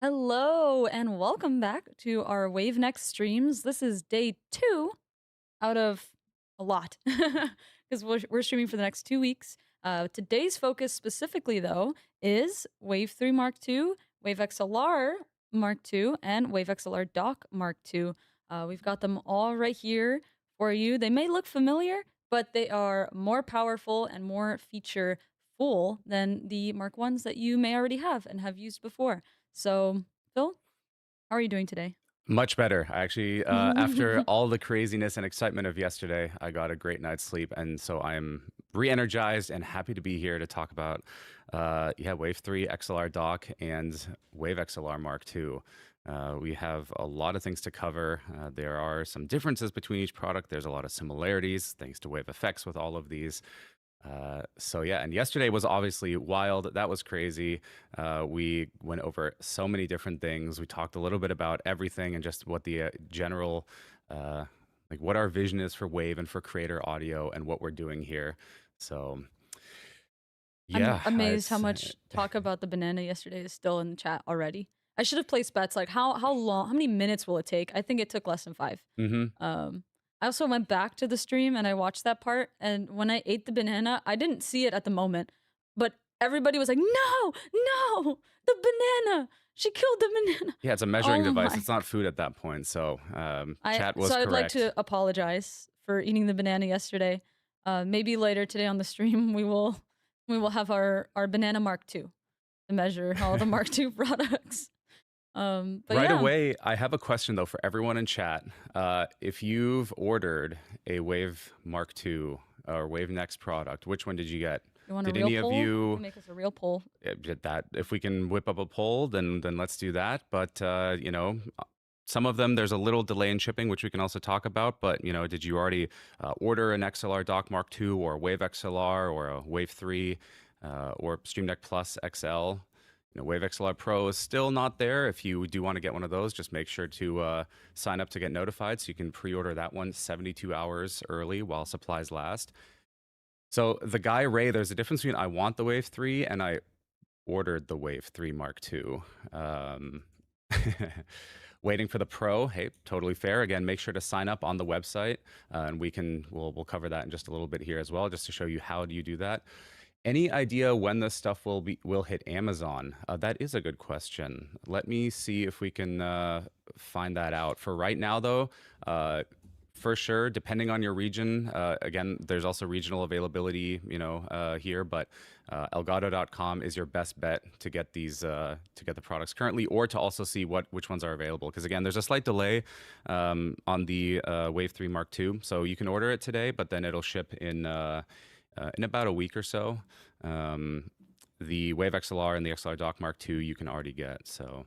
Hello and welcome back to our Wavenext streams. This is day 2 out of a lot because we're streaming for the next 2 weeks. Today's focus specifically though is Wave 3 Mark II, Wave XLR Mark II, and Wave XLR Dock Mark II. We've got them all right here for you. They may look familiar, but they are more powerful and more feature full than the Mark Is that you may already have and have used before. So, Phil, how are you doing today? Much better. I actually, after all the craziness and excitement of yesterday, I got a great night's sleep. And so I'm re-energized and happy to be here to talk about Wave 3 XLR Dock and Wave XLR Mark II. We have a lot of things to cover. There are some differences between each product. There's a lot of similarities thanks to wave effects with all of these. So yeah, and yesterday was obviously wild. That was crazy. We went over so many different things. We talked a little bit about everything and just what the general, like what our vision is for Wave and for creator audio and what we're doing here. So yeah. I'm amazed how much talk about the banana yesterday is still in the chat already. I should have placed bets like how many minutes will it take? I think it took less than 5. I also went back to the stream and I watched that part. And when I ate the banana, I didn't see it at the moment, but everybody was like, no, the banana. She killed the banana. Yeah, it's a measuring device. It's not food at that point. So chat was correct. So I'd like to apologize for eating the banana yesterday. Maybe later today on the stream, we will have our banana Mark II to measure all the Mark II products. Right away, I have a question though for everyone in chat. If you've ordered a Wave Mark II or Wave Next product, which one did you get? Did any of you make us a real poll? That if we can whip up a poll, then let's do that. But you know, some of them there's a little delay in shipping, which we can also talk about. But you know, did you already order an XLR Dock Mark II or Wave XLR or a Wave 3 or Stream Deck Plus XL? You know, Wave XLR Pro is still not there. If you do want to get one of those, just make sure to sign up to get notified so you can pre-order that one 72 hours early while supplies last. So the guy, Ray, there's a difference between I want the Wave 3 and I ordered the Wave 3 Mark II. Waiting for the Pro, hey, totally fair. Again, make sure to sign up on the website and we'll cover that in just a little bit here as well, just to show you how do you do that. Any idea when this stuff will hit Amazon? That is a good question. Let me see if we can find that out. For right now, though, for sure, depending on your region. Again, there's also regional availability, here, but Elgato.com is your best bet to get these to get the products currently, or to also see which ones are available. Because again, there's a slight delay on the Wave 3 Mark II, so you can order it today, but then it'll ship in about a week or so. The Wave XLR and the XLR Dock Mark II you can already get. So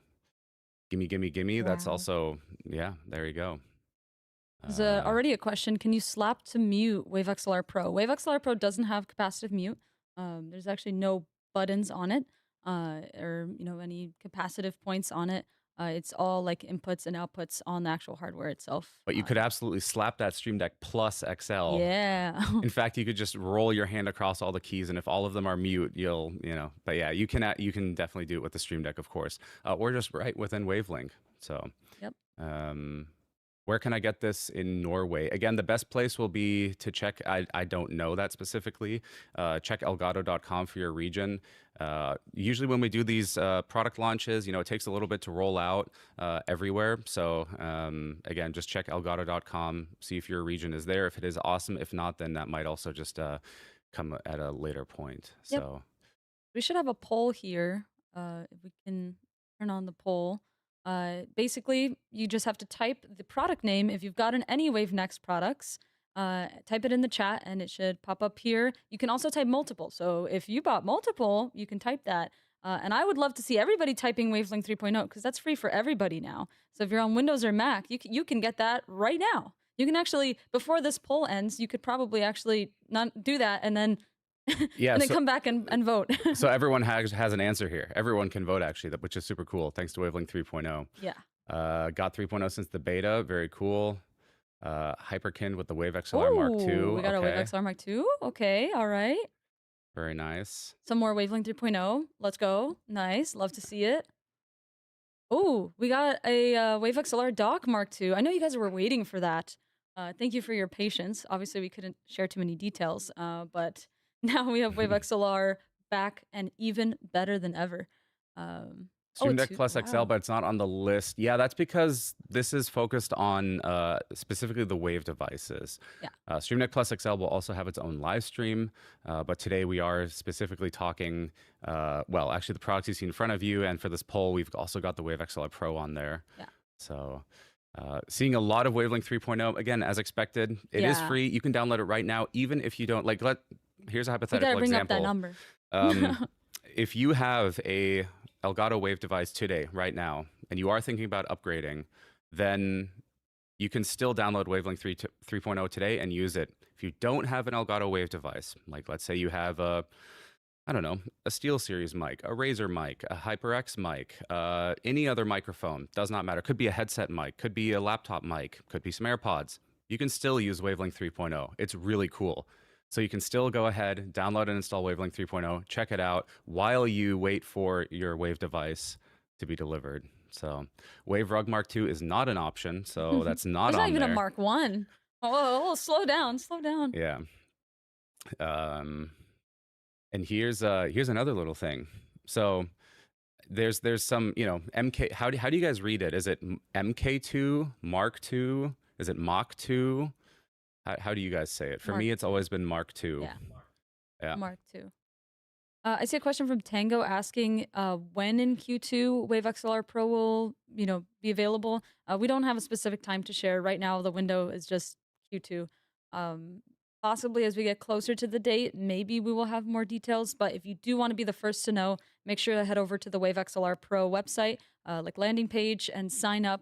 gimme, gimme, gimme. Wow. That's also, yeah, there you go. There's already a question. Can you slap to mute Wave XLR Pro? Wave XLR Pro doesn't have capacitive mute. There's actually no buttons on it, or any capacitive points on it. It's all like inputs and outputs on the actual hardware itself. But you could absolutely slap that Stream Deck Plus XL. Yeah. In fact, you could just roll your hand across all the keys, and if all of them are mute, But yeah, you can definitely do it with the Stream Deck, of course, or just right within Wavelength. So. Yep. Where can I get this in Norway? Again, the best place will be to check. I don't know that specifically. Check Elgato.com for your region. Usually when we do these product launches, it takes a little bit to roll out everywhere. So again, just check Elgato.com, see if your region is there. If it is, awesome. If not, then that might also just come at a later point. Yep. So we should have a poll here. If we can turn on the poll. Basically, you just have to type the product name. If you've gotten any Wave Next products, type it in the chat and it should pop up here. You can also type multiple. So if you bought multiple, you can type that. And I would love to see everybody typing Wavelength 3.0 because that's free for everybody now. So if you're on Windows or Mac, you can get that right now. You can actually, before this poll ends, you could probably actually not do that and then yeah, and then come back and vote. So everyone has an answer here. Everyone can vote, actually, which is super cool, thanks to Wavelength 3.0. Yeah. Got 3.0 since the beta. Very cool. Hyperkin with the Wave XLR Mark II. We got a Wave XLR Mark II. Okay, all right. Very nice. Some more Wavelength 3.0. Let's go. Nice. Love to see it. Oh, we got a Wave XLR Dock Mark II. I know you guys were waiting for that. Thank you for your patience. Obviously, we couldn't share too many details, but now we have Wave XLR back and even better than ever. Stream Deck Plus XL, but it's not on the list. Yeah, that's because this is focused on specifically the Wave devices. Yeah. Stream Deck Plus XL will also have its own live stream, but today we are specifically talking, well, actually the products you see in front of you, and for this poll, we've also got the Wave XLR Pro on there. Yeah. So seeing a lot of Wavelength 3.0, again, as expected. It is free. You can download it right now, even if you don't, here's a hypothetical bring example. Up that number. If you have a Elgato Wave device today, right now, and you are thinking about upgrading, then you can still download Wavelength 3.0 today and use it. If you don't have an Elgato Wave device, like let's say you have a SteelSeries mic, a Razer mic, a HyperX mic, any other microphone, does not matter. Could be a headset mic, could be a laptop mic, could be some AirPods. You can still use Wavelength 3.0. It's really cool. So you can still go ahead, download and install Wavelength 3.0, check it out while you wait for your Wave device to be delivered. So Wave Rug Mark II is not an option, so that's not on there. There's not even a Mark I. Oh, slow down, slow down. Yeah. And here's another little thing. So there's some, MK. How do you guys read it? Is it MK.2, Mark II? Is it Mach 2? How do you guys say it? For me, it's always been Mark II. Yeah. Mark II. I see a question from Tango asking when in Q2 Wave XLR Pro will, be available. We don't have a specific time to share right now. The window is just Q2. Possibly as we get closer to the date, maybe we will have more details. But if you do want to be the first to know, make sure to head over to the Wave XLR Pro website, landing page, and sign up.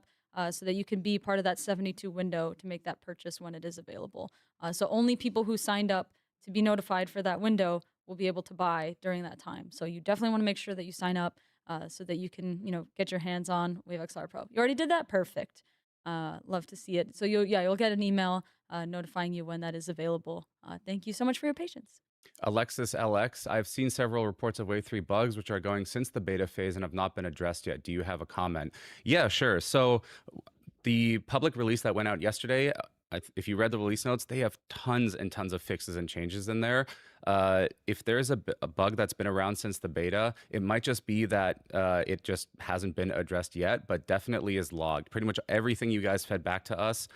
So that you can be part of that 72 window to make that purchase when it is available. So only people who signed up to be notified for that window will be able to buy during that time. So you definitely want to make sure that you sign up so that you can, get your hands on Wave XLR Pro. You already did that? Perfect. Love to see it. So you'll get an email notifying you when that is available. Thank you so much for your patience. Alexis LX, I've seen several reports of Wave 3 bugs which are going since the beta phase and have not been addressed yet. Do you have a comment? Yeah, sure. So the public release that went out yesterday, if you read the release notes, they have tons and tons of fixes and changes in there. if there's a bug that's been around since the beta, it might just be that it just hasn't been addressed yet, but definitely is logged. Pretty much everything you guys fed back to us,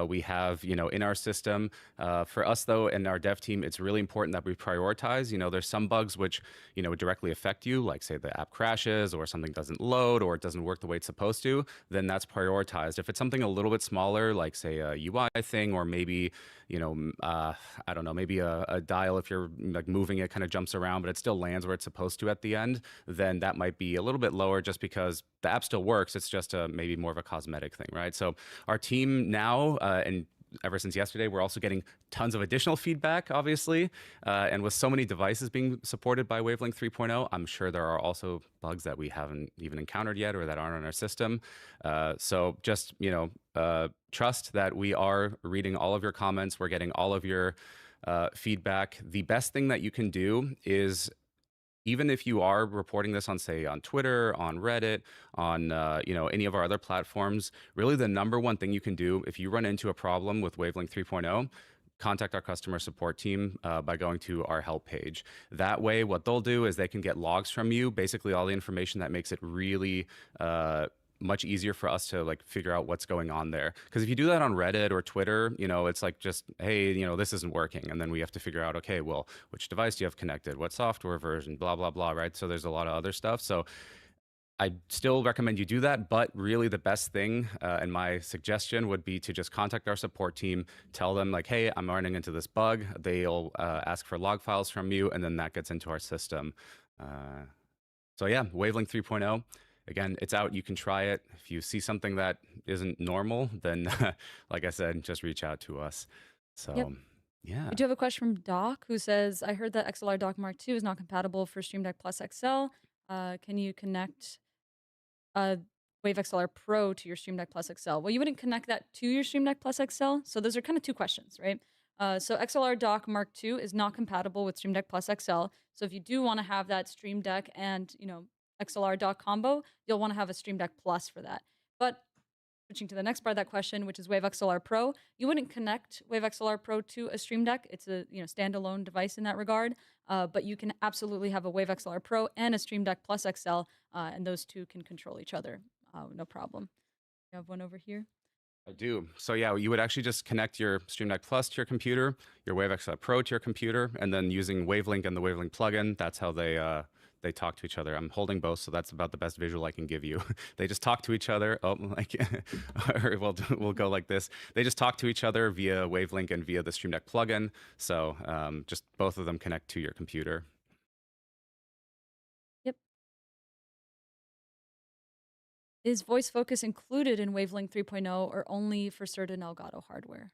we have, in our system. For us, though, and our dev team, it's really important that we prioritize. There's some bugs which, directly affect you, like say the app crashes or something doesn't load or it doesn't work the way it's supposed to, then that's prioritized. If it's something a little bit smaller, like say a UI thing, or maybe, I don't know, maybe a dial, if you're like moving it, kind of jumps around, but it still lands where it's supposed to at the end, then that might be a little bit lower just because the app still works. It's just maybe more of a cosmetic thing, right? So our team now, and ever since yesterday, we're also getting tons of additional feedback, obviously. And with so many devices being supported by Wavelength 3.0, I'm sure there are also bugs that we haven't even encountered yet or that aren't on our system. So just, trust that we are reading all of your comments. We're getting all of your feedback. The best thing that you can do is, even if you are reporting this on, say, on Twitter, on Reddit, on any of our other platforms, really the number one thing you can do if you run into a problem with Wavelength 3.0, contact our customer support team by going to our help page. That way, what they'll do is they can get logs from you, basically all the information that makes it really much easier for us to like figure out what's going on there. Because if you do that on Reddit or Twitter, it's like just, hey, this isn't working. And then we have to figure out, okay, well, which device do you have connected? What software version? Blah, blah, blah, right? So there's a lot of other stuff. So I still recommend you do that, but really the best thing and my suggestion would be to just contact our support team, tell them like, hey, I'm running into this bug. They'll ask for log files from you, and then that gets into our system. So yeah, Wavelength 3.0. Again, it's out. You can try it. If you see something that isn't normal, then, like I said, just reach out to us. So, Yep. yeah. We do have a question from Doc, who says, I heard that XLR Dock MK.2 is not compatible for Stream Deck Plus XL. Can you connect Wave XLR Pro to your Stream Deck Plus XL? Well, you wouldn't connect that to your Stream Deck Plus XL. So those are kind of two questions, right? So XLR Dock MK.2 is not compatible with Stream Deck Plus XL. So if you do want to have that Stream Deck and, XLR Dock combo, you'll want to have a Stream Deck Plus for that. But switching to the next part of that question, which is Wave XLR Pro, you wouldn't connect Wave XLR Pro to a Stream Deck. It's a standalone device in that regard. But you can absolutely have a Wave XLR Pro and a Stream Deck Plus XL, and those two can control each other, no problem. You have one over here. I do. So yeah, you would actually just connect your Stream Deck Plus to your computer, your Wave XLR Pro to your computer, and then using Wavelink and the Wavelink plugin, that's how they talk to each other. I'm holding both, so that's about the best visual I can give you. They just talk to each other. Oh, like, or we'll go like this. They just talk to each other via Wavelink and via the Stream Deck plugin. So just both of them connect to your computer. Yep. Is voice focus included in Wavelength 3.0 or only for certain Elgato hardware?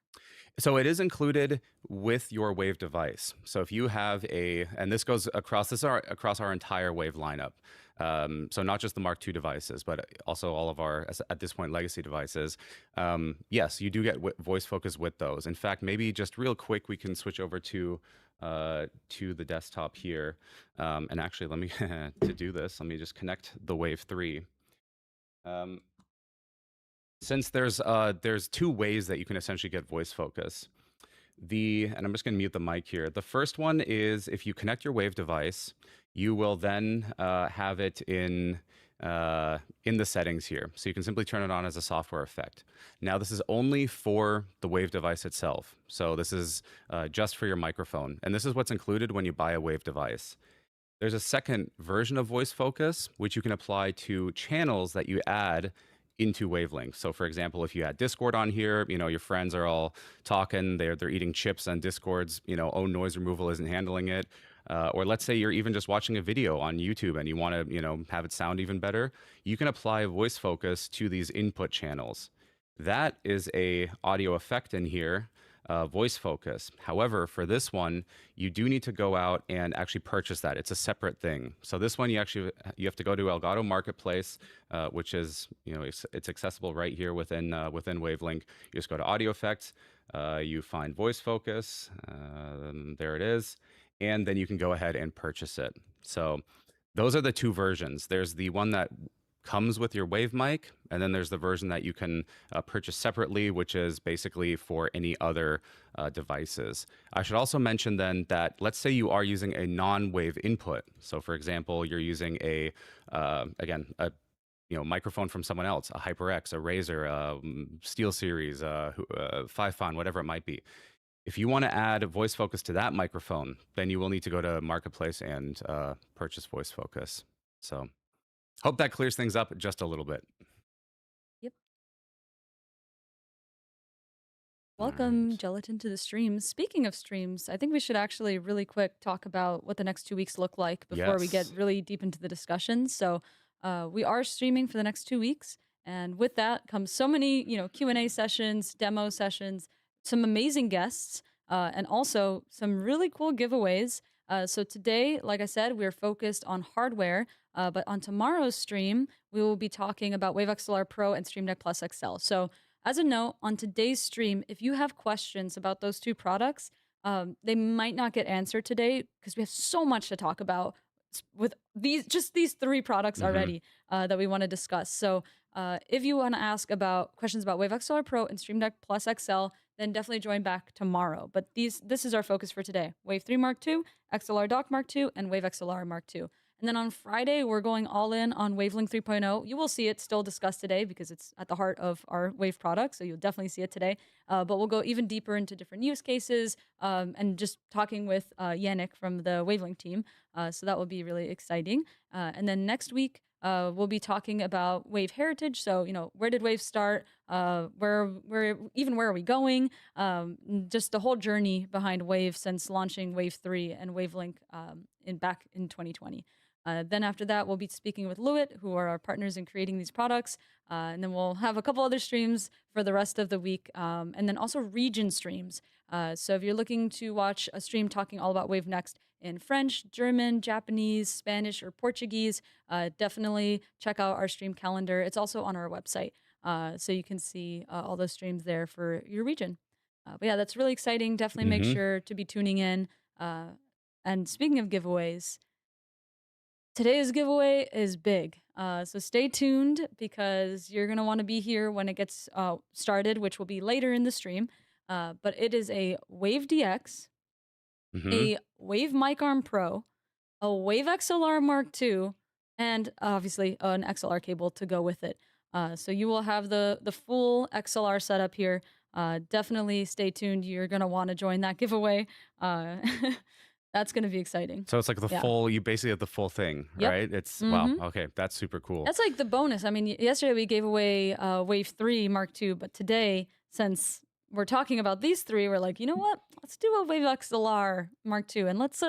So it is included with your Wave device. So if you have and this goes across across our entire Wave lineup. So not just the Mark II devices, but also all of our, at this point, legacy devices. Yes, you do get voice focus with those. In fact, maybe just real quick, we can switch over to the desktop here. And actually, let me, to do this, let me just connect the Wave 3. Since there's two ways that you can essentially get voice focus. And I'm just going to mute the mic here. The first one is if you connect your Wave device, you will then have it in the settings here. So you can simply turn it on as a software effect. Now, this is only for the Wave device itself. So this is just for your microphone. And this is what's included when you buy a Wave device. There's a second version of voice focus, which you can apply to channels that you add into Wavelength. So for example, if you had Discord on here, your friends are all talking, they're eating chips on Discord's, noise removal isn't handling it. Or let's say you're even just watching a video on YouTube and you want to, have it sound even better. You can apply voice focus to these input channels. That is a audio effect in here, voice focus. However, for this one, you do need to go out and actually purchase that. It's a separate thing. So this one, you have to go to Elgato Marketplace, which is, it's accessible right here within Wavelength. You just go to Audio Effects, you find voice focus, there it is, and then you can go ahead and purchase it. So those are the two versions. There's the one that comes with your Wave mic, and then there's the version that you can purchase separately, which is basically for any other devices. I should also mention then that let's say you are using a non-Wave input. So for example, you're using a again a microphone from someone else, a HyperX, a Razer, SteelSeries, 5Fon, whatever it might be. If you want to add a voice focus to that microphone, then you will need to go to Marketplace and purchase voice focus. So hope that clears things up just a little bit. Yep. All Welcome, right. Gelatin, to the stream. Speaking of streams, I think we should actually really quick talk about what the next 2 weeks look like before we get Yes. really deep into the discussion. So we are streaming for the next 2 weeks. And with that comes so many, Q&A sessions, demo sessions, some amazing guests, and also some really cool giveaways. So today, like I said, we're focused on hardware, but on tomorrow's stream, we will be talking about Wave XLR Pro and Stream Deck Plus XL. So as a note, on today's stream, if you have questions about those two products, they might not get answered today because we have so much to talk about with these three products already that we want to discuss. So if you want to ask about questions about Wave XLR Pro and Stream Deck Plus XL, then definitely join back tomorrow. But this is our focus for today: Wave 3 Mark II, XLR Dock Mark II, and Wave XLR Mark II. And then on Friday, we're going all in on Wavelength 3.0. You will see it still discussed today because it's at the heart of our Wave product, so you'll definitely see it today. But we'll go even deeper into different use cases and just talking with Yannick from the Wavelength team. So that will be really exciting. And then next week, we'll be talking about Wave heritage. So, where did Wave start? Where are we going? Just the whole journey behind Wave since launching Wave 3 and Wavelength back in 2020. Then after that, we'll be speaking with Lewitt, who are our partners in creating these products. And then we'll have a couple other streams for the rest of the week. And then also region streams. So if you're looking to watch a stream talking all about Wave Next in French, German, Japanese, Spanish, or Portuguese, definitely check out our stream calendar. It's also on our website. So you can see all those streams there for your region. But yeah, that's really exciting. Definitely make sure to be tuning in. And speaking of giveaways, today's giveaway is big. So stay tuned because you're going to want to be here when it gets started, which will be later in the stream. But it is a Wave DX, a Wave Mic Arm Pro, a Wave XLR Mark II, and obviously an XLR cable to go with it. So you will have the full XLR setup here. Definitely stay tuned. You're going to want to join that giveaway. That's going to be exciting. So it's like the full, you basically have the full thing, right? It's, wow, okay, that's super cool. That's like the bonus. I mean, yesterday we gave away Wave 3 Mark II, but today, since we're talking about these three, we're like, you know what? Let's do a Wave XLR Mark II and let's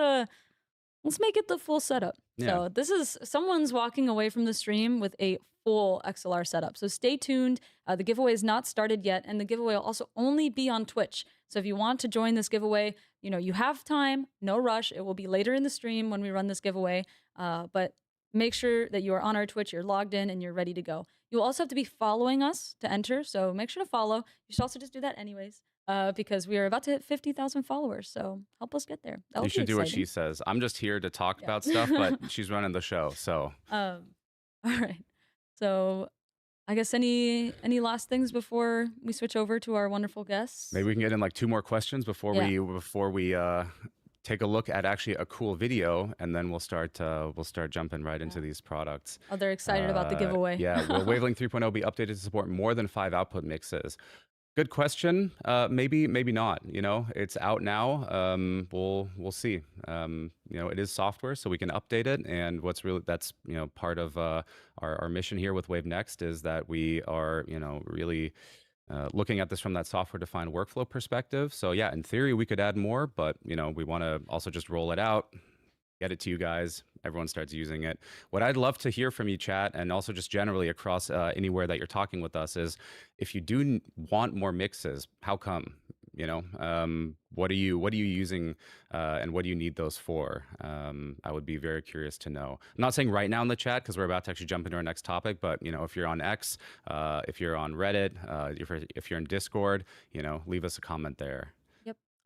make it the full setup. So this is, someone's walking away from the stream with a full XLR setup. So stay tuned. The giveaway is not started yet, and the giveaway will also only be on Twitch. So if you want to join this giveaway, you have time, no rush. It will be later in the stream when we run this giveaway. But make sure that you are on our Twitch, you're logged in, and you're ready to go. You'll also have to be following us to enter, so make sure to follow. You should also just do that anyways. Because we are about to hit 50,000 followers, so help us get there. You should do what she says. I'm just here to talk about stuff, but she's running the show, so. All right. So I guess any last things before we switch over to our wonderful guests? Maybe we can get in like 2 more questions before we take a look at actually a cool video, and then we'll start jumping right into these products. Oh, they're excited about the giveaway. Yeah, will Wavelength 3.0 be updated to support more than 5 output mixes? Good question. Maybe not. It's out now. We'll see. It is software, so we can update it. And that's part of our mission here with Wave Next is that we are really looking at this from that software-defined workflow perspective. So yeah, in theory we could add more, but we want to also just roll it out, get it to you guys. Everyone starts using it. What I'd love to hear from you, chat, and also just generally across anywhere that you're talking with us is, if you do want more mixes, how come? What are you using, and what do you need those for? I would be very curious to know. I'm not saying right now in the chat because we're about to actually jump into our next topic, but if you're on X, if you're on Reddit, if you're in Discord, leave us a comment there.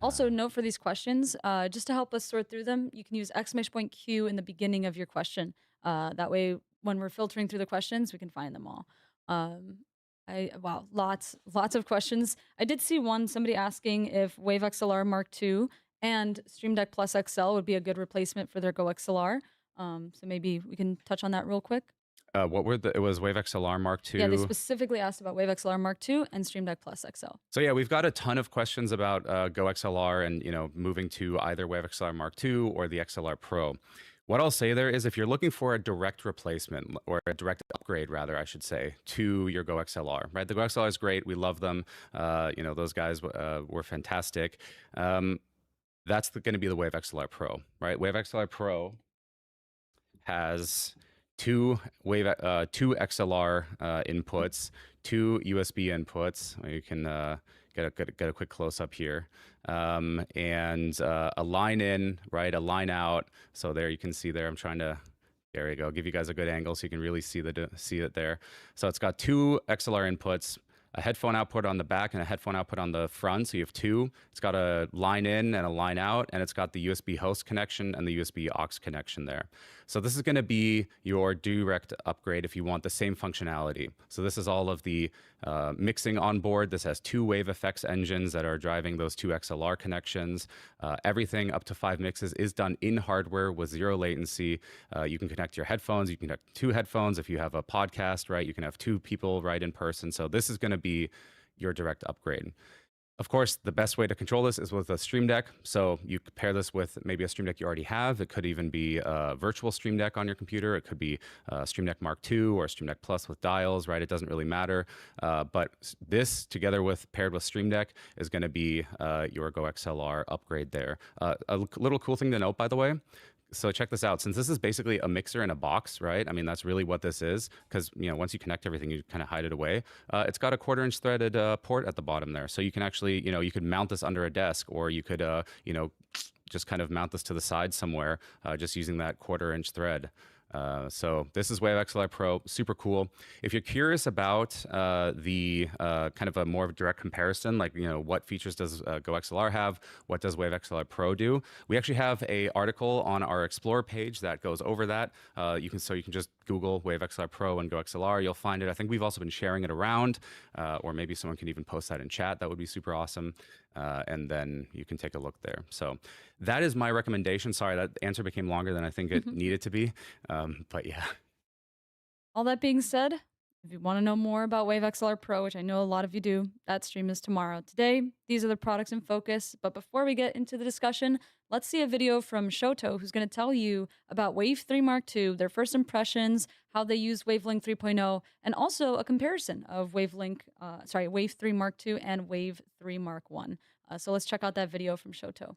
Also, note for these questions, just to help us sort through them, you can use !Q in the beginning of your question. That way, when we're filtering through the questions, we can find them all. Wow, lots of questions. I did see one, somebody asking if Wave XLR Mark II and Stream Deck Plus XL would be a good replacement for their Go XLR. So maybe we can touch on that real quick. What were it was Wave XLR Mark II. Yeah, they specifically asked about Wave XLR Mark II and Stream Deck Plus XL. So yeah, we've got a ton of questions about Go XLR and moving to either Wave XLR Mark II or the XLR Pro. What I'll say there is if you're looking for a direct replacement or a direct upgrade, rather, I should say, to your Go XLR, right? The Go XLR is great. We love them. Those guys were fantastic. That's going to be the Wave XLR Pro, right? Wave XLR Pro has two XLR inputs, two USB inputs. You can get a quick close up here, and a line in, right, a line out. So there you can see there. I'm trying to. There you go. Give you guys a good angle so you can really see it there. So it's got two XLR inputs, a headphone output on the back and a headphone output on the front. So you have two. It's got a line in and a line out, and it's got the USB host connection and the USB aux connection there. So this is going to be your direct upgrade if you want the same functionality. So this is all of the mixing on board. This has two wave effects engines that are driving those two XLR connections. Everything up to 5 mixes is done in hardware with 0 latency. You can connect your headphones. You can connect 2 headphones. If you have a podcast, right, you can have 2 people right in person. So this is going to be your direct upgrade. Of course, the best way to control this is with a Stream Deck. So you pair this with maybe a Stream Deck you already have. It could even be a virtual Stream Deck on your computer. It could be Stream Deck Mark II or Stream Deck Plus with dials, right? It doesn't really matter. But this, together with paired with Stream Deck, is going to be your Go XLR upgrade there. A little cool thing to note, by the way. So check this out. Since this is basically a mixer in a box, right? I mean, that's really what this is, because once you connect everything, you kind of hide it away. It's got a 1/4-inch threaded port at the bottom there, so you can actually, you could mount this under a desk, or you could, just kind of mount this to the side somewhere, just using that 1/4-inch thread. So this is Wave XLR Pro, super cool. If you're curious about the kind of a more direct comparison, like what features does Go XLR have, what does Wave XLR Pro do, we actually have a article on our Explore page that goes over that. You can just Google Wave XLR Pro and Go XLR, you'll find it. I think we've also been sharing it around, or maybe someone can even post that in chat. That would be super awesome. And then you can take a look there. So that is my recommendation. Sorry, that answer became longer than I think it needed to be. But yeah. All that being said, if you want to know more about Wave XLR Pro, which I know a lot of you do, that stream is tomorrow. Today, these are the products in focus. But before we get into the discussion, let's see a video from Shoto, who's going to tell you about Wave 3 Mark II, their first impressions, how they use Wavelength 3.0, and also a comparison of Wave 3 Mark II and Wave 3 Mark I. So let's check out that video from Shoto.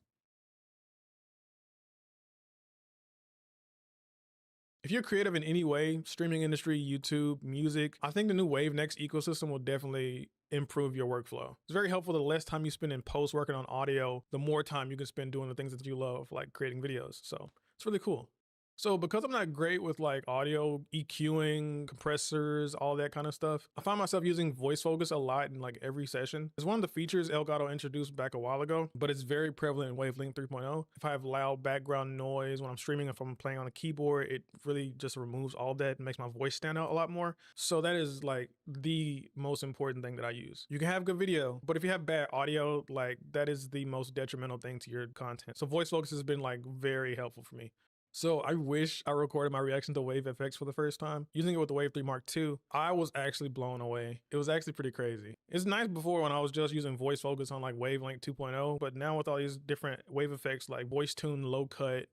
If you're creative in any way, streaming industry, YouTube, music, I think the new Wave Next ecosystem will definitely improve your workflow. It's very helpful. The less time you spend in post working on audio, the more time you can spend doing the things that you love, like creating videos. So it's really cool. So because I'm not great with like audio, EQing, compressors, all that kind of stuff, I find myself using voice focus a lot in like every session. It's one of the features Elgato introduced back a while ago, but it's very prevalent in Wavelength 3.0. If I have loud background noise when I'm streaming, if I'm playing on a keyboard, it really just removes all that and makes my voice stand out a lot more. So that is like the most important thing that I use. You can have good video, but if you have bad audio, like that is the most detrimental thing to your content. So voice focus has been like very helpful for me. So I wish I recorded my reaction to Wave FX for the first time. Using it with the Wave 3 Mark II, I was actually blown away. It was actually pretty crazy. It's nice before when I was just using voice focus on like Wavelength 2.0, but now with all these different wave effects like voice tune, low cut,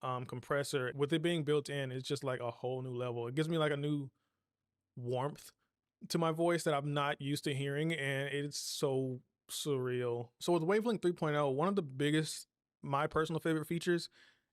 compressor, with it being built in, it's just like a whole new level. It gives me like a new warmth to my voice that I'm not used to hearing, and it's so surreal. So with Wavelength 3.0, one of the biggest, my personal favorite features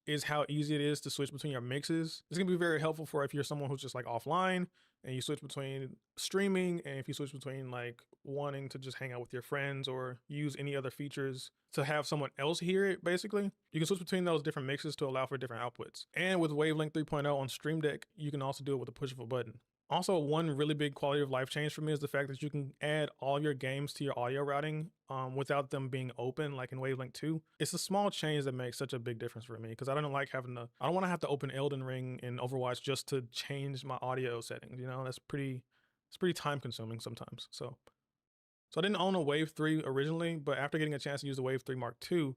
is how easy it is to switch between your mixes. It's gonna be very helpful for if you're someone who's just like offline and you switch between streaming, and if you switch between like wanting to just hang out with your friends or use any other features to have someone else hear it, basically. You can switch between those different mixes to allow for different outputs. And with Wavelength 3.0 on Stream Deck, you can also do it with a push of a button. Also, one really big quality of life change for me is the fact that you can add all your games to your audio routing without them being open, like in Wavelength 2. It's a small change that makes such a big difference for me because I don't like having to, I don't want to have to open Elden Ring in Overwatch just to change my audio settings. You know, it's pretty time consuming sometimes. So I didn't own a Wave 3 originally, but after getting a chance to use the Wave 3 Mark II,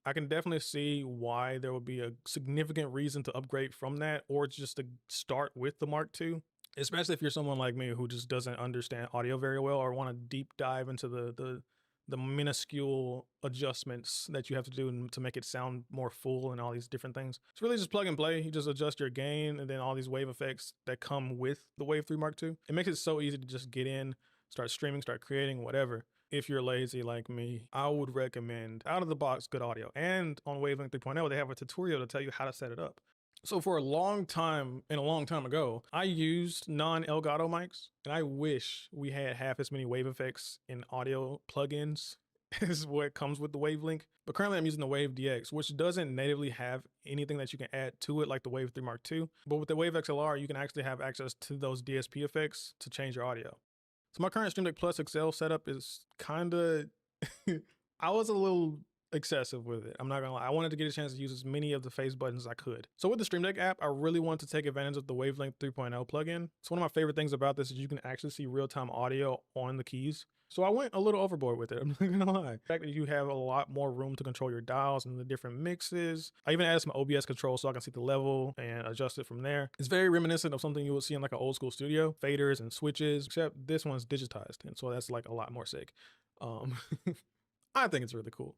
I can definitely see why there would be a significant reason to upgrade from that or just to start with the Mark II, especially if you're someone like me who just doesn't understand audio very well or want to deep dive into the minuscule adjustments that you have to do to make it sound more full and all these different things. It's really just plug and play. You just adjust your gain and then all these wave effects that come with the Wave 3 Mark II. It makes it so easy to just get in, start streaming, start creating, whatever. If you're lazy like me, I would recommend out of the box good audio. And on Wavelength 3.0, they have a tutorial to tell you how to set it up. So for a long time ago, I used non-Elgato mics, and I wish we had half as many wave effects in audio plugins as what comes with the Wavelength. But currently I'm using the Wave DX, which doesn't natively have anything that you can add to it like the Wave 3 Mark II. But with the Wave XLR, you can actually have access to those DSP effects to change your audio. So my current Stream Deck Plus XL setup is kind of, I was a little excessive with it. I'm not gonna lie. I wanted to get a chance to use as many of the face buttons as I could. So with the Stream Deck app, I really wanted to take advantage of the Wavelength 3.0 plugin. So one of my favorite things about this is you can actually see real-time audio on the keys. So I went a little overboard with it. I'm not gonna lie. The fact that you have a lot more room to control your dials and the different mixes. I even added some OBS controls so I can see the level and adjust it from there. It's very reminiscent of something you would see in like an old school studio, faders and switches, except this one's digitized. And so that's like a lot more sick. I think it's really cool.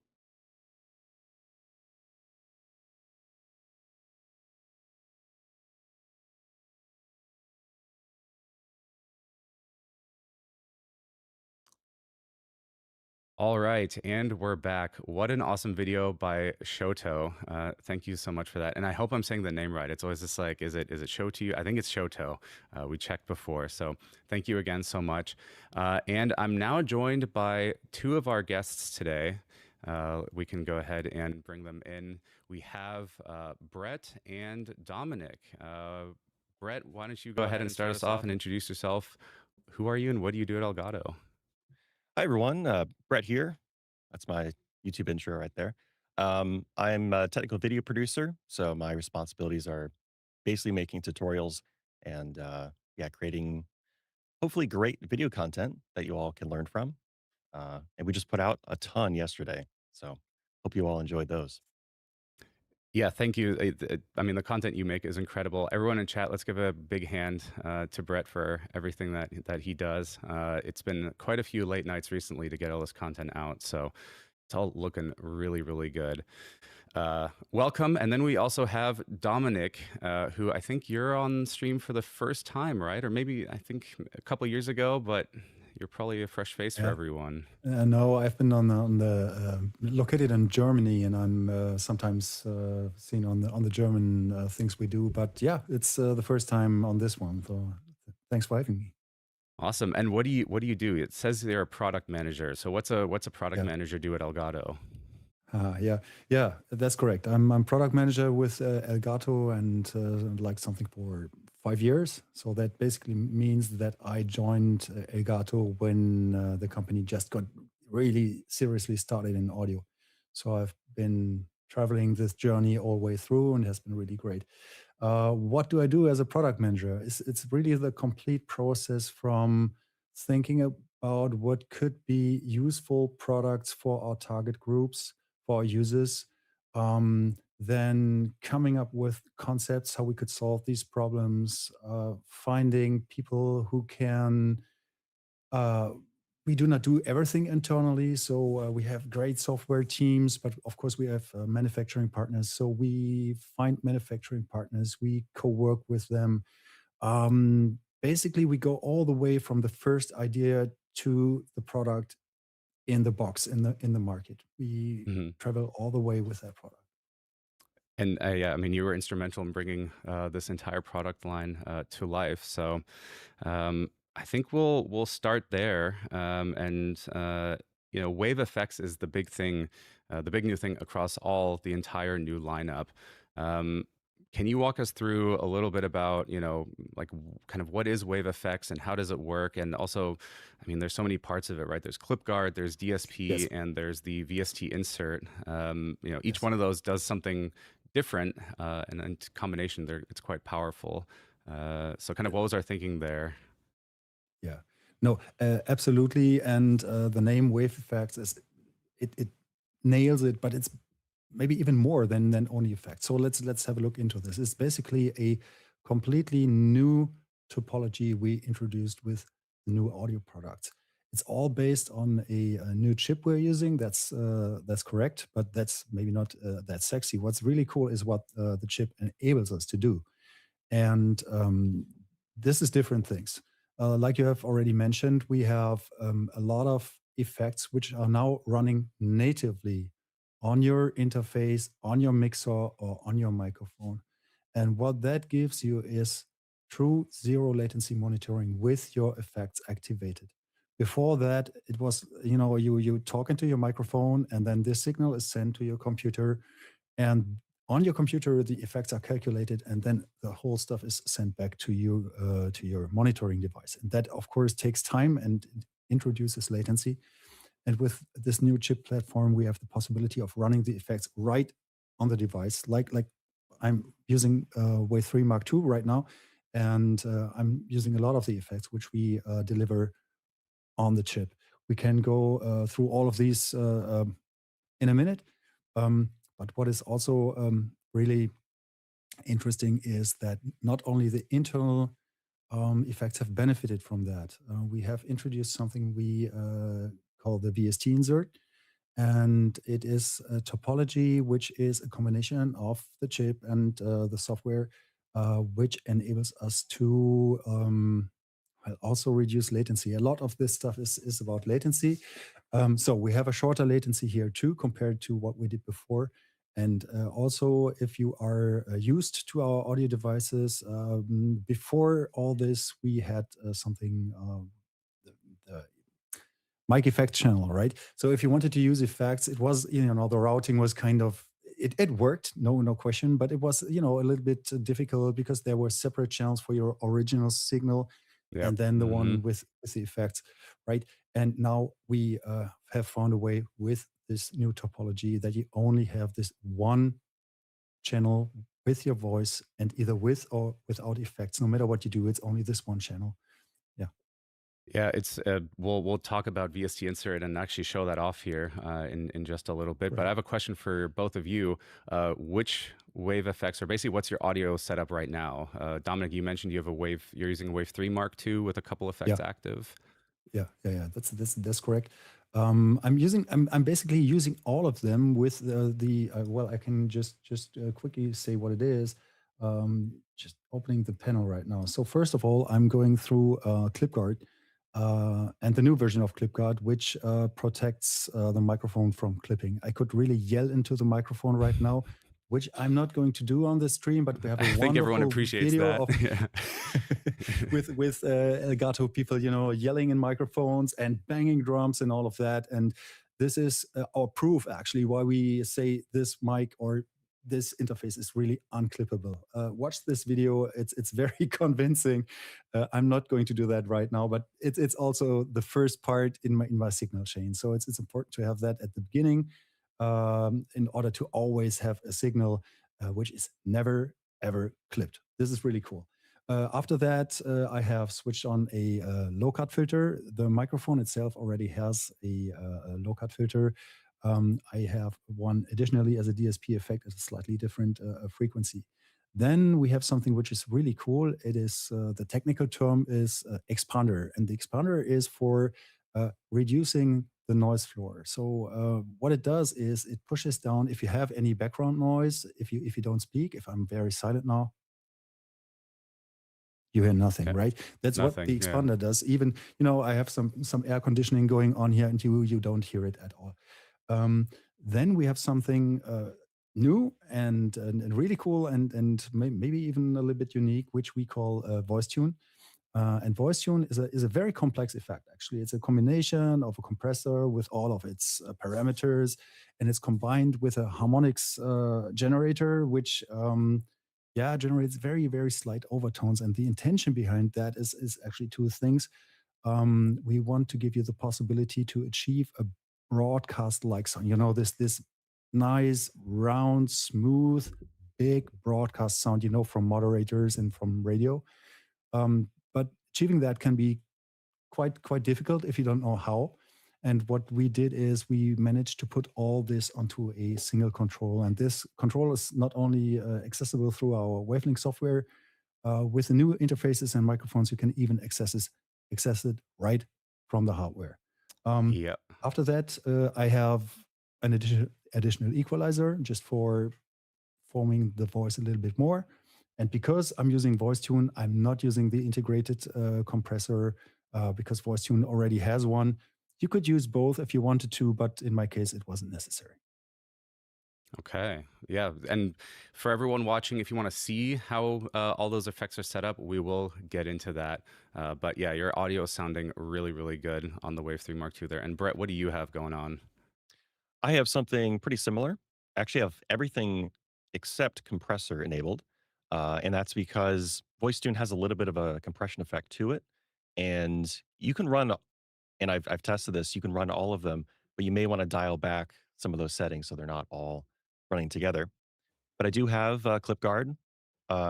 All right, and we're back. What an awesome video by Shoto. Thank you so much for that. And I hope I'm saying the name right. It's always just like, is it Shoto? I think it's Shoto. We checked before. So thank you again so much. And I'm now joined by two of our guests today. We can go ahead and bring them in. We have Brett and Dominic. Brett, why don't you go ahead and start us off and introduce yourself? Who are you and what do you do at Elgato? Hi, everyone. Brett here. That's my YouTube intro right there. I'm a technical video producer, so my responsibilities are basically making tutorials and creating hopefully great video content that you all can learn from. And we just put out a ton yesterday, so hope you all enjoyed those. Yeah, thank you. I mean, the content you make is incredible. Everyone in chat, let's give a big hand to Brett for everything that he does. It's been quite a few late nights recently to get all this content out, so it's all looking really, really good. Welcome. And then we also have Dominic, who I think you're on stream for the first time, right? Or maybe I think a couple years ago, but you're probably a fresh face for everyone. No, I've been on the located in Germany, and I'm sometimes seen on the German things we do. But yeah, it's the first time on this one. So thanks for having me. Awesome. And what do you do? It says you're a product manager. So what's a product manager do at Elgato? Yeah, that's correct. I'm product manager with Elgato and like something for 5 years. So that basically means that I joined Elgato when the company just got really seriously started in audio. So I've been traveling this journey all the way through, and it has been really great. What do I do as a product manager? It's really the complete process from thinking about what could be useful products for our target groups, for our users, then coming up with concepts how we could solve these problems, finding people who can. We do not do everything internally, so we have great software teams, but of course we have manufacturing partners. So we find manufacturing partners, we co-work with them. Basically, we go all the way from the first idea to the product in the box in the market. We travel all the way with that product. And yeah, I mean, you were instrumental in bringing this entire product line to life. So I think we'll start there. Wave effects is the big thing, the big new thing across the entire new lineup. Can you walk us through a little bit about, like kind of what is Wave Effects and how does it work? And also, I mean, there's so many parts of it, right? There's ClipGuard, there's DSP, Yes. and there's the VST Insert. Each Yes. one of those does something different, and in combination, it's quite powerful. So kind of what was our thinking there? Yeah. No, absolutely. And the name Wave Effects it nails it, but it's maybe even more than only effects. So let's have a look into this. It's basically a completely new topology we introduced with new audio products. It's all based on a new chip we're using. That's correct, but that's maybe not that sexy. What's really cool is what the chip enables us to do, and this is different things. Like you have already mentioned, we have a lot of effects which are now running natively on your interface, on your mixer, or on your microphone. And what that gives you is true zero latency monitoring with your effects activated. Before that, it was, you talk into your microphone and then this signal is sent to your computer. And on your computer, the effects are calculated and then the whole stuff is sent back to you, to your monitoring device. And that, of course, takes time and introduces latency. And with this new chip platform, we have the possibility of running the effects right on the device. Like I'm using Wave 3 Mark II right now, and I'm using a lot of the effects which we deliver on the chip. We can go through all of these in a minute. But what is also really interesting is that not only the internal effects have benefited from that. We have introduced something we call the VST Insert, and it is a topology which is a combination of the chip and the software, which enables us to also reduce latency. A lot of this stuff is about latency. So we have a shorter latency here too compared to what we did before. And also, if you are used to our audio devices, before all this, we had something, the mic effect channel, right? So if you wanted to use effects, it was, the routing was kind of, it worked, no question, but it was, a little bit difficult because there were separate channels for your original signal and then the one with the effects, right? And now we have found a way with this new topology that you only have this one channel with your voice, and either with or without effects, no matter what you do, it's only this one channel. Yeah. Yeah, it's we'll talk about VST Insert and actually show that off here in just a little bit. But I have a question for both of you. Which Wave Effects, or basically what's your audio setup right now? Dominic, you mentioned you have you're using a Wave 3 Mark II with a couple effects active. Yeah. That's correct. I'm basically using all of them with well, I can just quickly say what it is. Just opening the panel right now. So first of all, I'm going through ClipGuard and the new version of ClipGuard, which protects the microphone from clipping. I could really yell into the microphone right now, which I'm not going to do on the stream, but we have a I think everyone appreciates video that. of with Elgato people, yelling in microphones and banging drums and all of that. And this is our proof, actually, why we say this mic or this interface is really unclippable. Watch this video; it's very convincing. I'm not going to do that right now, but it's also the first part in my signal chain. So it's important to have that at the beginning in order to always have a signal which is never ever clipped. This is really cool. After that, I have switched on a low cut filter. The microphone itself already has a low cut filter. I have one additionally as a DSP effect at a slightly different frequency. Then we have something which is really cool. It is the technical term is expander, and the expander is for reducing the noise floor. So what it does is it pushes down if you have any background noise. If you don't speak, if I'm very silent now, you hear nothing, right? That's what the expander does. Even I have some air conditioning going on here, and you don't hear it at all. Then we have something new and really cool and maybe even a little bit unique, which we call voice tune. And voice tune is a very complex effect. Actually, it's a combination of a compressor with all of its parameters, and it's combined with a harmonics generator, which yeah, generates very, very slight overtones. And the intention behind that is actually two things. We want to give you the possibility to achieve a broadcast-like sound. You know, this nice, round, smooth, big broadcast sound, you know, from moderators and from radio. But achieving that can be quite difficult if you don't know how. And what we did is we managed to put all this onto a single control. And this control is not only accessible through our Wavelength software. With the new interfaces and microphones, you can even access it right from the hardware. Yeah. After that, I have an additional equalizer just for forming the voice a little bit more. And because I'm using VoiceTune, I'm not using the integrated compressor because VoiceTune already has one. You could use both if you wanted to, but in my case, it wasn't necessary. Okay. Yeah. And for everyone watching, if you want to see how all those effects are set up, we will get into that. But yeah, your audio is sounding really, really good on the Wave 3 Mark II there. And Brett, what do you have going on? I have something pretty similar. Actually, I have everything except compressor enabled. And that's because VoiceTune has a little bit of a compression effect to it. And you can run, and I've tested this, you can run all of them, but you may want to dial back some of those settings so they're not all running together. But I do have ClipGuard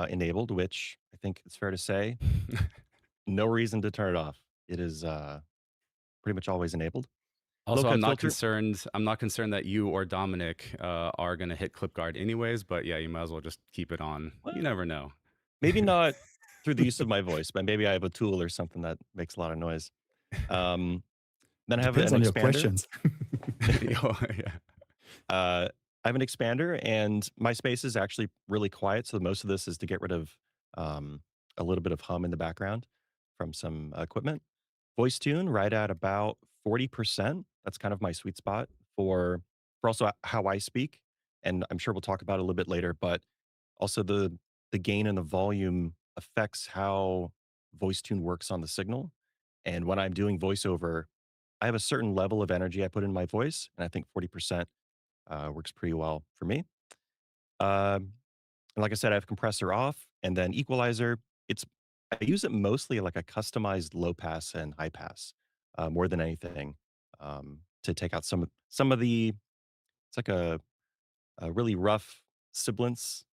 enabled, which I think it's fair to say, no reason to turn it off. It is pretty much always enabled. Also, Low I'm cut not filter. concerned. I'm not concerned that you or Dominic are going to hit ClipGuard anyways. But yeah, you might as well just keep it on. Well, You never know. maybe not through the use of my voice, but maybe I have a tool or something that makes a lot of noise. Then I have Depends an on your expander. questions. Oh, yeah. I have an expander, and my space is actually really quiet. So most of this is to get rid of a little bit of hum in the background from some equipment. VoiceTune right at about 40%. That's kind of my sweet spot for also how I speak. And I'm sure we'll talk about it a little bit later, but also the gain and the volume affects how VoiceTune works on the signal. And when I'm doing voiceover, I have a certain level of energy I put in my voice, and I think 40% works pretty well for me. Um, and like I said, I have compressor off, and then equalizer. I use it mostly like a customized low pass and high pass more than anything to take out some of the. It's like a really rough sibilance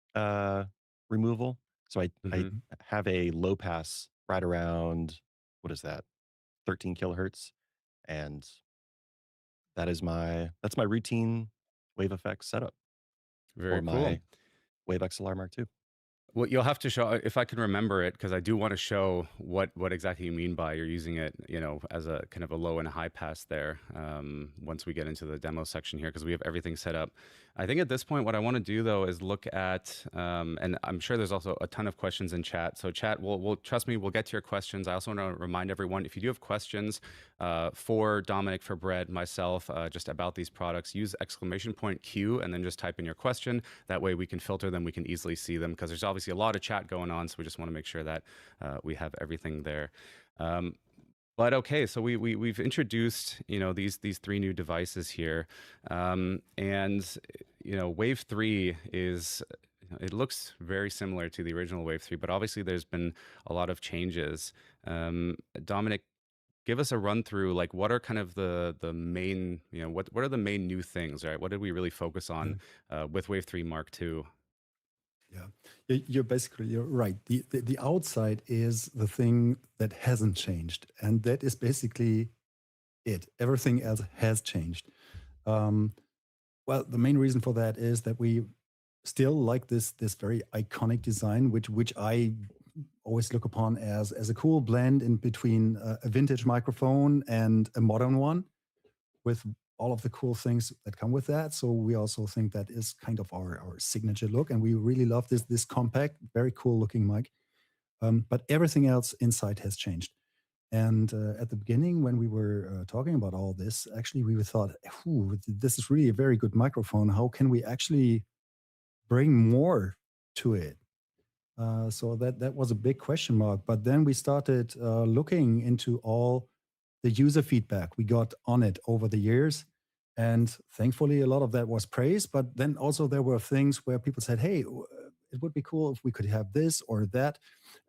removal. So I Mhm. have a low pass right around, what is that, 13 kilohertz, and that's my routine wave effects setup for Very cool. my Wave XLR Mark II. Well, you'll have to show if I can remember it, because I do want to show what exactly you mean by you're using it, you know, as a kind of a low and a high pass there. Once we get into the demo section here, because we have everything set up. I think at this point, what I want to do though is look at, and I'm sure there's also a ton of questions in chat. So chat, we'll trust me, we'll get to your questions. I also want to remind everyone, if you do have questions for Dominic, for Brett, myself, just about these products, use !Q and then just type in your question. That way we can filter them, we can easily see them, because there's obviously a lot of chat going on, so we just want to make sure that we have everything there. But okay, so we've introduced, you know, these three new devices here, and you know, Wave 3 is, it looks very similar to the original Wave 3, but obviously there's been a lot of changes. Dominic, give us a run through, like, what are kind of the main, you know, what are the main new things, right? What did we really focus on with Wave 3 Mark II? Yeah, you're right. The outside is the thing that hasn't changed, and that is basically it. Everything else has changed. Well, the main reason for that is that we still like this very iconic design, which I always look upon as a cool blend in between a vintage microphone and a modern one, with all of the cool things that come with that. So we also think that is kind of our signature look, and we really love this compact, very cool looking mic. But everything else inside has changed. And at the beginning, when we were talking about all this, actually we thought, this is really a very good microphone. How can we actually bring more to it? So that was a big question mark. But then we started looking into all the user feedback we got on it over the years. And thankfully, a lot of that was praise. But then also there were things where people said, hey, it would be cool if we could have this or that.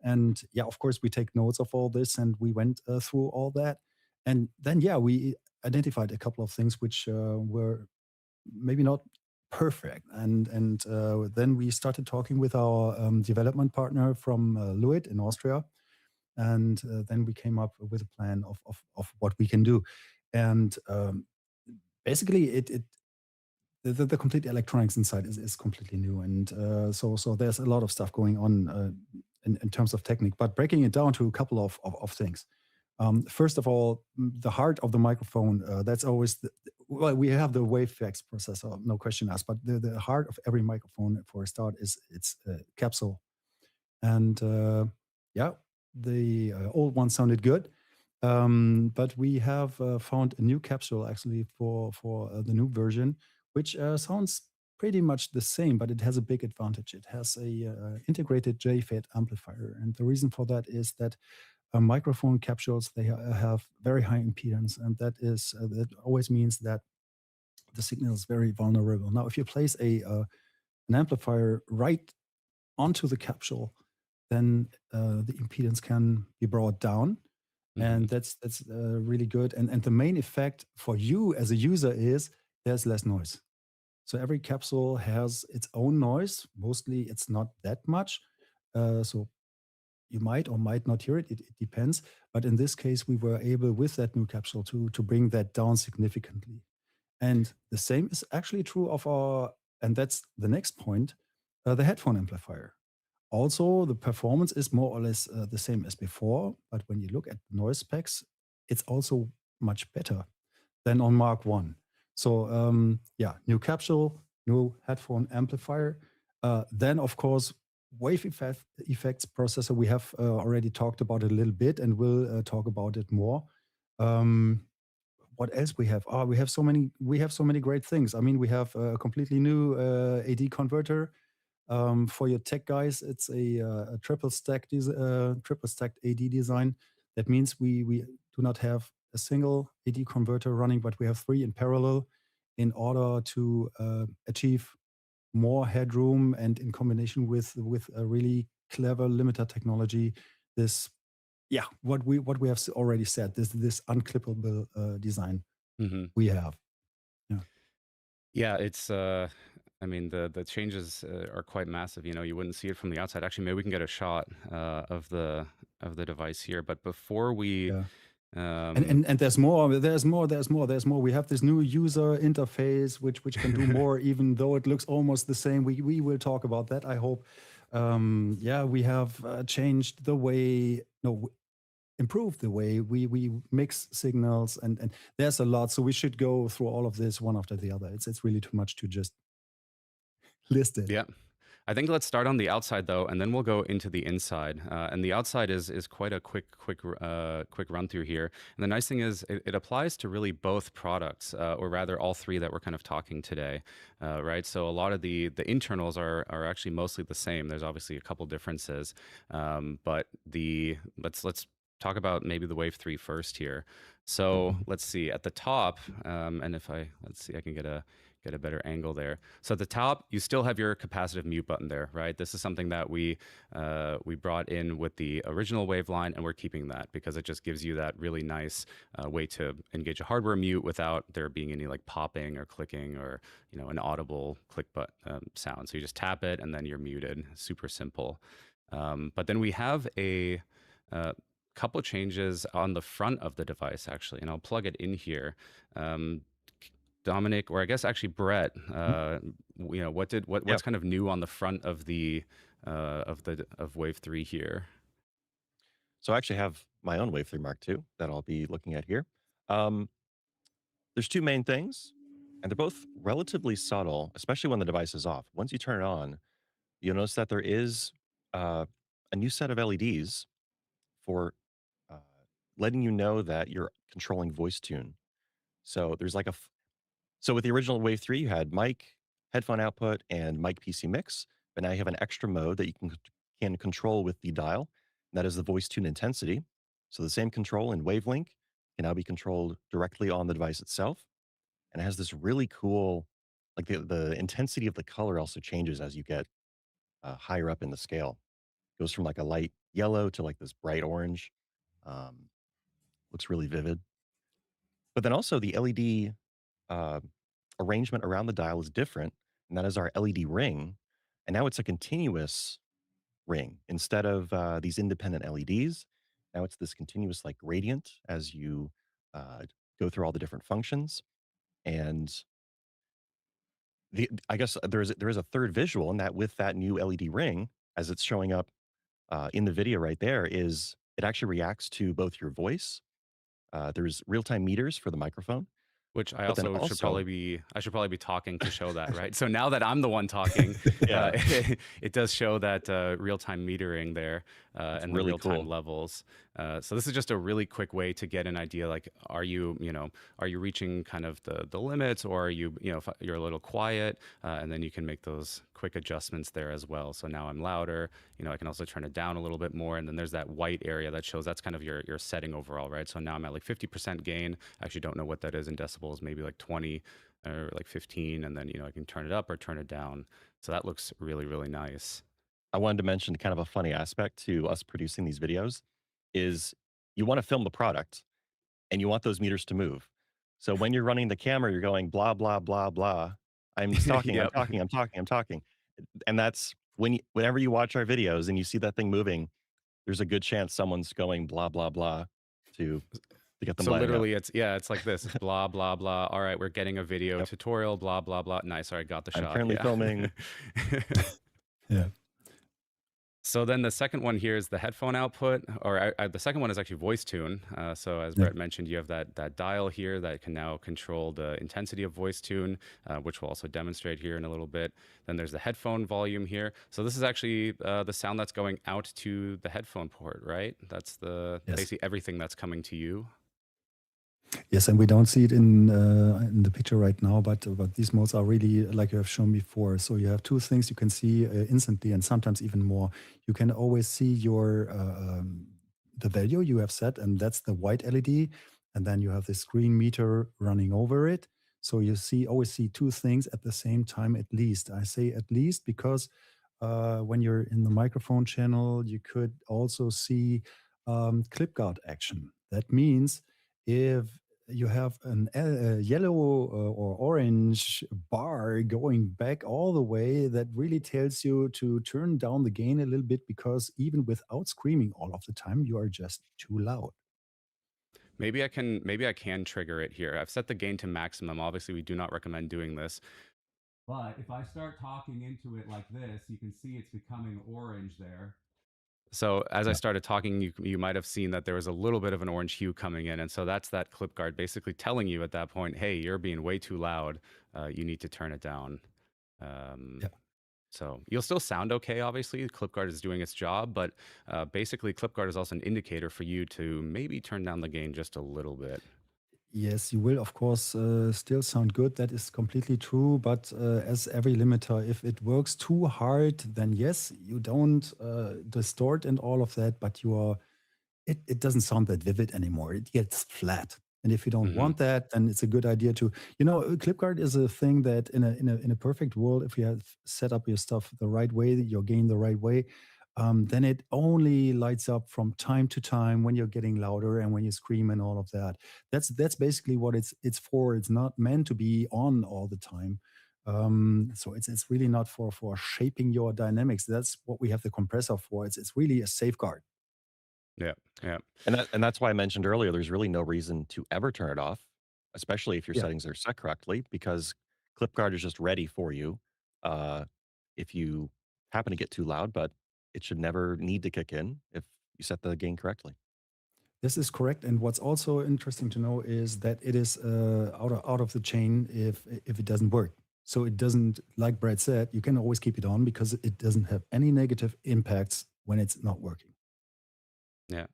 And yeah, of course, we take notes of all this, and we went through all that. And then, yeah, we identified a couple of things which were maybe not perfect. And then we started talking with our development partner from Leeuwarden in Austria. And then we came up with a plan of what we can do. And basically, the complete electronics inside is completely new. And so there's a lot of stuff going on in terms of technique, but breaking it down to a couple of things. First of all, the heart of the microphone, that's always, well, we have the Wavelength processor, no question asked, but the heart of every microphone for a start is its capsule. And yeah, the old one sounded good. But we have found a new capsule actually for the new version, which sounds pretty much the same, but it has a big advantage. It has a integrated JFET amplifier. And the reason for that is that microphone capsules, they have very high impedance, and that always means that the signal is very vulnerable. Now, if you place an amplifier right onto the capsule, then the impedance can be brought down, and that's really good. And the main effect for you as a user is there's less noise. So every capsule has its own noise. Mostly, it's not that much. So you might or might not hear it. It depends. But in this case, we were able with that new capsule to bring that down significantly. And the same is actually true of and that's the next point, the headphone amplifier. Also, the performance is more or less the same as before. But when you look at noise specs, it's also much better than on Mark 1. So yeah, new capsule, new headphone amplifier. Then, of course, Effects processor, we have already talked about it a little bit, and we'll talk about it more. What else we have? We have so many great things. I mean, we have a completely new AD converter. For your tech guys, it's a triple stacked AD design. That means we do not have a single AD converter running, but we have 3 in parallel in order to achieve more headroom, and in combination with a really clever limiter technology, this, yeah, what we have already said, this unclippable design we have. Yeah, it's I mean, the changes are quite massive. You know, you wouldn't see it from the outside. Actually, maybe we can get a shot of the device here. But before we and there's more. We have this new user interface which can do more, even though it looks almost the same. We will talk about that, I hope. Yeah, we have changed the way, improved the way we mix signals, and there's a lot. So we should go through all of this one after the other. It's really too much to just list it. Yeah. I think let's start on the outside though, and then we'll go into the inside. And the outside is quite a quick run through here. And the nice thing is it applies to really both products, or rather all 3 that we're kind of talking today, right? So a lot of the internals are actually mostly the same. There's obviously a couple differences, but let's talk about maybe the Wave 3 first here. So let's see at the top, and let's see, I can get a better angle there. So at the top, you still have your capacitive mute button there, right? This is something that we brought in with the original Waveline, and we're keeping that because it just gives you that really nice way to engage a hardware mute without there being any like popping or clicking or an audible click sound. So you just tap it and then you're muted. Super simple. But then we have a couple changes on the front of the device actually, and I'll plug it in here. Dominic, or I guess actually Brett, what's kind of new on the front of the of Wave 3 here? So I actually have my own Wave 3 Mark II that I'll be looking at here. There's 2 main things, and they're both relatively subtle, especially when the device is off. Once you turn it on, you'll notice that there is a new set of LEDs for letting you know that you're controlling voice tune. So there's like so with the original Wave 3, you had mic, headphone output, and mic PC mix, but now you have an extra mode that you can control with the dial. And that is the voice tune intensity. So the same control in Wavelength can now be controlled directly on the device itself. And it has this really cool, like the intensity of the color also changes as you get higher up in the scale. Goes from like a light yellow to like this bright orange. Um, looks really vivid. But then also the LED uh, arrangement around the dial is different, and that is our LED ring. And now it's a continuous ring instead of these independent LEDs. Now it's this continuous like gradient as you uh, go through all the different functions. And I guess there is a third visual, and that with that new LED ring, as it's showing up in the video right there, is it actually reacts to both your voice. There's real-time meters for the microphone, Which I but then also should also, probably be talking to show that, right? So now that I'm the one talking, yeah, it does show that real-time metering there it's and the really real-time cool. levels. So this is just a really quick way to get an idea, like, are you reaching kind of the limits, or are you, if you're a little quiet, and then you can make those quick adjustments there as well. So now I'm louder, I can also turn it down a little bit more. And then there's that white area that shows that's kind of your setting overall, right? So now I'm at like 50% gain. I actually don't know what that is in decibels, maybe like 20 or like 15. And then, I can turn it up or turn it down. So that looks really, really nice. I wanted to mention kind of a funny aspect to us producing these videos is you want to film the product and you want those meters to move. So when you're running the camera, you're going blah, blah, blah, blah. I'm just talking, I'm Yep. talking, I'm talking, I'm talking. And that's whenever you watch our videos and you see that thing moving, there's a good chance someone's going blah, blah, blah to get them So lining up. literally it's like this, blah, blah, blah. All right, we're getting a video Yep. tutorial, blah, blah, blah. Nice. All right, got the I'm shot. currently Yeah. filming. Yeah. So then the second one here is the headphone output, or the second one is actually voice tune. So as Yeah. Brett mentioned, you have that dial here that can now control the intensity of voice tune, which we'll also demonstrate here in a little bit. Then there's the headphone volume here. So this is actually the sound that's going out to the headphone port, right? That's Yes. basically everything that's coming to you. Yes, and we don't see it in the picture right now, but these modes are really like you have shown before. So you have two things you can see instantly, and sometimes even more. You can always see your the value you have set, and that's the white LED, and then you have the screen meter running over it. So you always see two things at the same time, at least. I say at least because when you're in the microphone channel, you could also see ClipGuard action. That means if you have a yellow or orange bar going back all the way, that really tells you to turn down the gain a little bit, because even without screaming all of the time, you are just too loud. Maybe I can trigger it here. I've set the gain to maximum. Obviously, we do not recommend doing this. But if I start talking into it like this, you can see it's becoming orange there. So as I Yeah. started talking, you might have seen that there was a little bit of an orange hue coming in. And so that's that ClipGuard basically telling you at that point, hey, you're being way too loud. You need to turn it down. Yeah. So you'll still sound okay, obviously. ClipGuard is doing its job, but basically ClipGuard is also an indicator for you to maybe turn down the gain just a little bit. Yes, you will, of course, still sound good. That is completely true. But as every limiter, if it works too hard, then yes, you don't distort and all of that, but it doesn't sound that vivid anymore. It gets flat. And if you don't want that, then it's a good idea to, ClipGuard is a thing that in a perfect world, if you have set up your stuff the right way, your gain the right way, then it only lights up from time to time when you're getting louder and when you scream and all of that. That's basically what it's for. It's not meant to be on all the time. So it's really not for shaping your dynamics. That's what we have the compressor for. It's really a safeguard. Yeah, yeah. And that's why I mentioned earlier, there's really no reason to ever turn it off, especially if your Yeah. settings are set correctly, because ClipGuard is just ready for you if you happen to get too loud, but it should never need to kick in if you set the gain correctly. This is correct. And what's also interesting to know is that it is out of the chain if it doesn't work. So it doesn't, like Brad said, you can always keep it on because it doesn't have any negative impacts when it's not working. Yeah.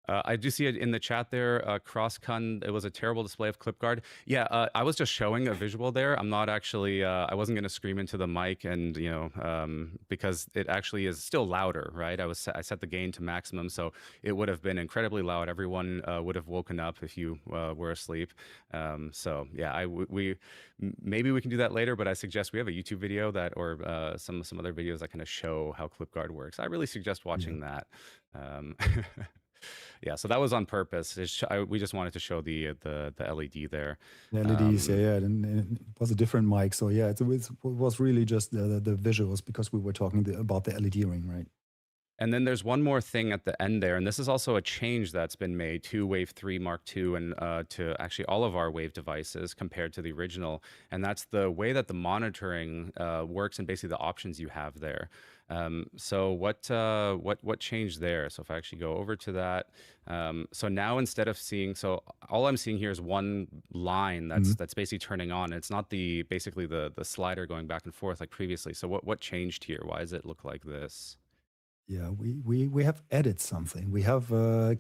I do see it in the chat there. CrossCon, it was a terrible display of ClipGuard. Yeah, I was just showing a visual there. I'm not actually, I wasn't going to scream into the mic, and because it actually is still louder, right? I set the gain to maximum, so it would have been incredibly loud. Everyone would have woken up if you were asleep. So yeah, maybe we can do that later, but I suggest we have a YouTube video that, or some other videos that kind of show how ClipGuard works. I really suggest watching that. Yeah, so that was on purpose. We just wanted to show the LED there. The LEDs, and it was a different mic. So yeah, it was really just the visuals, because we were talking about the LED ring, right? And then there's one more thing at the end there, and this is also a change that's been made to Wave 3 Mark II and to actually all of our Wave devices compared to the original, and that's the way that the monitoring works and basically the options you have there. So what changed there? So if I actually go over to that, so now instead of seeing, so all I'm seeing here is one line that's basically turning on. It's not basically the slider going back and forth like previously. So what changed here? Why does it look like this? Yeah, we have added something. We have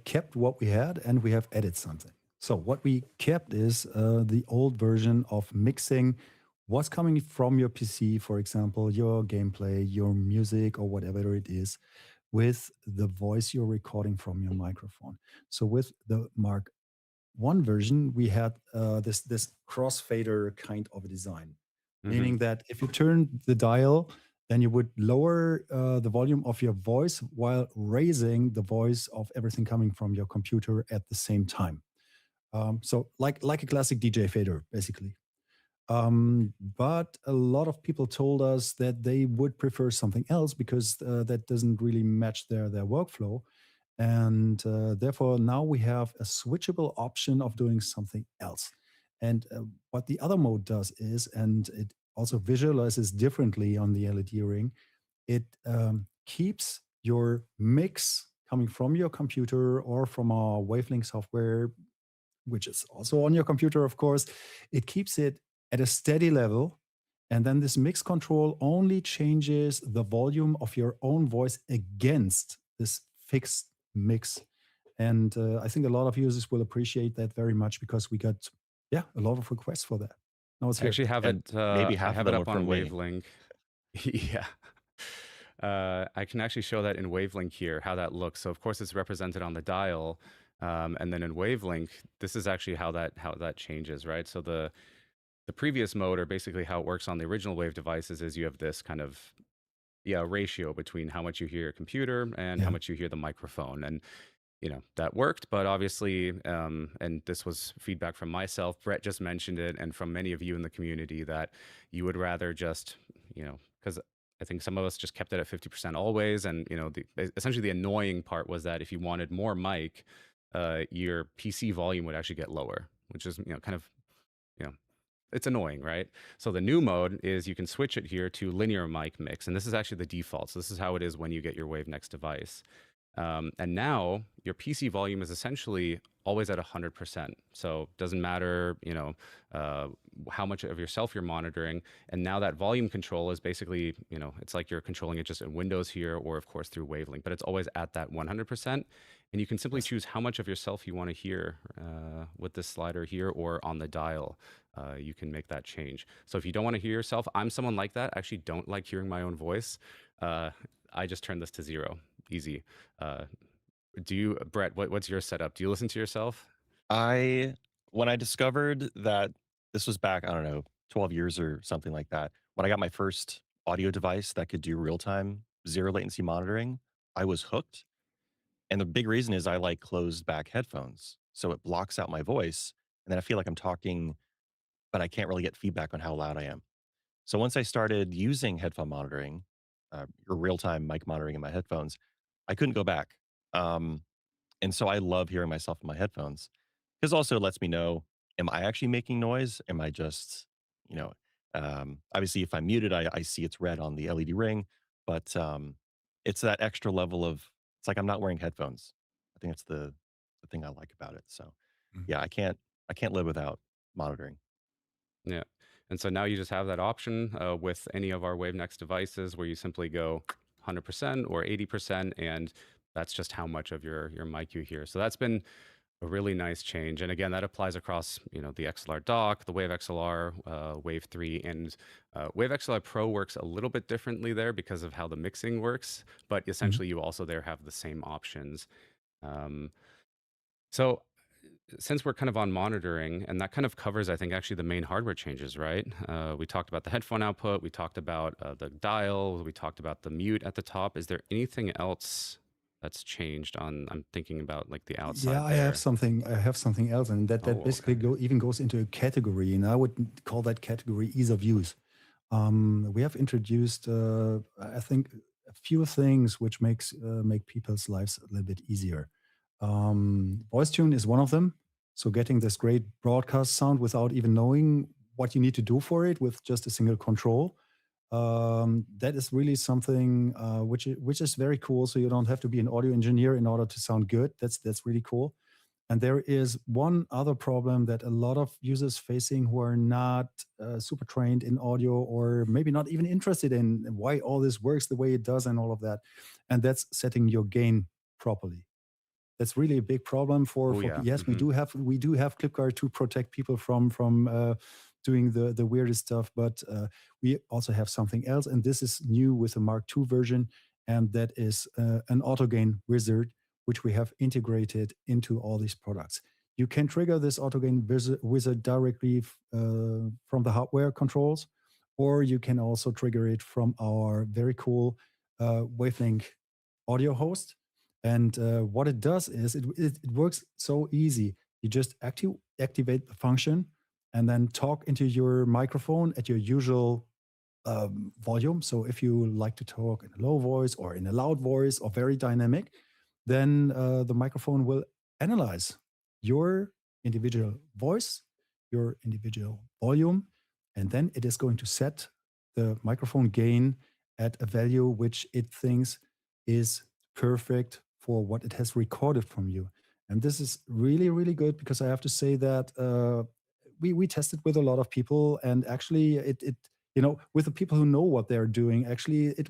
kept what we had, and we have added something. So what we kept is the old version of mixing what's coming from your PC, for example, your gameplay, your music, or whatever it is, with the voice you're recording from your microphone. So with the Mark I version, we had this crossfader kind of a design, meaning that if you turn the dial, then you would lower the volume of your voice while raising the voice of everything coming from your computer at the same time. So like a classic DJ fader, basically. But a lot of people told us that they would prefer something else, because that doesn't really match their workflow. And therefore, now we have a switchable option of doing something else. And what the other mode does is, and it also visualizes differently on the LED ring, it keeps your mix coming from your computer or from our Wavelength software, which is also on your computer, of course. It keeps it at a steady level. And then this mix control only changes the volume of your own voice against this fixed mix. And I think a lot of users will appreciate that very much, because we got, a lot of requests for that. Now it's I actually have it. Maybe I half have of it them up were on from me. Wavelength. Yeah. I can actually show that in Wavelength here, how that looks. So of course it's represented on the dial, and then in Wavelength, this is actually how that changes, right? So the previous mode, or basically how it works on the original Wave devices, is you have this kind of ratio between how much you hear your computer and how much you hear the microphone, and that worked. But obviously, and this was feedback from myself, Brett just mentioned it, and from many of you in the community, that you would rather just, because I think some of us just kept it at 50% always. And, essentially the annoying part was that if you wanted more mic, your PC volume would actually get lower, which is, kind of, it's annoying, right? So the new mode is you can switch it here to linear mic mix. And this is actually the default. So this is how it is when you get your Wave Next device. And now your PC volume is essentially always at 100%. So it doesn't matter, how much of yourself you're monitoring. And now that volume control is basically, it's like you're controlling it just in Windows here, or of course through Wavelength, but it's always at that 100%. And you can simply choose how much of yourself you want to hear with this slider here, or on the dial. You can make that change. So if you don't want to hear yourself, I'm someone like that. I actually don't like hearing my own voice. I just turn this to 0. Easy. Brett, what's your setup? Do you listen to yourself? When I discovered that, this was back, I don't know, 12 years or something like that, when I got my first audio device that could do real-time zero latency monitoring, I was hooked. And the big reason is I like closed back headphones. So it blocks out my voice, and then I feel like I'm talking, but I can't really get feedback on how loud I am. So once I started using headphone monitoring, or real-time mic monitoring in my headphones, I couldn't go back. And so I love hearing myself in my headphones, because also it lets me know, am I actually making noise? Am I just, obviously if I'm muted, I see it's red on the LED ring, but it's that extra level of, it's like I'm not wearing headphones. I think that's the thing I like about it. So yeah, I can't live without monitoring. Yeah. And so now you just have that option with any of our Wave Next devices, where you simply go 100% or 80%, and that's just how much of your mic you hear. So that's been a really nice change. And again, that applies across, you know, the XLR Dock, the Wave XLR, Wave 3, and Wave XLR Pro works a little bit differently there because of how the mixing works, but essentially you also there have the same options. So since we're kind of on monitoring, and that kind of covers, I think, actually the main hardware changes, right? We talked about the headphone output, we talked about the dial, we talked about the mute at the top. Is there anything else that's changed on, I'm thinking about like the outside Yeah, I have something else, and that Oh, basically okay. even goes into a category, and I would call that category ease of use. We have introduced, I think, a few things which make people's lives a little bit easier. Voice tune is one of them. So getting this great broadcast sound without even knowing what you need to do for it with just a single control. That is really something which is very cool. So you don't have to be an audio engineer in order to sound good. That's really cool. And there is one other problem that a lot of users facing who are not super trained in audio, or maybe not even interested in why all this works the way it does and all of that. And that's setting your gain properly. That's really a big problem Oh yeah. yes, we do have ClipGuard to protect people from doing the weirdest stuff, but we also have something else, and this is new with the Mark II version, and that is an auto gain wizard, which we have integrated into all these products. You can trigger this auto gain wizard directly from the hardware controls, or you can also trigger it from our very cool Wavelength audio host. And what it does is it works so easy. You just activate the function and then talk into your microphone at your usual volume. So if you like to talk in a low voice or in a loud voice or very dynamic, then the microphone will analyze your individual voice, your individual volume, and then it is going to set the microphone gain at a value which it thinks is perfect for what it has recorded from you. And this is really, really good, because I have to say that we tested with a lot of people, and actually it with the people who know what they're doing, actually it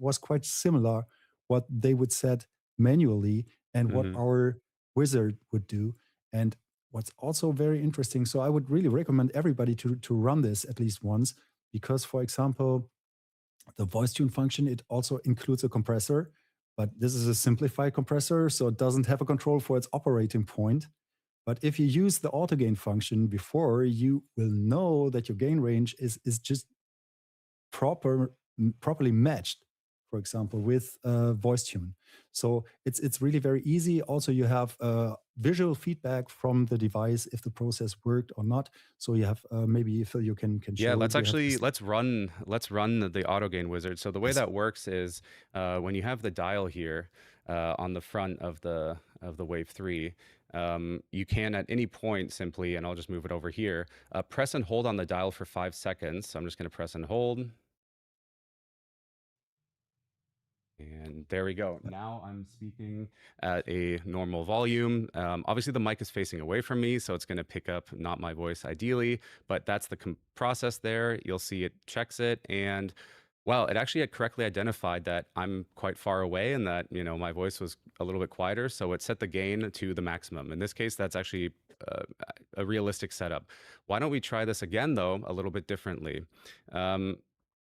was quite similar what they would set manually and what Mhm. our wizard would do. And what's also very interesting, so I would really recommend everybody to run this at least once, because, for example, the voice tune function, it also includes a compressor, but this is a simplified compressor, so it doesn't have a control for its operating point. But if you use the auto gain function before, you will know that your gain range is just properly matched, for example, with voice tune. So it's really very easy. Also, you have visual feedback from the device if the process worked or not. So you have maybe Phil, you can Yeah, show let's it. You have actually this. let's run the auto gain wizard. So the way Yes. that works is when you have the dial here on the front of the Wave 3, you can at any point simply, and I'll just move it over here, press and hold on the dial for 5 seconds. So I'm just going to press and hold. And there we go. Now I'm speaking at a normal volume. Obviously, the mic is facing away from me, so it's going to pick up not my voice ideally, but that's the process there. You'll see it checks it, and well, it actually had correctly identified that I'm quite far away and that, you know, my voice was a little bit quieter, so it set the gain to the maximum. In this case, that's actually a realistic setup. Why don't we try this again, though, a little bit differently?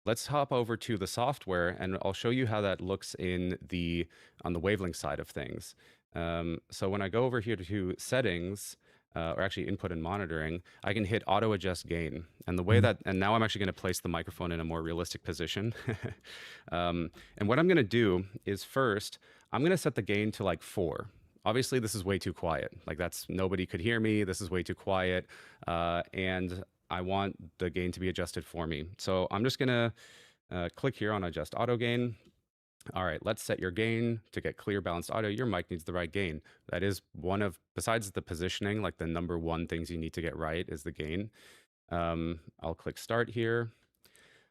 Let's hop over to the software, and I'll show you how that looks on the wavelength side of things. So when I go over here to settings, or actually input and monitoring, I can hit auto adjust gain. And the way and now I'm actually going to place the microphone in a more realistic position. And what I'm going to do is first, I'm going to set the gain to like 4. Obviously, this is way too quiet. Like nobody could hear me. This is way too quiet. And I want the gain to be adjusted for me. So I'm just gonna click here on adjust auto gain. All right, let's set your gain to get clear balanced audio. Your mic needs the right gain. That is one of, besides the positioning, like the number one things you need to get right is the gain. I'll click start here.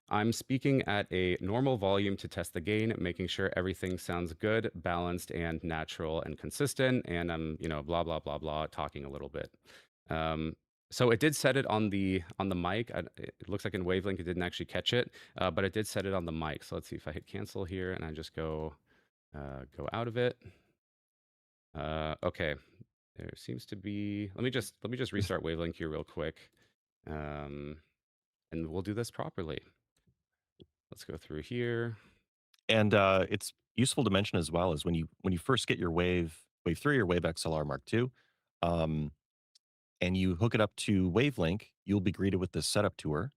I'm speaking at a normal volume to test the gain, making sure everything sounds good, balanced, and natural and consistent. And I'm, blah, blah, blah, blah, talking a little bit. So it did set it on the mic. It looks like in Wavelength it didn't actually catch it, but it did set it on the mic. So let's see if I hit cancel here and I just go Go out of it. Okay, there seems to be. Let me just restart Wavelength here real quick, and we'll do this properly. Let's go through here. And it's useful to mention as well is when you first get your Wave 3 or Wave XLR Mark 2, and you hook it up to Wavelength, you'll be greeted with this setup tour,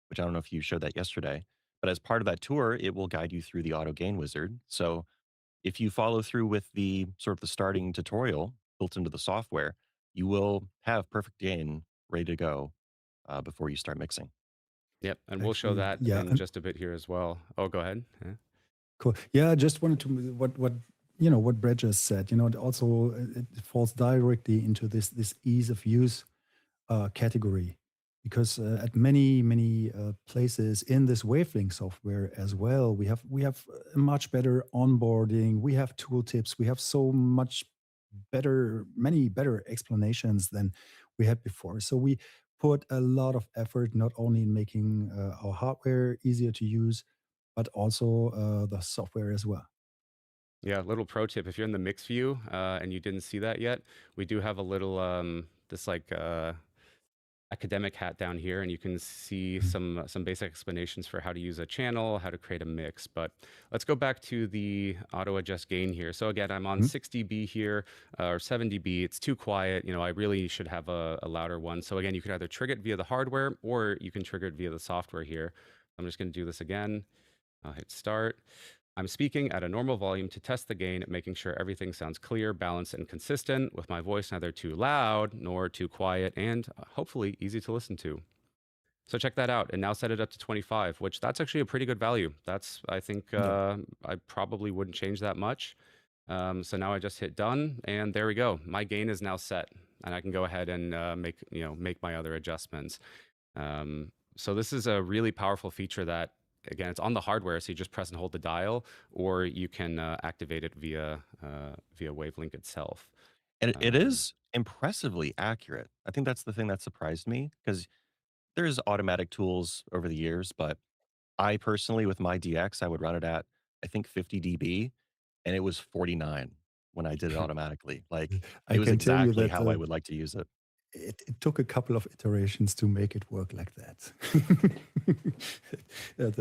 which I don't know if you showed that yesterday. But as part of that tour, it will guide you through the auto gain wizard. So if you follow through with the sort of the starting tutorial built into the software, you will have perfect gain ready to go before you start mixing. Yep, and we'll show Actually, that yeah, in just a bit here as well. Oh, go ahead. Yeah. cool. Yeah, I just wanted to what Brett just said. It also it falls directly into this ease of use category, because at many places in this Wavelength software as well, we have a much better onboarding. We have tooltips. We have so much many better explanations than we had before. So we put a lot of effort not only in making our hardware easier to use, but also the software as well. Yeah, little pro tip, if you're in the mix view and you didn't see that yet, we do have a little this like academic hat down here, and you can see some basic explanations for how to use a channel, how to create a mix. But let's go back to the auto adjust gain here. So again, I'm on 6 dB here or 7 dB. It's too quiet. I really should have a louder one. So again, you could either trigger it via the hardware or you can trigger it via the software here. I'm just going to do this again. I'll hit start. I'm speaking at a normal volume to test the gain, making sure everything sounds clear, balanced, and consistent, with my voice neither too loud nor too quiet, and hopefully easy to listen to. So check that out, and now set it up to 25, which that's actually a pretty good value. That's, I think, I probably wouldn't change that much. So now I just hit done, and there we go. My gain is now set, and I can go ahead and make my other adjustments. So this is a really powerful feature that, again, it's on the hardware, so you just press and hold the dial, or you can activate it via Wavelength itself. And it is impressively accurate. I think that's the thing that surprised me, because there's automatic tools over the years, but I personally, with my DX, I would run it at, I think, 50 dB, and it was 49 when I did it automatically. Like, I it was can tell you exactly that how I would like to use it. it took a couple of iterations to make it work like that.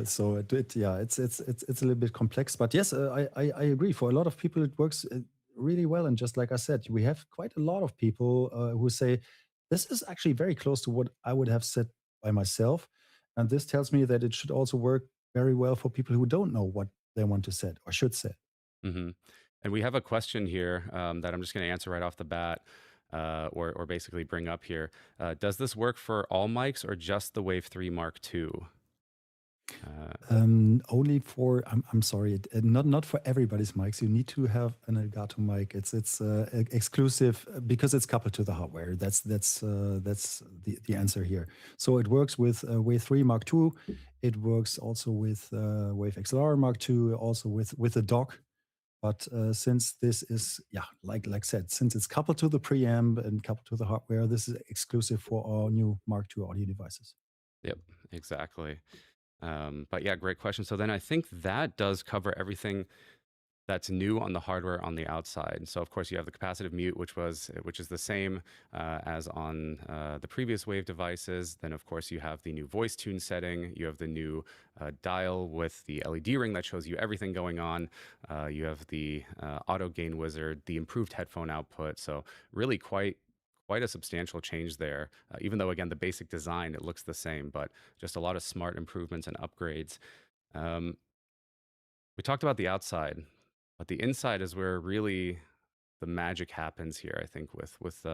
So it's a little bit complex, but yes, I agree. For a lot of people, it works really well. And just like I said, we have quite a lot of people who say this is actually very close to what I would have said by myself, and this tells me that it should also work very well for people who don't know what they want to set or should set. Mm-hmm. And we have a question here that I'm just going to answer right off the bat, or basically bring up here. Does this work for all mics or just the Wave 3 Mark II? Only for I'm sorry, not for everybody's mics. You need to have an Elgato mic. It's exclusive because it's coupled to the hardware. That's the answer here. So it works with Wave 3 Mark II. It works also with Wave XLR Mark II, also with the dock. But since this is, like said, since it's coupled to the preamp and coupled to the hardware, this is exclusive for our new Mark II audio devices. Yep, exactly. But yeah, great question. So then I think that does cover everything that's new on the hardware on the outside. So of course you have the capacitive mute, which is the same as on the previous Wave devices. Then of course you have the new voice tune setting. You have the new dial with the LED ring that shows you everything going on. You have the auto gain wizard, the improved headphone output. So really quite a substantial change there, even though, again, the basic design, it looks the same, but just a lot of smart improvements and upgrades. We talked about the outside, but the inside is where really the magic happens here, I think, with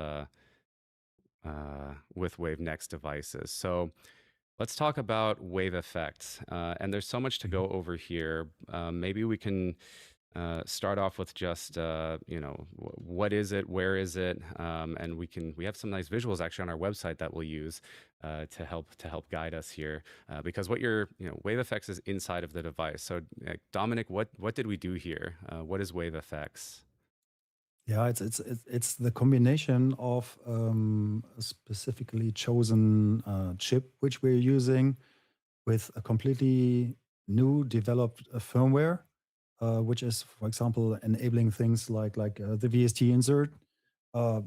Wave Next devices. So let's talk about Wave Effects. And there's so much to go over here. Maybe we can start off with just what is it, where is it, and we have some nice visuals actually on our website that we'll use to help guide us here, because Wave Effects is inside of the device. So Dominic, what did we do here? What is Wave Effects? Yeah, it's the combination of a specifically chosen chip which we're using with a completely new developed firmware. which is, for example, enabling things like the VST Insert, uh,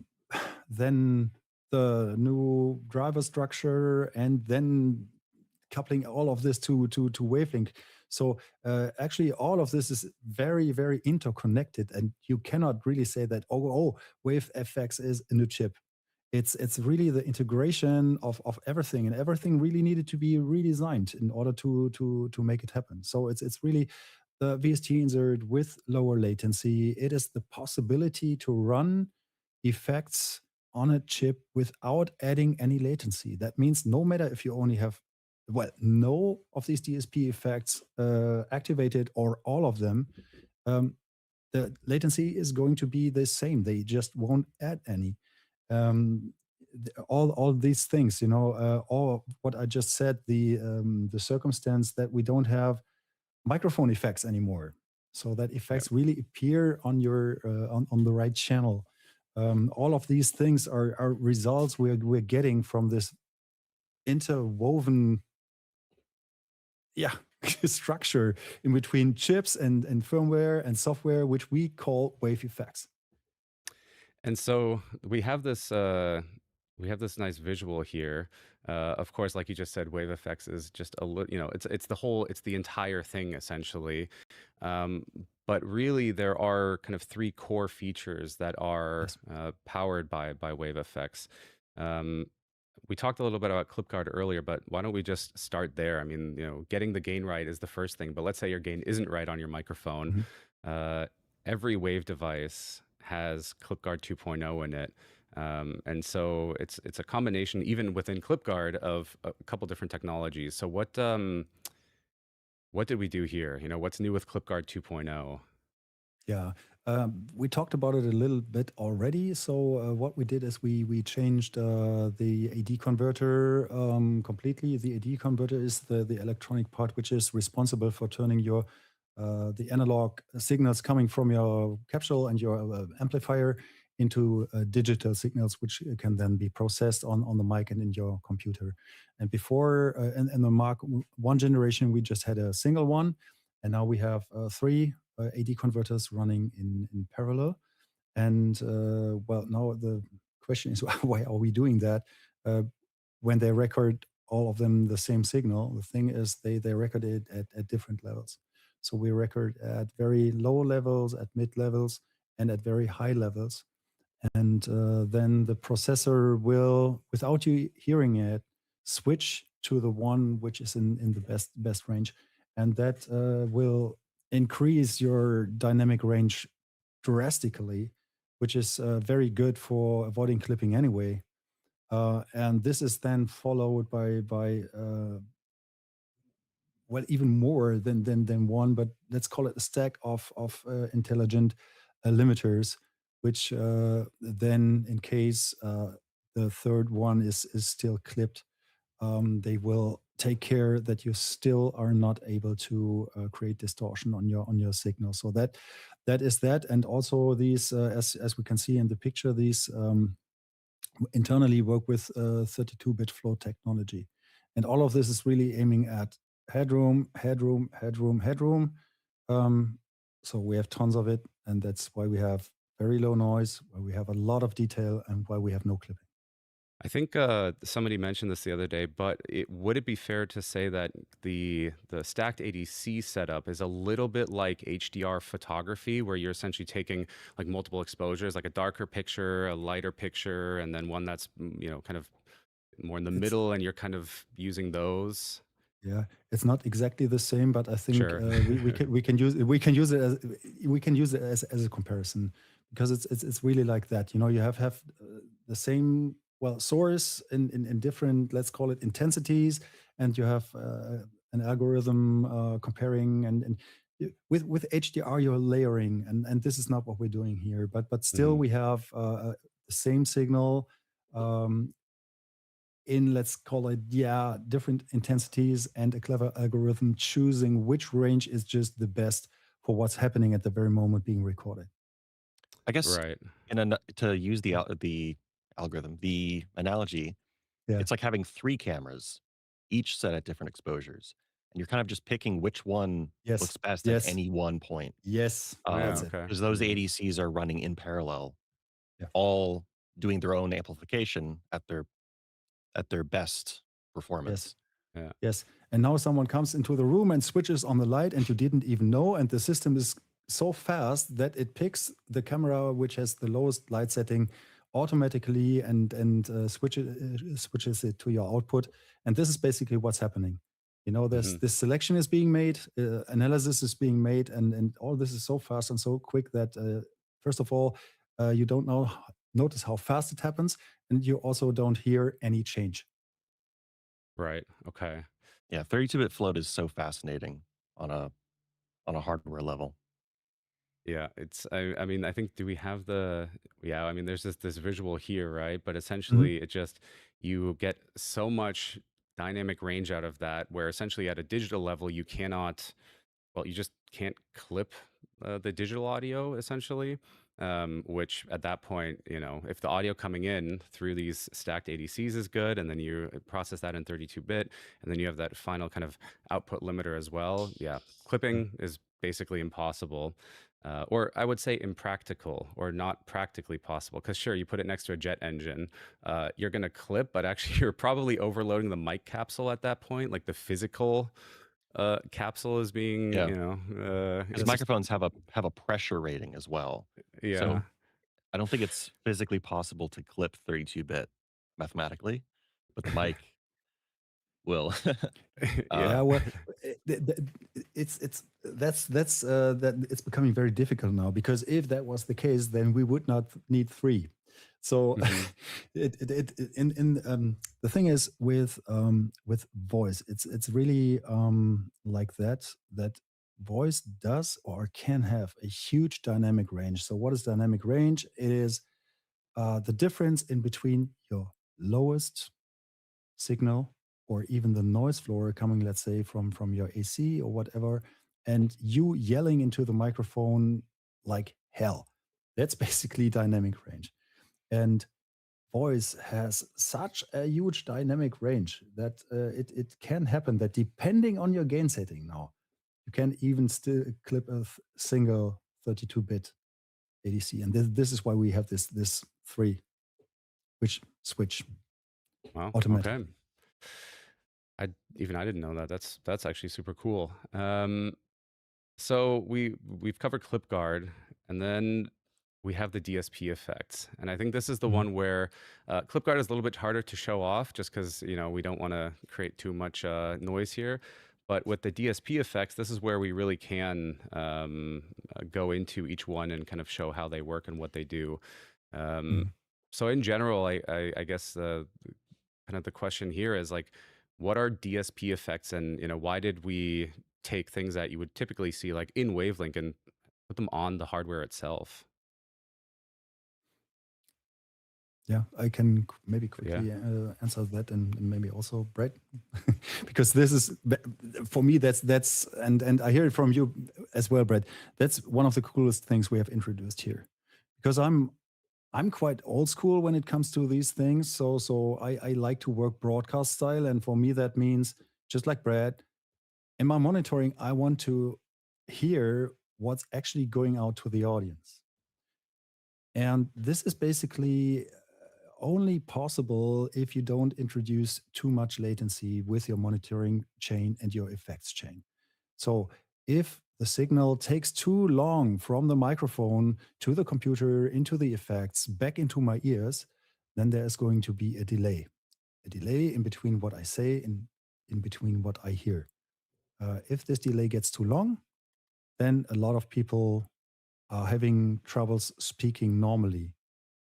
then the new driver structure, and then coupling all of this to Wavelength. So actually, all of this is very, very interconnected, and you cannot really say that WaveFX is a new chip. It's really the integration of everything, and everything really needed to be redesigned in order to make it happen. So it's really the VST insert with lower latency. It is the possibility to run effects on a chip without adding any latency. That means no matter if you only have no of these DSP effects activated or all of them, the latency is going to be the same. They just won't add any. Um, all these things, all what I just said, the circumstance that we don't have microphone effects anymore, so that effects really appear on your on the right channel. All of these things are results we're getting from this interwoven structure in between chips and firmware and software, which we call wave effects. And so we have this nice visual here. Of course, like you just said, wave effects is just a little, it's the entire thing essentially. But really, there are kind of three core features that are powered by wave effects. We talked a little bit about ClipGuard earlier, but why don't we just start there? I mean, getting the gain right is the first thing, but let's say your gain isn't right on your microphone. Every wave device has ClipGuard 2.0 in it. And so it's a combination, even within ClipGuard, of a couple different technologies. So what did we do here? What's new with ClipGuard 2.0? Yeah, we talked about it a little bit already. So what we did is we changed the AD converter completely. The AD converter is the electronic part which is responsible for turning your the analog signals coming from your capsule and your amplifier into digital signals, which can then be processed on the mic and in your computer. And before, in the Mark 1 generation, we just had a single one. And now we have 3 AD converters running in parallel. And now the question is, why are we doing that? When they record all of them the same signal, the thing is they record it at different levels. So we record at very low levels, at mid levels, and at very high levels. And then the processor will, without you hearing it, switch to the one which is in the best range. And that will increase your dynamic range drastically, which is very good for avoiding clipping anyway. And this is then followed by even more than one, but let's call it a stack of intelligent limiters, which then, in case the third one is still clipped, they will take care that you still are not able to create distortion on your signal. So that is that, and also these, as we can see in the picture, these internally work with 32-bit flow technology, and all of this is really aiming at headroom. So we have tons of it, and that's why we have very low noise, why we have a lot of detail, and why we have no clipping. I think somebody mentioned this the other day, but would it be fair to say that the stacked ADC setup is a little bit like HDR photography, where you're essentially taking like multiple exposures, like a darker picture, a lighter picture, and then one that's kind of more in the middle, and you're kind of using those? Yeah, it's not exactly the same, but I think Sure. we can use it as a comparison, because it's really like that. You have the same source in different, let's call it, intensities, and you have an algorithm comparing, and with HDR you're layering, and this is not what we're doing here. But still we have the same signal. In, let's call it, different intensities, and a clever algorithm choosing which range is just the best for what's happening at the very moment being recorded. I guess Right. to use the algorithm, the analogy, Yeah. it's like having 3 cameras, each set at different exposures. and you're kind of just picking which one Yes. looks best at Yes. any one point. Yes. Yeah, That's it. okay. Because those ADCs are running in parallel, Yeah. all doing their own amplification at their best Yes. performance. Yeah. Yes. And now someone comes into the room and switches on the light, and you didn't even know. And the system is so fast that it picks the camera which has the lowest light setting automatically and switches it to your output. And this is basically what's happening. You know, Mhm. this selection is being made, analysis is being made, and all this is so fast and so quick that first of all, you don't notice how fast it happens, and you also don't hear any change. Right. Okay. Yeah, 32-bit float is so fascinating on a hardware level. Yeah, it's I mean, I think do we have the yeah, I mean there's this visual here, right? But Mhm. essentially it just you get so much dynamic range out of that where essentially at a digital level you cannot well, you just can't clip the digital audio essentially. Which at that point, you know, if the audio coming in through these stacked ADCs is good, and then you process that in 32-bit, and then you have that final kind of output limiter as well. Yeah, Yeah. clipping is basically impossible. Or I would say impractical or not practically possible. Because sure, you put it next to a jet engine, you're going to clip, but actually you're probably overloading the mic capsule at that point. Like the physical capsule is being, Yeah. you know, Because it's just, microphones have a pressure rating as well. yeah. So I don't think it's physically possible to clip 32-bit mathematically, but the mic will. Yeah. Yeah, well, it's that it's becoming very difficult now, because if that was the case, then we would not need three. So Mhm. the thing is with voice, it's really like that voice does or can have a huge dynamic range. So what is dynamic range? It is the difference in between your lowest signal or even the noise floor coming, let's say, from your AC or whatever, and you yelling into the microphone like hell. That's basically dynamic range. And voice has such a huge dynamic range that it can happen that depending on your gain setting now, you can even still clip a single 32-bit ADC. And this is why we have this three, which switch Wow. automatically. Okay. I didn't know that. That's actually super cool. So we've covered ClipGuard, and then we have the DSP effects, and I think this is the Mhm. one where ClipGuard is a little bit harder to show off, just because you know we don't want to create too much noise here. But with the DSP effects, this is where we really can go into each one and kind of show how they work and what they do. Mhm. So in general, I guess kind of the question here is like, what are DSP effects, and you know, why did we take things that you would typically see like in Wavelength and put them on the hardware itself? Yeah, I can maybe Yeah. quickly answer that, and maybe also Brett, because this is for me. That's and I hear it from you as well, Brett. That's one of the coolest things we have introduced here, because I'm quite old school when it comes to these things. So I like to work broadcast style, and for me that means just like Brett. In my monitoring, I want to hear what's actually going out to the audience. And this is basically only possible if you don't introduce too much latency with your monitoring chain and your effects chain. So if the signal takes too long from the microphone to the computer, into the effects, back into my ears, then there is going to be a delay in between what I say and in between what I hear. If this delay gets too long, then a lot of people are having troubles speaking normally.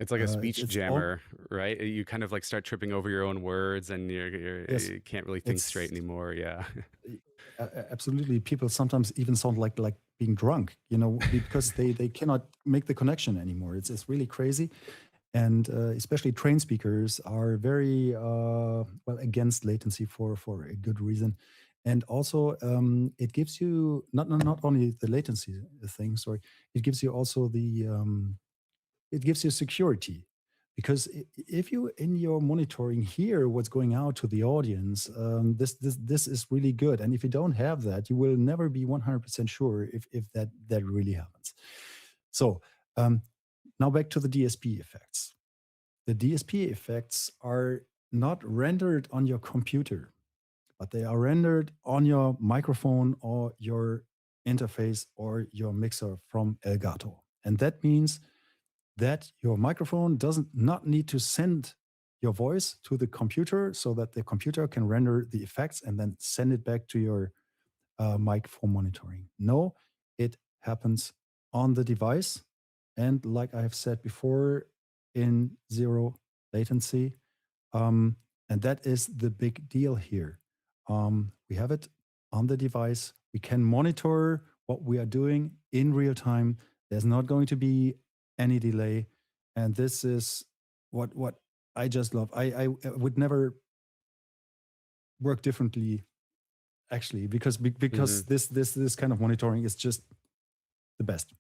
It's like a speech It's all jammer, right? You kind of like start tripping over your own words, and yes, you can't really think straight it's anymore. Yeah. absolutely. People sometimes even sound like being drunk, you know, because they cannot make the connection anymore. It's really crazy, and especially train speakers are very well against latency for a good reason. And also, it gives you not only the latency thing. Sorry, it gives you also it gives you security, Because if you in your monitoring hear what's going out to the audience, this is really good. And if you don't have that, you will never be 100% sure if that really happens. So now back to the DSP effects. The DSP effects are not rendered on your computer, but they are rendered on your microphone or your interface or your mixer from Elgato. And that means that your microphone doesn't not need to send your voice to the computer so that the computer can render the effects and then send it back to your mic for monitoring. No, it happens on the device. And like I have said before, in zero latency. And that is the big deal here. We have it on the device. We can monitor what we are doing in real time. There's not going to be any delay. And this is what I just love. I would never work differently, actually, because this kind of monitoring is just the best.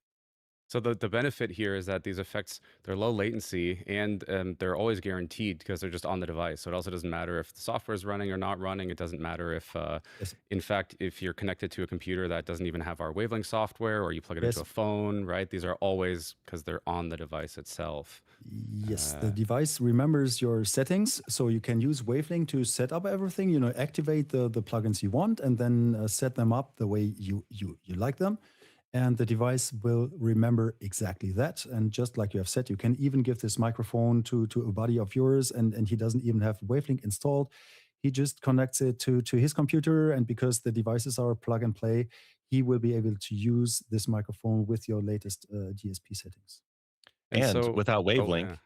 So the benefit here is that these effects, they're low latency and they're always guaranteed because they're just on the device. So it also doesn't matter if the software is running or not running. It doesn't matter if, Yes. in fact, if you're connected to a computer that doesn't even have our Wavelength software or you plug it Yes. into a phone, right? These are always because they're on the device itself. Yes, the device remembers your settings, so you can use Wavelength to set up everything. You know, activate the plugins you want, and then set them up the way you like them. And the device will remember exactly that. And just like you have said, you can even give this microphone to a buddy of yours, and he doesn't even have Wavelength installed. He just connects it to his computer, and because the devices are plug and play, he will be able to use this microphone with your latest DSP settings. And And so, without oh, Wavelength, yeah.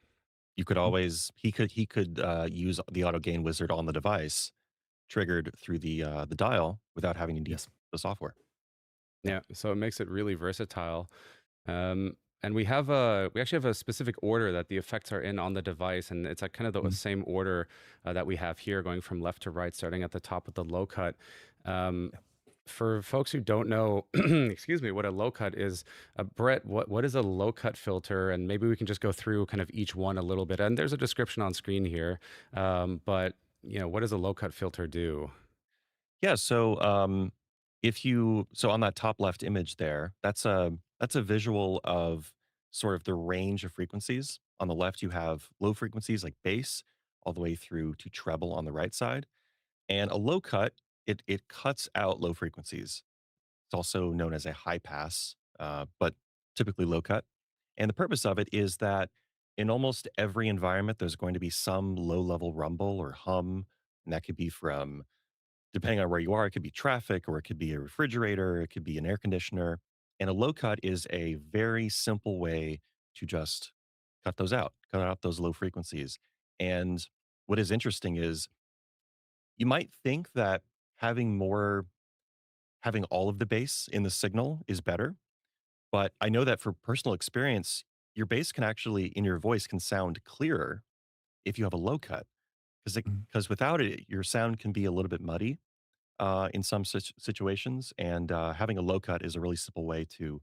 you could always he could use the auto gain wizard on the device, triggered through the dial without having to need Yes. the software. Yeah, so it makes it really versatile. And we actually have a specific order that the effects are in on the device, and it's like kind of the same order that we have here, going from left to right, starting at the top with the low cut. For folks who don't know, excuse me, what a low cut is, Brett, what is a low cut filter? And maybe we can just go through kind of each one a little bit. And there's a description on screen here, but what does a low cut filter do? Yeah, so on that top left image there, that's a visual of sort of the range of frequencies. On the left, you have low frequencies like bass, all the way through to treble on the right side. And a low cut, it cuts out low frequencies. It's also known as a high pass, but typically low cut. And the purpose of it is that in almost every environment, there's going to be some low level rumble or hum. And that could be from, depending on where you are, it could be traffic, or it could be a refrigerator, it could be an air conditioner. And a low cut is a very simple way to just cut out those low frequencies. And what is interesting is you might think that having all of the bass in the signal is better, but I know that for personal experience, your bass can actually, in your voice, can sound clearer if you have a low cut, because without it, your sound can be a little bit muddy in some situations. And having a low cut is a really simple way to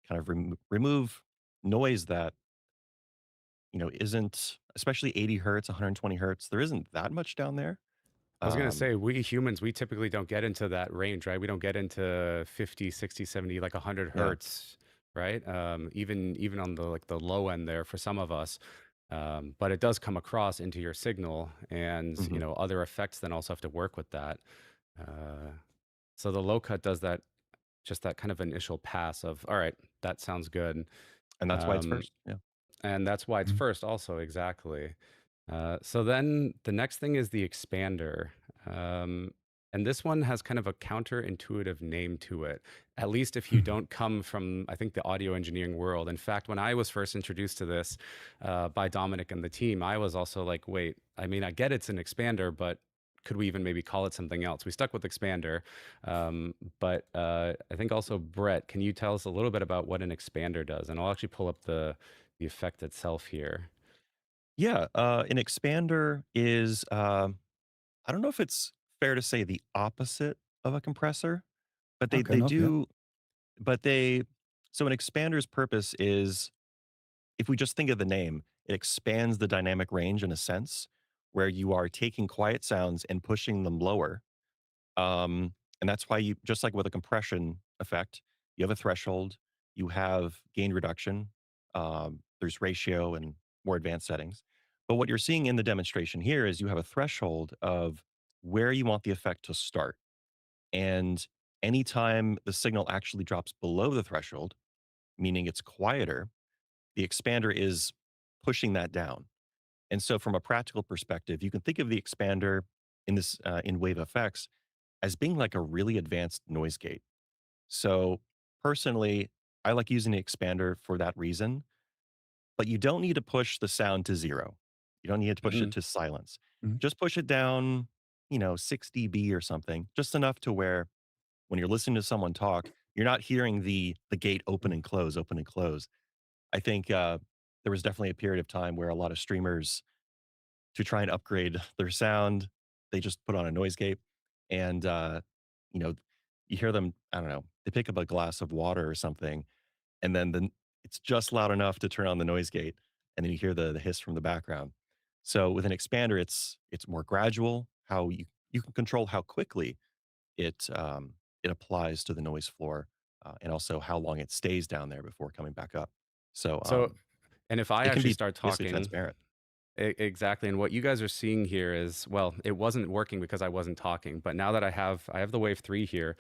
kind of remove noise that isn't, especially 80 hertz, 120 hertz. There isn't that much down there. I was going to say, we humans, we typically don't get into that range, right? We don't get into 50, 60, 70, like 100 Yeah. hertz, right? Even on the low end there for some of us. But it does come across into your signal, and other effects then also have to work with that. So the low cut does that, just that kind of initial pass of, all right, that sounds good. And that's why it's first. Yeah. And that's why it's first also, exactly. So then the next thing is the expander. And this one has kind of a counterintuitive name to it, at least if you don't come from, I think, the audio engineering world. In fact, when I was first introduced to this by Dominic and the team, I was also like, wait, I mean, I get it's an expander, but could we even maybe call it something else? We stuck with expander. But I think also, Brett, can you tell us a little bit about what an expander does? And I'll actually pull up the effect itself here. Yeah, an expander is, I don't know if it's fair to say the opposite of a compressor, but they Okay, enough, yeah. do, but they, so an expander's purpose is, if we just think of the name, it expands the dynamic range in a sense where you are taking quiet sounds and pushing them lower. And that's why you, just like with a compression effect, you have a threshold, you have gain reduction, there's ratio and more advanced settings. But what you're seeing in the demonstration here is you have a threshold of where you want the effect to start. And anytime the signal actually drops below the threshold, meaning it's quieter, the expander is pushing that down. And so, from a practical perspective, you can think of the expander in Wave FX as being like a really advanced noise gate. So, personally, I like using the expander for that reason. But you don't need to push the sound to zero. You don't need to push it Mhm. to silence. Mhm. Just push it down, 6 dB or something, just enough to where when you're listening to someone talk, you're not hearing the gate open and close, open and close. I think there was definitely a period of time where a lot of streamers, to try and upgrade their sound, they just put on a noise gate, and you know, you hear them. I don't know. They pick up a glass of water or something, and then it's just loud enough to turn on the noise gate, and then you hear the hiss from the background. So with an expander, it's more gradual. How you can control how quickly it applies to the noise floor, and also how long it stays down there before coming back up. So So, and if I it can actually be start basically talking, transparent. Exactly. And what you guys are seeing here is, well, it wasn't working because I wasn't talking, but now that I have the Wave 3 here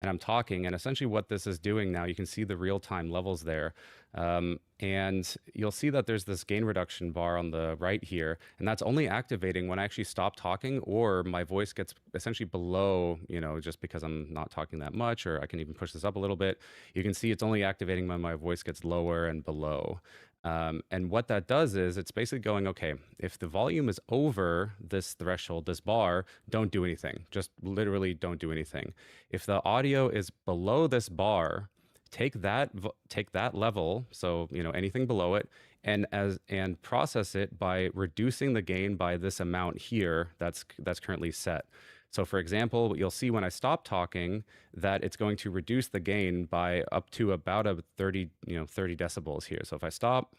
and I'm talking, and essentially what this is doing now, you can see the real-time levels there. And you'll see that there's this gain reduction bar on the right here, and that's only activating when I actually stop talking or my voice gets essentially below, just because I'm not talking that much, or I can even push this up a little bit. You can see it's only activating when my voice gets lower and below. And what that does is it's basically going, okay, if the volume is over this threshold, this bar, don't do anything. Just literally don't do anything. If the audio is below this bar, take that level, so anything below it, and process it by reducing the gain by this amount here that's currently set. So for example, what you'll see when I stop talking, that it's going to reduce the gain by up to about a 30 decibels here. So if I stop,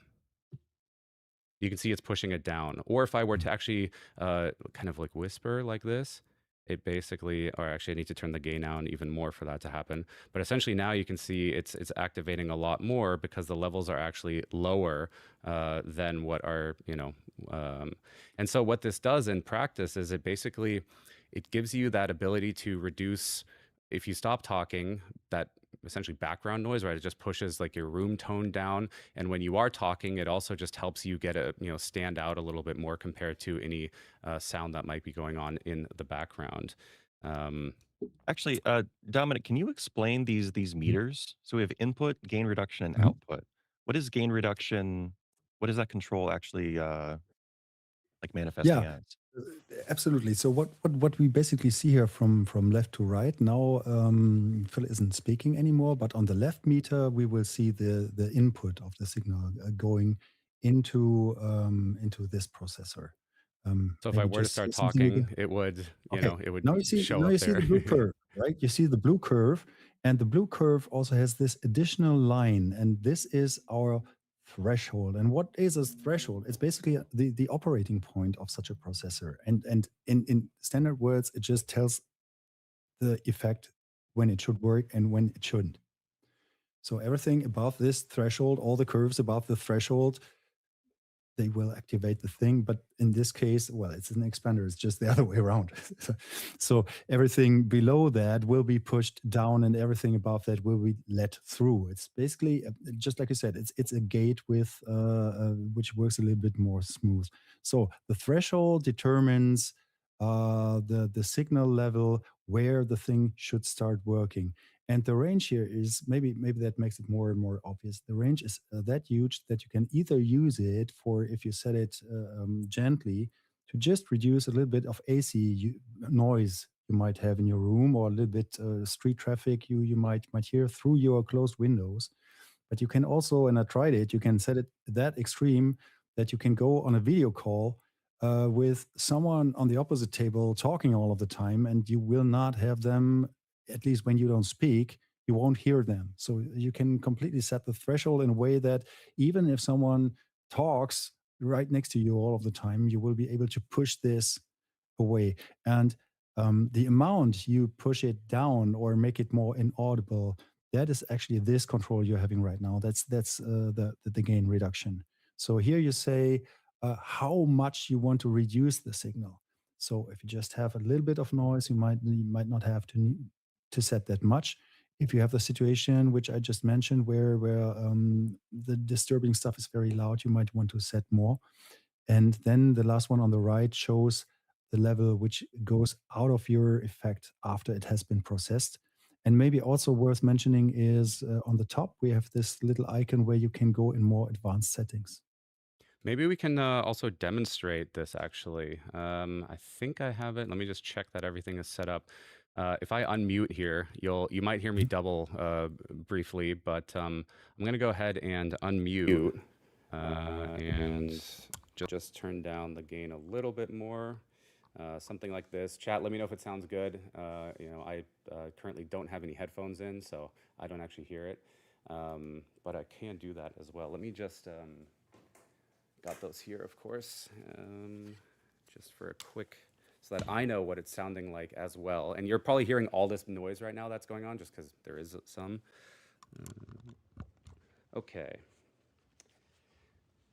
you can see it's pushing it down. Or if I were to actually kind of like whisper like this, it basically, or actually I need to turn the gain down even more for that to happen. But essentially now you can see it's activating a lot more because the levels are actually lower than what are, and so what this does in practice is it gives you that ability to reduce, if you stop talking, that essentially background noise, right? It just pushes like your room tone down. And when you are talking, it also just helps you get stand out a little bit more compared to any sound that might be going on in the background. Actually, Dominic, can you explain these meters? So we have input, gain reduction, and Mhm. output. What is gain reduction? What does that control actually like manifesting Yeah, as? uh, absolutely. So what we basically see here from left to right now, Phil isn't speaking anymore, but on the left meter we will see the input of the signal going into this processor. So if I Maybe were to just say start something again. talking, it would, Okay. it would Now you see show now up you see there. the blue curve, right? You see the blue curve, and the blue curve also has this additional line, and this is our threshold. And what is a threshold? It's basically the operating point of such a processor. And in standard words, it just tells the effect when it should work and when it shouldn't. So everything above this threshold, all the curves above the threshold, they will activate the thing. But in this case, well, it's an expander. It's just the other way around. So everything below that will be pushed down, and everything above that will be let through. It's basically just like you said. It's a gate with which works a little bit more smooth. So the threshold determines the signal level where the thing should start working. And the range here is maybe that makes it more and more obvious. The range is that huge that you can either use it for, if you set it gently, to just reduce a little bit of AC noise you might have in your room, or a little bit street traffic you might hear through your closed windows. But you can also, and I tried it, you can set it that extreme that you can go on a video call with someone on the opposite table talking all of the time, and you will not have them, at least when you don't speak, you won't hear them. So you can completely set the threshold in a way that even if someone talks right next to you all of the time, you will be able to push this away. And the amount you push it down or make it more inaudible, that is actually this control you're having right now. That's the gain reduction. So here you say how much you want to reduce the signal. So if you just have a little bit of noise, you might not have to set that much. If you have the situation which I just mentioned where the disturbing stuff is very loud, you might want to set more. And then the last one on the right shows the level which goes out of your effect after it has been processed. And maybe also worth mentioning is on the top, we have this little icon where you can go in more advanced settings. Maybe we can also demonstrate this actually. I think I have it. Let me just check that everything is set up. If I unmute here, you might hear me double briefly, but I'm going to go ahead and unmute and just turn down the gain a little bit more. Something like this. Chat, let me know if it sounds good. I currently don't have any headphones in, so I don't actually hear it. But I can do that as well. Let me just, got those here, of course, just for a quick, so that I know what it's sounding like as well. And you're probably hearing all this noise right now that's going on, just because there is some. Okay.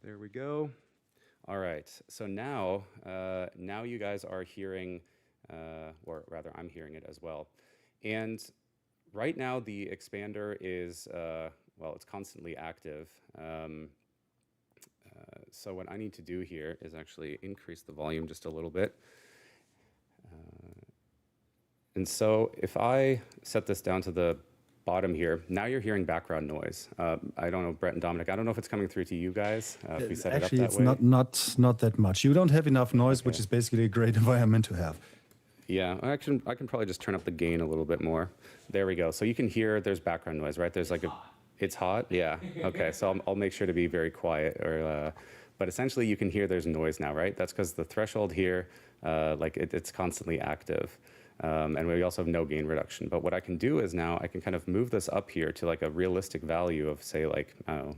There we go. All right, so now you guys are hearing, or rather I'm hearing it as well. And right now the expander is, well, it's constantly active. So what I need to do here is actually increase the volume just a little bit. And so if I set this down to the bottom here, now you're hearing background noise. I don't know, Brett and Dominic, I don't know if it's coming through to you guys, if we set Actually, it up that way. it's not that much. You don't have enough noise, which is basically a great environment to have. Yeah, I can probably just turn up the gain a little bit more. There we go. So you can hear there's background noise, right? There's like it's hot? Yeah, okay, so I'll make sure to be very quiet, but essentially you can hear there's noise now, right? That's because the threshold here, it's constantly active. And we also have no gain reduction. But what I can do is now I can kind of move this up here to like a realistic value of say like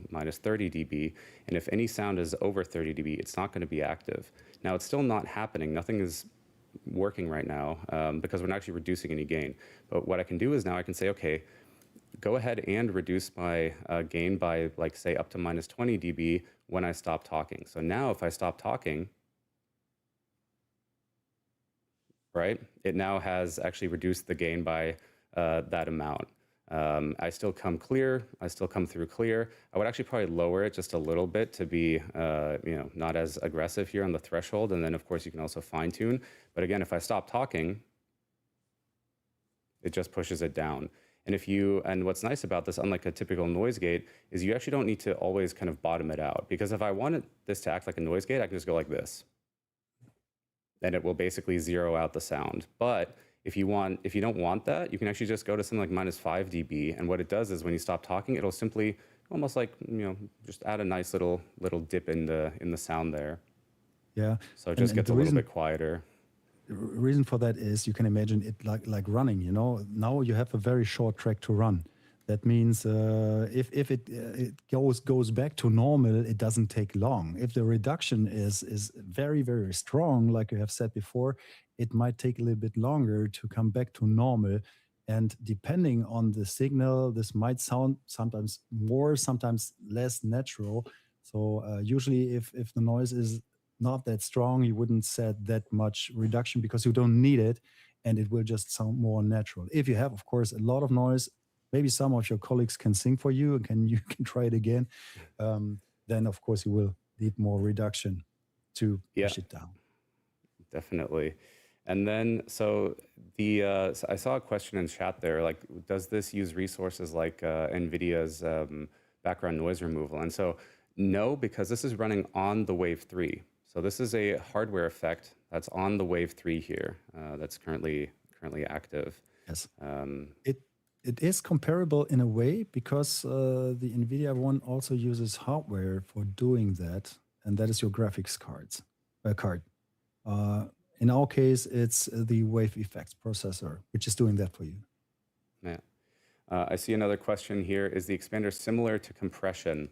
minus 30 dB. And if any sound is over 30 dB, it's not going to be active. Now it's still not happening. Nothing is working right now because we're not actually reducing any gain. But what I can do is now I can say, okay, go ahead and reduce my gain by like say up to minus 20 dB when I stop talking. So now if I stop talking, right, it now has actually reduced the gain by that amount. I still come clear. I still come through clear. I would actually probably lower it just a little bit to be, not as aggressive here on the threshold. And then, of course, you can also fine tune. But again, if I stop talking, it just pushes it down. And what's nice about this, unlike a typical noise gate, is you actually don't need to always kind of bottom it out. Because if I wanted this to act like a noise gate, I can just go like this. And it will basically zero out the sound. But if you don't want that, you can actually just go to something like minus 5 dB. And what it does is when you stop talking, it'll simply almost like, just add a nice little dip in the sound there. Yeah. So it just gets a little bit quieter. The reason for that is you can imagine it like running, Now you have a very short track to run. That means if it goes back to normal, it doesn't take long. If the reduction is very, very strong, like you have said before, it might take a little bit longer to come back to normal. And depending on the signal, this might sound sometimes more, sometimes less natural. So usually if the noise is not that strong, you wouldn't set that much reduction because you don't need it, and it will just sound more natural. If you have, of course, a lot of noise, maybe some of your colleagues can sing for you and you can try it again. Then, of course, you will need more reduction to push it down. Definitely. And then, so I saw a question in chat there, like, does this use resources like NVIDIA's background noise removal? And so, no, because this is running on the Wave 3. So this is a hardware effect that's on the Wave 3 here that's currently active. Yes. It is comparable in a way because the NVIDIA one also uses hardware for doing that, and that is your graphics card. In our case, it's the Wave Effects processor, which is doing that for you. Yeah. I see another question here. Is the expander similar to compression?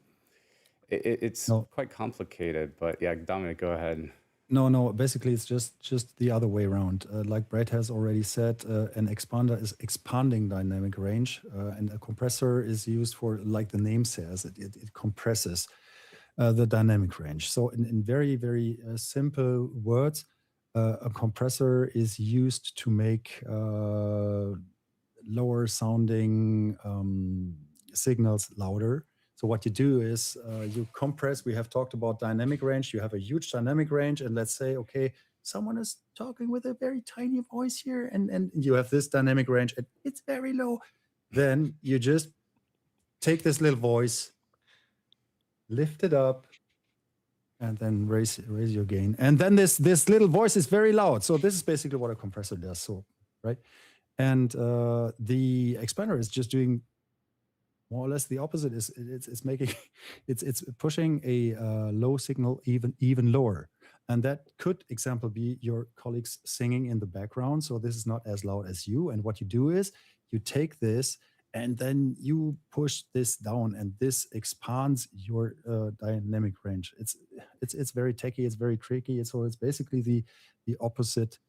It's No, quite complicated, but yeah, Dominic, go ahead. no. Basically, it's just the other way around. Like Brett has already said, an expander is expanding dynamic range, and a compressor is used for, like the name says, it compresses the dynamic range. So in very, very simple words, a compressor is used to make lower sounding signals louder. So what you do is you compress. We have talked about dynamic range. You have a huge dynamic range, and let's say, okay, someone is talking with a very tiny voice here, and you have this dynamic range, and it's very low. Then you just take this little voice, lift it up, and then raise your gain. And then this little voice is very loud. So this is basically what a compressor does. So right, and the expander is just doing more or less the opposite. It's making it's pushing a low signal even lower. And that could example be your colleagues singing in the background. So this is not as loud as you. And what you do is you take this and then you push this down, and this expands your dynamic range. It's very techy. It's very tricky. So it's basically the opposite.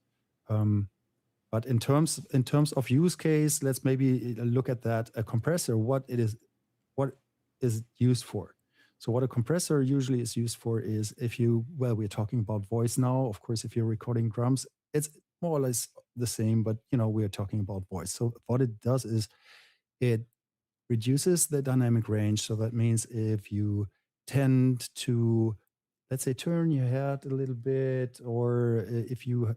But in terms of use case, let's maybe look at that. A compressor, what is it used for? So what a compressor usually is used for is, we're talking about voice now. Of course, if you're recording drums, it's more or less the same, but we're talking about voice. So what it does is it reduces the dynamic range. So that means if you tend to, let's say, turn your head a little bit, or if you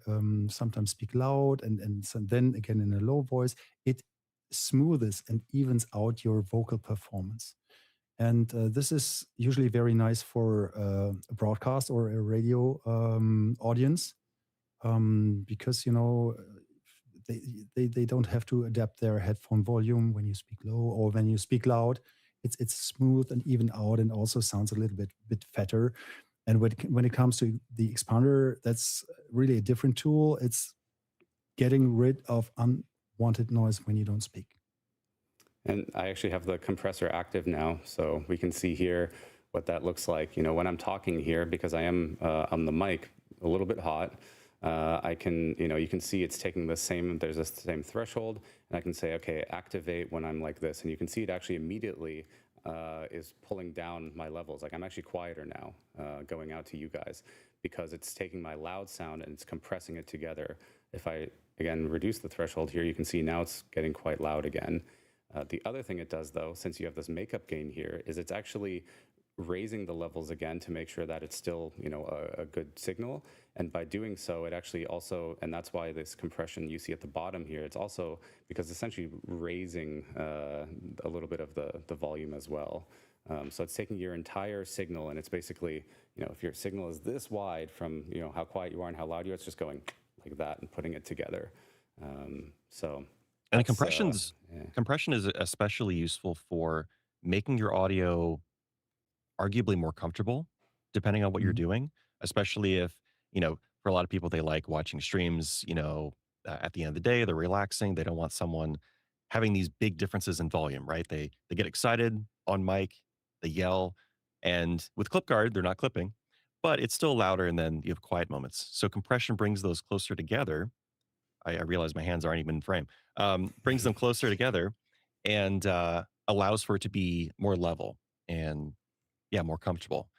sometimes speak loud and then again in a low voice, it smooths and evens out your vocal performance. And this is usually very nice for a broadcast or a radio audience, because they don't have to adapt their headphone volume when you speak low or when you speak loud. It's smooth and even out, and also sounds a little bit fatter. And when it comes to the expander, that's really a different tool. It's getting rid of unwanted noise when you don't speak. And I actually have the compressor active now, so we can see here what that looks like. When I'm talking here, because I am on the mic a little bit hot, I can, you can see it's taking there's the same threshold, and I can say, okay, activate when I'm like this. And you can see it actually immediately is pulling down my levels. Like I'm actually quieter now going out to you guys, because it's taking my loud sound and it's compressing it together. If I, again, reduce the threshold here, you can see now it's getting quite loud again. The other thing it does, though, since you have this makeup gain here, is it's actually raising the levels again to make sure that it's still, a good signal. And by doing so, it actually also, and that's why this compression you see at the bottom here, it's also because essentially raising a little bit of the volume as well. So it's taking your entire signal, and it's basically, if your signal is this wide from, how quiet you are and how loud you are, it's just going like that and putting it together. And compression is especially useful for making your audio arguably more comfortable, depending on what you're doing, especially if, for a lot of people, they like watching streams, at the end of the day, they're relaxing. They don't want someone having these big differences in volume, right? They get excited on mic, they yell, and with ClipGuard, they're not clipping, but it's still louder, and then you have quiet moments. So compression brings those closer together. I realize my hands aren't even in frame. Brings them closer together and allows for it to be more level and, more comfortable.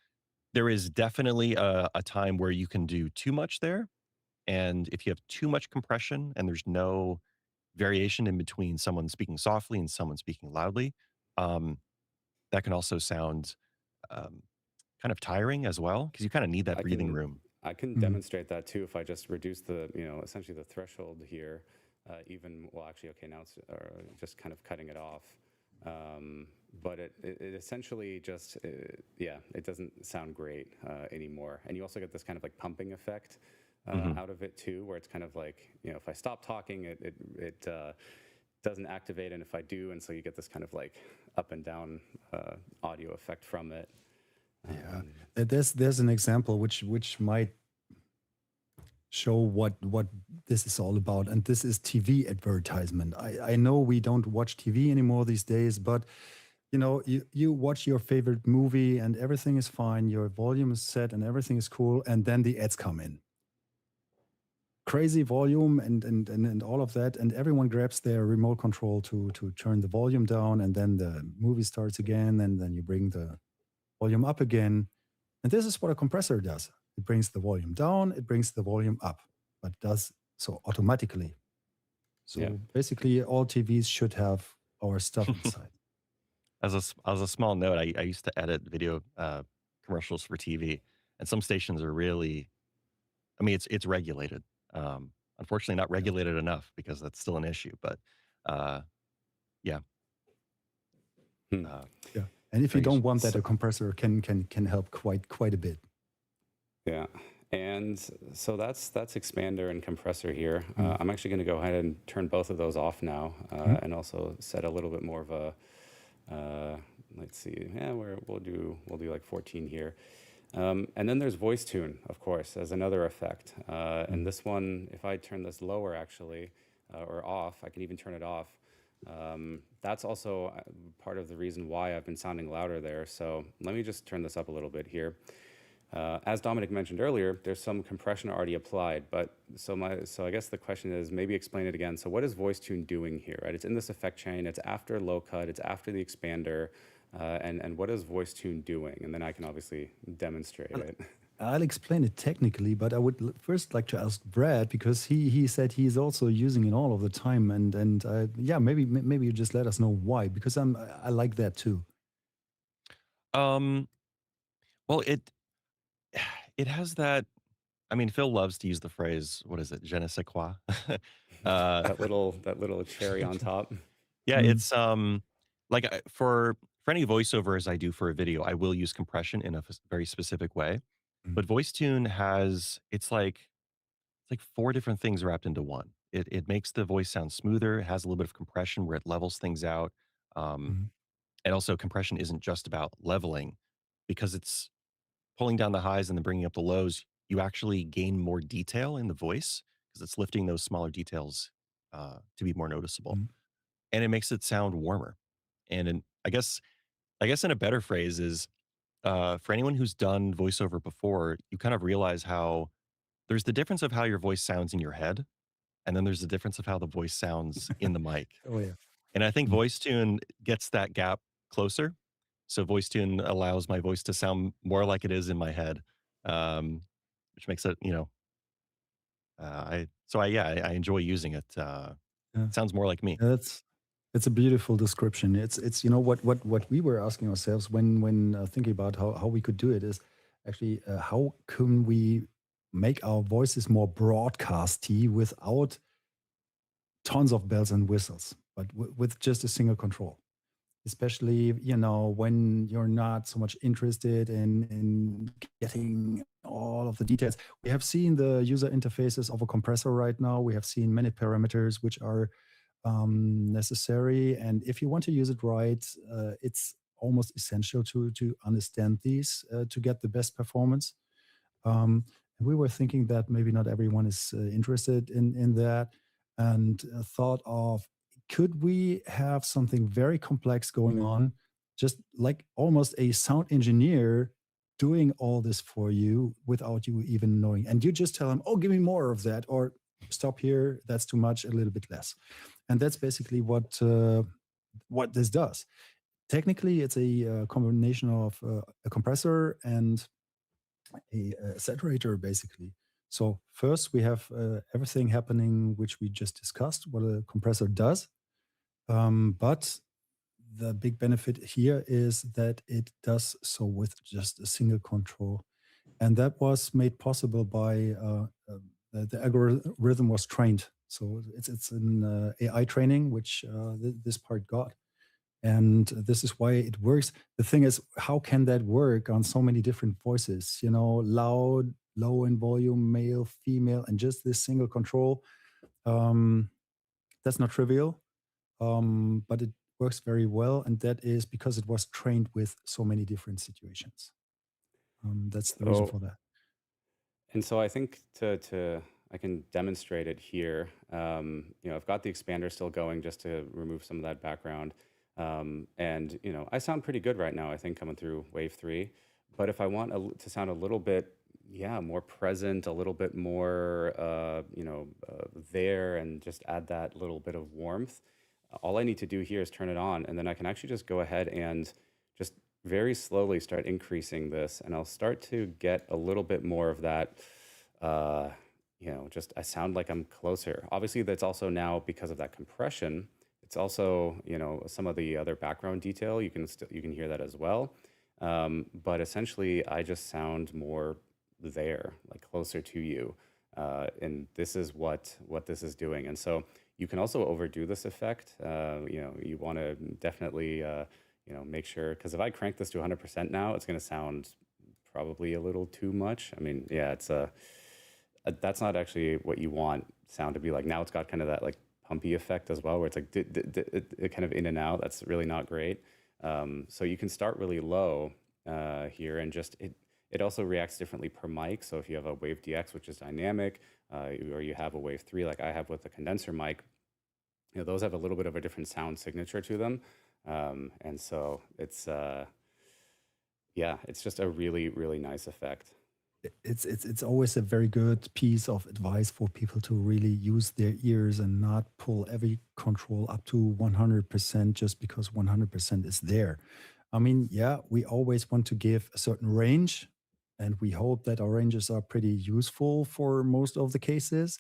There is definitely a time where you can do too much there. And if you have too much compression and there's no variation in between someone speaking softly and someone speaking loudly, that can also sound kind of tiring as well, because you kind of need that breathing room. I can demonstrate that too if I just reduce the, essentially the threshold here, okay, now it's just kind of cutting it off. But it essentially just, it doesn't sound great anymore. And you also get this kind of like pumping effect out of it too, where it's kind of like, if I stop talking, it doesn't activate, and if I do, and so you get this kind of like up and down audio effect from it. There's an example which might show what this is all about, and this is TV advertisement. I know we don't watch TV anymore these days, but you watch your favorite movie and everything is fine, your volume is set and everything is cool, and then the ads come in. Crazy volume and all of that, and everyone grabs their remote control to turn the volume down, and then the movie starts again, and then you bring the volume up again. And this is what a compressor does. It brings the volume down, it brings the volume up, but does so automatically. So basically all TVs should have our stuff inside. As a small note, I used to edit video commercials for TV, and some stations are really, I mean, it's regulated. Unfortunately, not regulated enough, because that's still an issue. But yeah. Yeah. And if you don't want that, a compressor can help quite a bit. Yeah. And so that's expander and compressor here. I'm actually going to go ahead and turn both of those off now, and also set a little bit more of a, let's see, we'll do like 14 here. And then there's voice tune, of course, as another effect. And this one, if I turn this lower actually, or off, I can even turn it off. That's also part of the reason why I've been sounding louder there. So let me just turn this up a little bit here. As Dominic mentioned earlier, there's some compression already applied, but so I guess the question is, maybe explain it again. So what is voice tune doing here, right? It's in this effect chain, it's after low cut, it's after the expander, and what is voice tune doing? And then I can obviously demonstrate it. I'll explain it technically, but I would first like to ask Brad, because he said he's also using it all of the time, and yeah, maybe you just let us know why, because I like that too. Well, it has that. I mean, Phil loves to use the phrase, what is it, je ne sais quoi? That little cherry on top. Yeah, it's like for any voiceovers I do for a video, I will use compression in a very specific way. But voice tune has, it's like 4 different things wrapped into one. It makes the voice sound smoother. It has a little bit of compression where it levels things out. And also, compression isn't just about leveling, because it's pulling down the highs and then bringing up the lows. You actually gain more detail in the voice, because it's lifting those smaller details to be more noticeable. And it makes it sound warmer. And I guess in a better phrase is, for anyone who's done voiceover before, you kind of realize how there's the difference of how your voice sounds in your head, and then there's the difference of how the voice sounds in the mic. Oh yeah. And I think voice tune gets that gap closer. So voice tune allows my voice to sound more like it is in my head, which makes it, I enjoy using it. It sounds more like me. It's a beautiful description. It's what we were asking ourselves when thinking about how we could do it is actually how can we make our voices more broadcasty without tons of bells and whistles, but with just a single control. Especially, when you're not so much interested in getting all of the details. We have seen the user interfaces of a compressor right now. We have seen many parameters which are necessary. And if you want to use it right, it's almost essential to understand these to get the best performance. We were thinking that maybe not everyone is interested in that, and thought of, could we have something very complex going on, just like almost a sound engineer doing all this for you without you even knowing? And you just tell them, oh, give me more of that, or stop here, that's too much, a little bit less. And that's basically what this does. Technically, it's a combination of a compressor and a saturator, basically. So first we have everything happening, which we just discussed, what a compressor does. But the big benefit here is that it does so with just a single control. And that was made possible by the algorithm was trained. So it's an AI training, which this part got. And this is why it works. The thing is, how can that work on so many different voices? Loud, low in volume, male, female, and just this single control. That's not trivial, but it works very well. And that is because it was trained with so many different situations. That's the reason for that. And so I think I can demonstrate it here. I've got the expander still going just to remove some of that background. And I sound pretty good right now, I think, coming through Wave 3. But if I want to sound a little bit, more present, a little bit more, there, and just add that little bit of warmth, all I need to do here is turn it on, and then I can actually just go ahead and just very slowly start increasing this, and I'll start to get a little bit more of that. Uh, just I sound like I'm closer. Obviously, that's also now because of that compression. It's also, some of the other background detail. You can hear that as well. But essentially, I just sound more there, like closer to you. And this is what this is doing. And so you can also overdo this effect. You want to definitely, make sure, because if I crank this to 100% now, it's going to sound probably a little too much. I mean, yeah, it's that's not actually what you want sound to be like. Now it's got kind of that like pumpy effect as well, where it's like it kind of in and out. That's really not great. So you can start really low here, and just it also reacts differently per mic. So if you have a Wave DX, which is dynamic, or you have a Wave 3 like I have with the condenser mic, those have a little bit of a different sound signature to them. And so it's it's just a really, really nice effect. It's always a very good piece of advice for people to really use their ears and not pull every control up to 100% just because 100% is there. I mean, yeah, we always want to give a certain range, and we hope that our ranges are pretty useful for most of the cases.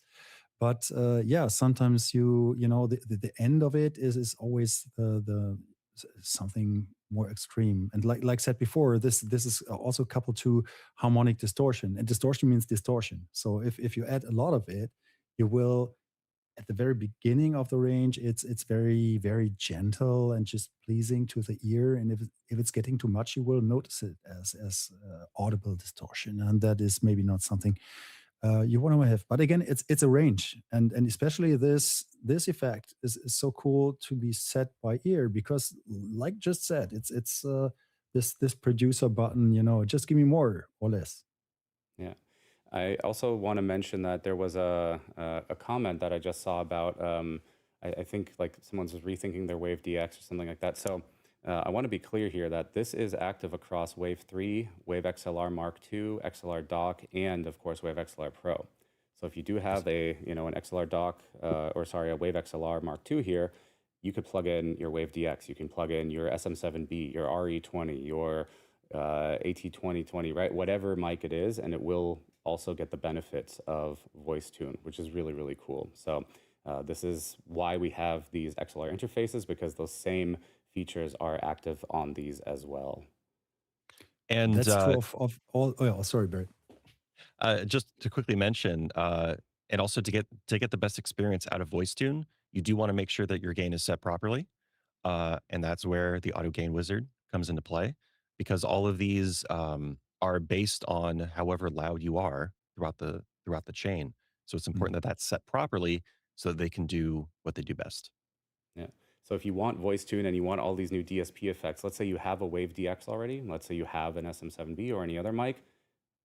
But yeah, sometimes the end of it is always the something more extreme. And like said before, this is also coupled to harmonic distortion, and distortion means distortion. So if you add a lot of it, you will, at the very beginning of the range, it's very, very gentle and just pleasing to the ear. And if it's getting too much, you will notice it as audible distortion, and that is maybe not something you want to have. But again, it's a range, and especially this effect is so cool to be set by ear, because, like just said, it's this producer button. Just give me more or less. Yeah. I also want to mention that there was a comment that I just saw about, I think like someone's rethinking their Wave DX or something like that. So I want to be clear here that this is active across Wave 3, Wave XLR Mark 2, XLR Dock, and of course Wave XLR Pro. So if you do have an XLR Dock, a Wave XLR Mark 2 here, you could plug in your Wave DX, you can plug in your SM7B, your RE20, your AT2020, right? Whatever mic it is, and it will also get the benefits of voice tune, which is really, really cool. So this is why we have these XLR interfaces, because those same features are active on these as well. And that's true of all. Oh, yeah, sorry, Barry. just to quickly mention, and also to get the best experience out of voice tune, you do want to make sure that your gain is set properly. And that's where the auto gain wizard comes into play, because all of these are based on however loud you are throughout the chain. So it's important that that's set properly so that they can do what they do best. Yeah. So if you want voice tune and you want all these new DSP effects, let's say you have a Wave DX already, let's say you have an SM7B or any other mic,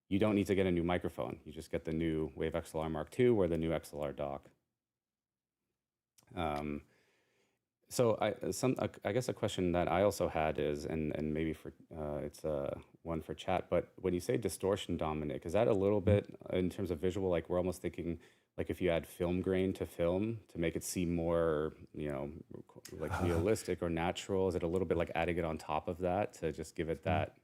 you don't need to get a new microphone. You just get the new Wave XLR Mark 2 or the new XLR Dock. So I guess a question that I also had is, and maybe for it's one for chat, but when you say distortion, Dominic, is that a little bit in terms of visual? Like we're almost thinking like if you add film grain to film to make it seem more, like realistic or natural. Is it a little bit like adding it on top of that to just give it that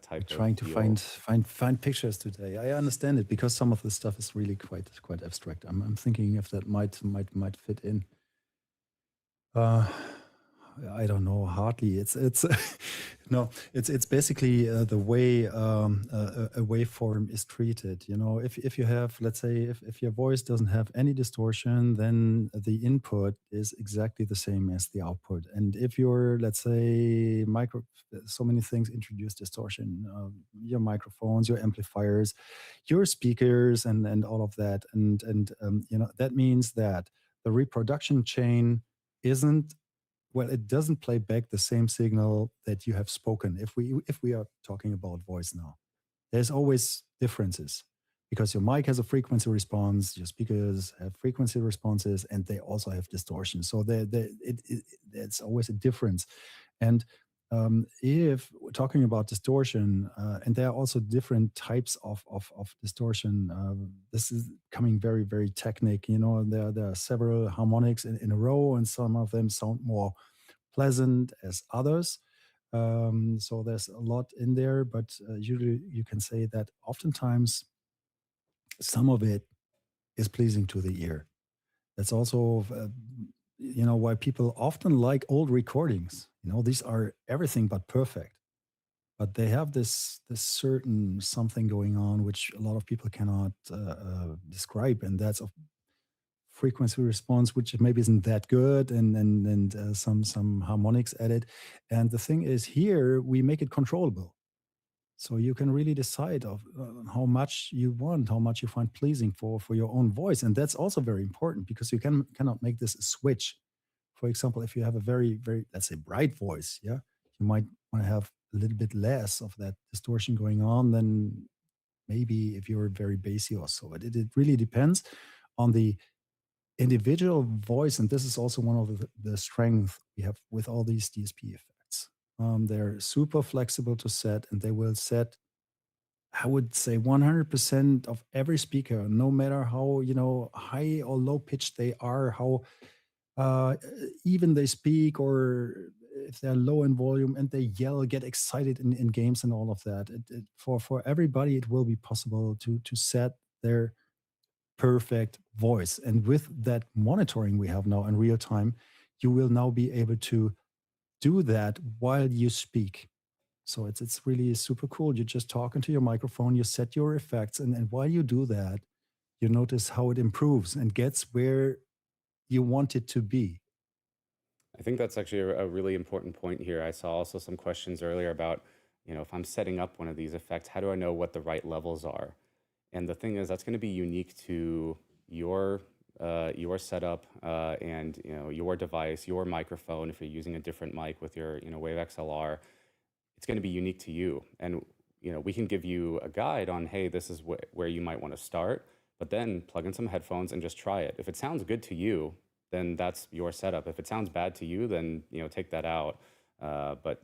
type of trying to feel? find pictures today. I understand it because some of the stuff is really quite abstract. I'm thinking if that might fit in. I don't know. Hardly. It's no. It's basically the way a waveform is treated. If you have, let's say, if your voice doesn't have any distortion, then the input is exactly the same as the output. And if you're, let's say, so many things introduce distortion. Your microphones, your amplifiers, your speakers, and all of that. And that means that the reproduction chain it doesn't play back the same signal that you have spoken. If we are talking about voice now, there's always differences. because your mic has a frequency response, your speakers have frequency responses, and they also have distortion. So it's always a difference. And if we're talking about distortion, and there are also different types of distortion, this is coming very, very technical. You know, there are several harmonics in a row, and some of them sound more pleasant as others. So there's a lot in there, but usually you can say that oftentimes some of it is pleasing to the ear. That's also, why people often like old recordings. You know, these are everything but perfect, but they have this certain something going on which a lot of people cannot describe, and that's a frequency response which maybe isn't that good, and some harmonics added. And the thing is, here we make it controllable. So you can really decide of how much you want, how much you find pleasing for your own voice, and that's also very important because you cannot make this a switch. For example, if you have a very, very, let's say, bright voice, yeah, you might want to have a little bit less of that distortion going on than maybe if you're very bassy or so. It really depends on the individual voice, and this is also one of the strengths we have with all these DSP effects. They're super flexible to set, and they will set, I would say, 100% of every speaker, no matter how high or low pitched they are, how even they speak, or if they're low in volume and they yell, get excited in games and all of that. For everybody, it will be possible to set their perfect voice. And with that monitoring we have now in real time, you will now be able to do that while you speak. So it's really super cool. You just talk into your microphone, you set your effects, and while you do that, you notice how it improves and gets where you want it to be. I think that's actually a really important point here. I saw also some questions earlier about, if I'm setting up one of these effects, how do I know what the right levels are? And the thing is, that's going to be unique to your setup, and your device, your microphone. If you're using a different mic with your Wave XLR, it's going to be unique to you. And we can give you a guide on, hey, this is where you might want to start, but then plug in some headphones and just try it. If it sounds good to you, then that's your setup. If it sounds bad to you, then take that out. But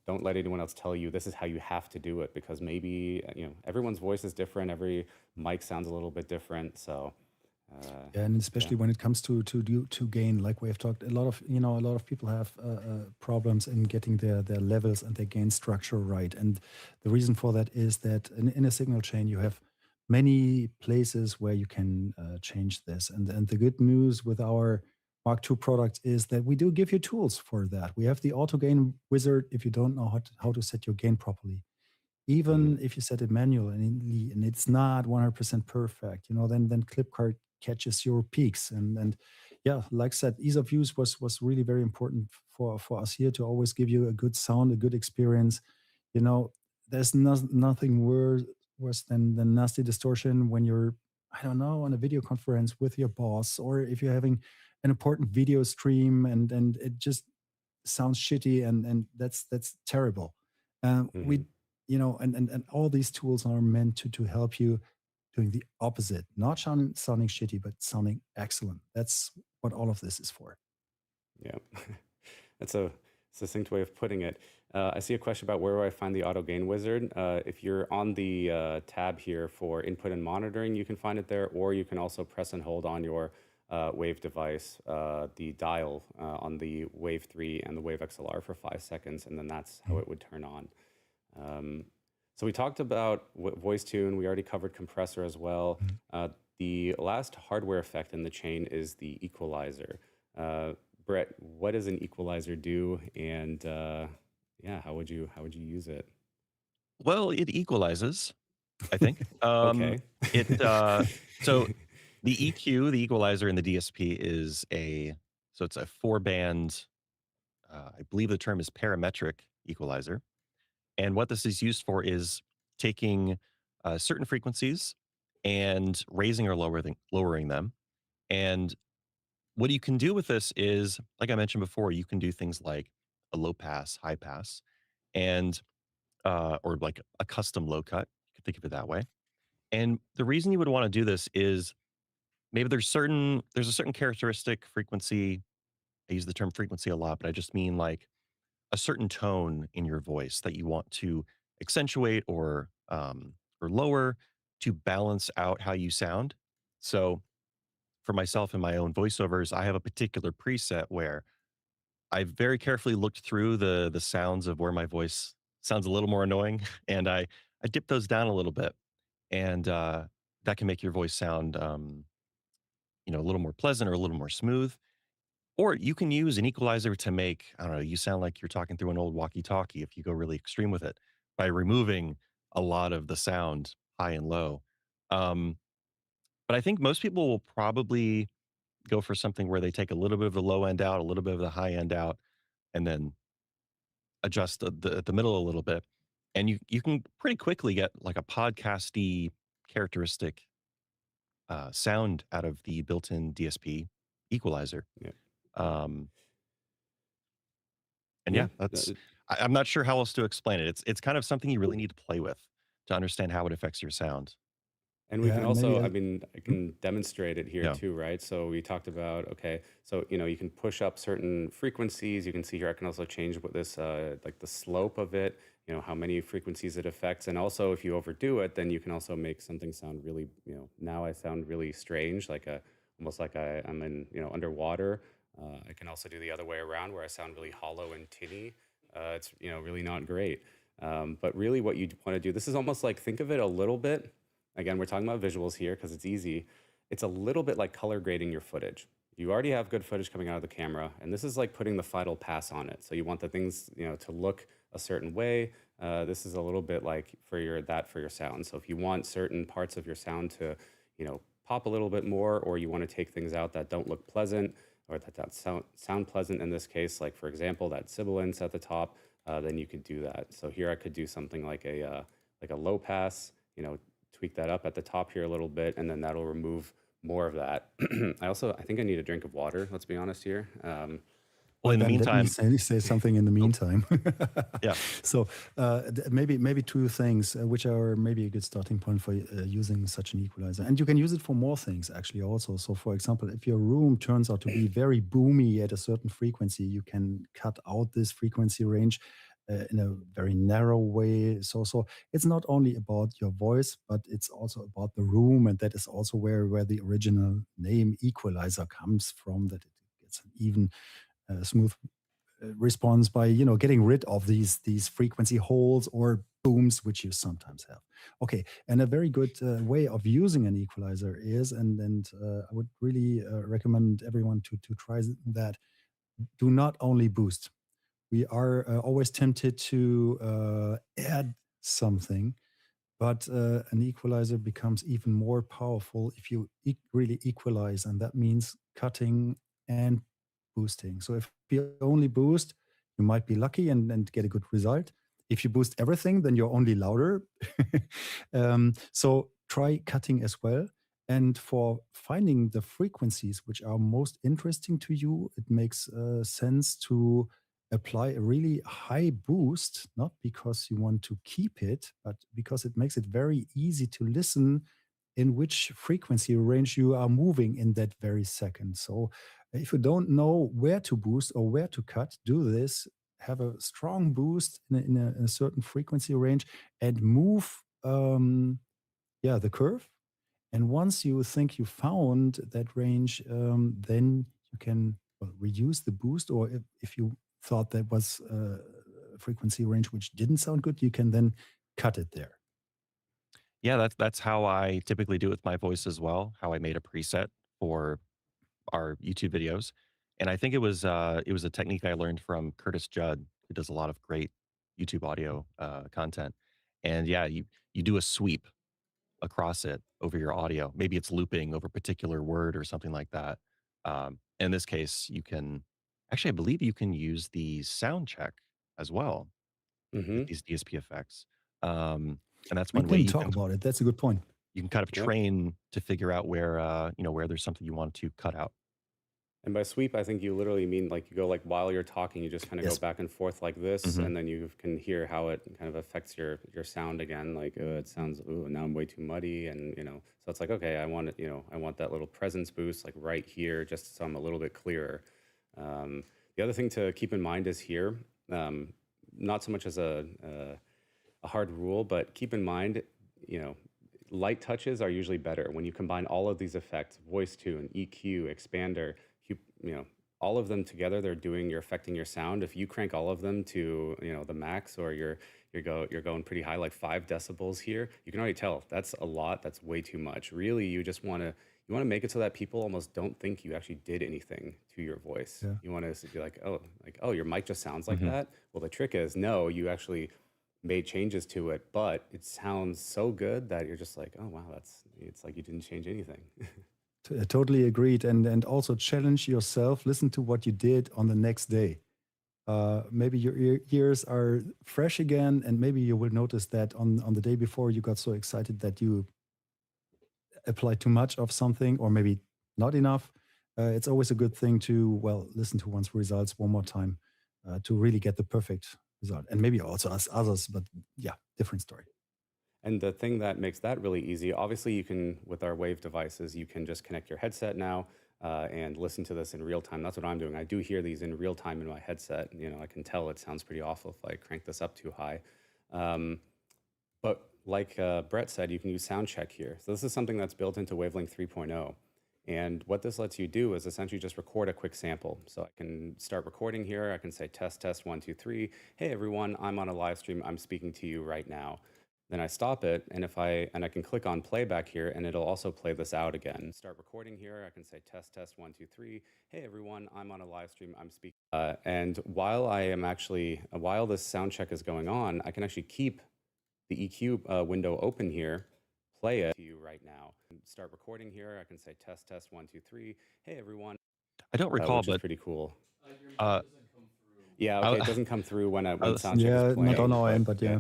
don't let anyone else tell you this is how you have to do it, because maybe everyone's voice is different. Every mic sounds a little bit different. So yeah, and especially when it comes to gain, like we have talked, a lot of people have problems in getting their levels and their gain structure right. And the reason for that is that in a signal chain you have many places where you can change this. And the good news with our Mark II product is that we do give you tools for that. We have the auto gain wizard if you don't know how to set your gain properly. Even if you set it manually and it's not 100% perfect, then ClipGuard catches your peaks. And yeah, like I said, ease of use was really very important for us here to always give you a good sound, a good experience. There's nothing worse than nasty distortion when you're, I don't know, on a video conference with your boss, or if you're having an important video stream and it just sounds shitty, and that's terrible. We and all these tools are meant to help you doing the opposite, not sounding shitty, but sounding excellent. That's what all of this is for. Yeah, that's a succinct way of putting it. I see a question about where do I find the auto gain wizard. If you're on the tab here for input and monitoring, you can find it there, or you can also press and hold on your Wave device, the dial on the Wave 3 and the Wave XLR for 5 seconds, and then that's how it would turn on. So we talked about voice tune. We already covered compressor as well. The last hardware effect in the chain is the equalizer. Brett, what does an equalizer do? And how would you use it? Well, it equalizes, I think. Okay. So the EQ, the equalizer in the DSP is it's a 4-band, I believe the term is parametric equalizer. And what this is used for is taking certain frequencies and raising or lowering them. And what you can do with this is, like I mentioned before, you can do things like a low pass, high pass, and or like a custom low cut. You can think of it that way. And the reason you would want to do this is maybe there's a certain characteristic frequency. I use the term frequency a lot, but I just mean like a certain tone in your voice that you want to accentuate or lower to balance out how you sound. So for myself and my own voiceovers, I have a particular preset where I very carefully looked through the sounds of where my voice sounds a little more annoying, and I dip those down a little bit, and that can make your voice sound a little more pleasant or a little more smooth. Or you can use an equalizer to make, I don't know, you sound like you're talking through an old walkie-talkie if you go really extreme with it by removing a lot of the sound high and low. Um, but I think most people will probably go for something where they take a little bit of the low end out, a little bit of the high end out, and then adjust the middle a little bit. And you can pretty quickly get like a podcasty characteristic sound out of the built-in DSP equalizer. Yeah. Um, and Yeah. I'm not sure how else to explain it. It's kind of something you really need to play with to understand how it affects your sound. And we Yeah, can and maybe also, I, I mean, I can demonstrate it here Yeah. too, right? So we talked about, okay, so, you can push up certain frequencies. You can see here, I can also change what this, like the slope of it, how many frequencies it affects. And also if you overdo it, then you can also make something sound really, now I sound really strange, like almost like I'm in, underwater. I can also do the other way around where I sound really hollow and tinny. It's, really not great. But really what you want to do, this is almost like, think of it a little bit. Again, we're talking about visuals here because it's easy. It's a little bit like color grading your footage. You already have good footage coming out of the camera, and this is like putting the final pass on it. So you want the things, to look a certain way. This is a little bit like for your sound. So if you want certain parts of your sound to, pop a little bit more, or you want to take things out that don't look pleasant or that sound pleasant in this case, like for example, that sibilance at the top, then you could do that. So here I could do something like a low pass, tweak that up at the top here a little bit, and then that'll remove more of that. I think I need a drink of water, let's be honest here. Well, in the then let me meantime, say something in the meantime. yeah. So maybe two things which are maybe a good starting point for using such an equalizer, and you can use it for more things actually also. So for example, if your room turns out to be very boomy at a certain frequency, you can cut out this frequency range in a very narrow way. So it's not only about your voice, but it's also about the room, and that is also where the original name equalizer comes from. That it gets an even smooth response by getting rid of these frequency holes or booms which you sometimes have. Okay, and a very good way of using an equalizer is, and I would really recommend everyone to try that. Do not only boost. We are always tempted to add something, but an equalizer becomes even more powerful if you really equalize, and that means cutting and boosting. So if you only boost, you might be lucky and get a good result. If you boost everything, then you're only louder. So try cutting as well. And for finding the frequencies which are most interesting to you, it makes sense to apply a really high boost, not because you want to keep it, but because it makes it very easy to listen in which frequency range you are moving in that very second. So if you don't know where to boost or where to cut, do this. Have a strong boost in a certain frequency range and move the curve. And once you think you found that range, then you can reduce the boost, or if you thought that was a frequency range which didn't sound good, you can then cut it there. Yeah, that's how I typically do it with my voice as well, how I made a preset for our YouTube videos. And I think it was a technique I learned from Curtis Judd, who does a lot of great YouTube audio content. And yeah, you do a sweep across it over your audio. Maybe it's looping over a particular word or something like that. In this case, you can actually, I believe you can use the sound check as well Mm-hmm. with these DSP effects. And that's We one way didn't you talk can about it. That's a good point. you can kind of Yep. train to figure out where where there's something you want to cut out. And by sweep, I think you literally mean like you go like while you're talking, you just kind of go Yes. back and forth like this, Mhm. and then you can hear how it kind of affects your sound again. Like it sounds, ooh, now I'm way too muddy, and so it's like okay, I want it, I want that little presence boost like right here, just so I'm a little bit clearer. The other thing to keep in mind is here, not so much as a hard rule, but keep in mind, you know, light touches are usually better when you combine all of these effects, voice tune, EQ, expander, you know, all of them together, you're affecting your sound. If you crank all of them to, the max, or you're going pretty high, like 5 decibels here, you can already tell that's a lot. That's way too much. Really, you just want to make it so that people almost don't think you actually did anything to your voice. Yeah. You want to be like, oh, your mic just sounds like Mhm. that. Well, the trick is, no, you actually made changes to it, but it sounds so good that you're just like, oh wow, it's like you didn't change anything. Totally agreed. And also challenge yourself. Listen to what you did on the next day. Maybe your ears are fresh again, and maybe you will notice that on the day before you got so excited that you applied too much of something, or maybe not enough. It's always a good thing to listen to one's results one more time to really get the perfect result, and maybe also as others. But yeah, different story. And the thing that makes that really easy, obviously, you can, with our Wave devices, you can just connect your headset now and listen to this in real time. That's what I'm doing. I do hear these in real time in my headset. I can tell it sounds pretty awful if I crank this up too high. But like Brett said, you can use sound check here. So this is something that's built into Wavelength 3.0. And what this lets you do is essentially just record a quick sample. So I can start recording here. I can say test, test, 1, 2, 3. Hey, everyone, I'm on a live stream. I'm speaking to you right now. Then I stop it, and I can click on playback here, and it'll also play this out again. Start recording here. I can say test, test, 1, 2, 3. Hey, everyone, I'm on a live stream. I'm speaking. And while this sound check is going on, I can actually keep the EQ window open here, play it to you right now. Start recording here. I can say test, test, 1, 2, 3. Hey, everyone. I don't recall, Which is but pretty cool. uh, Yeah, I, okay, it doesn't come through when sound check Yeah, is playing. not on our end, but yeah.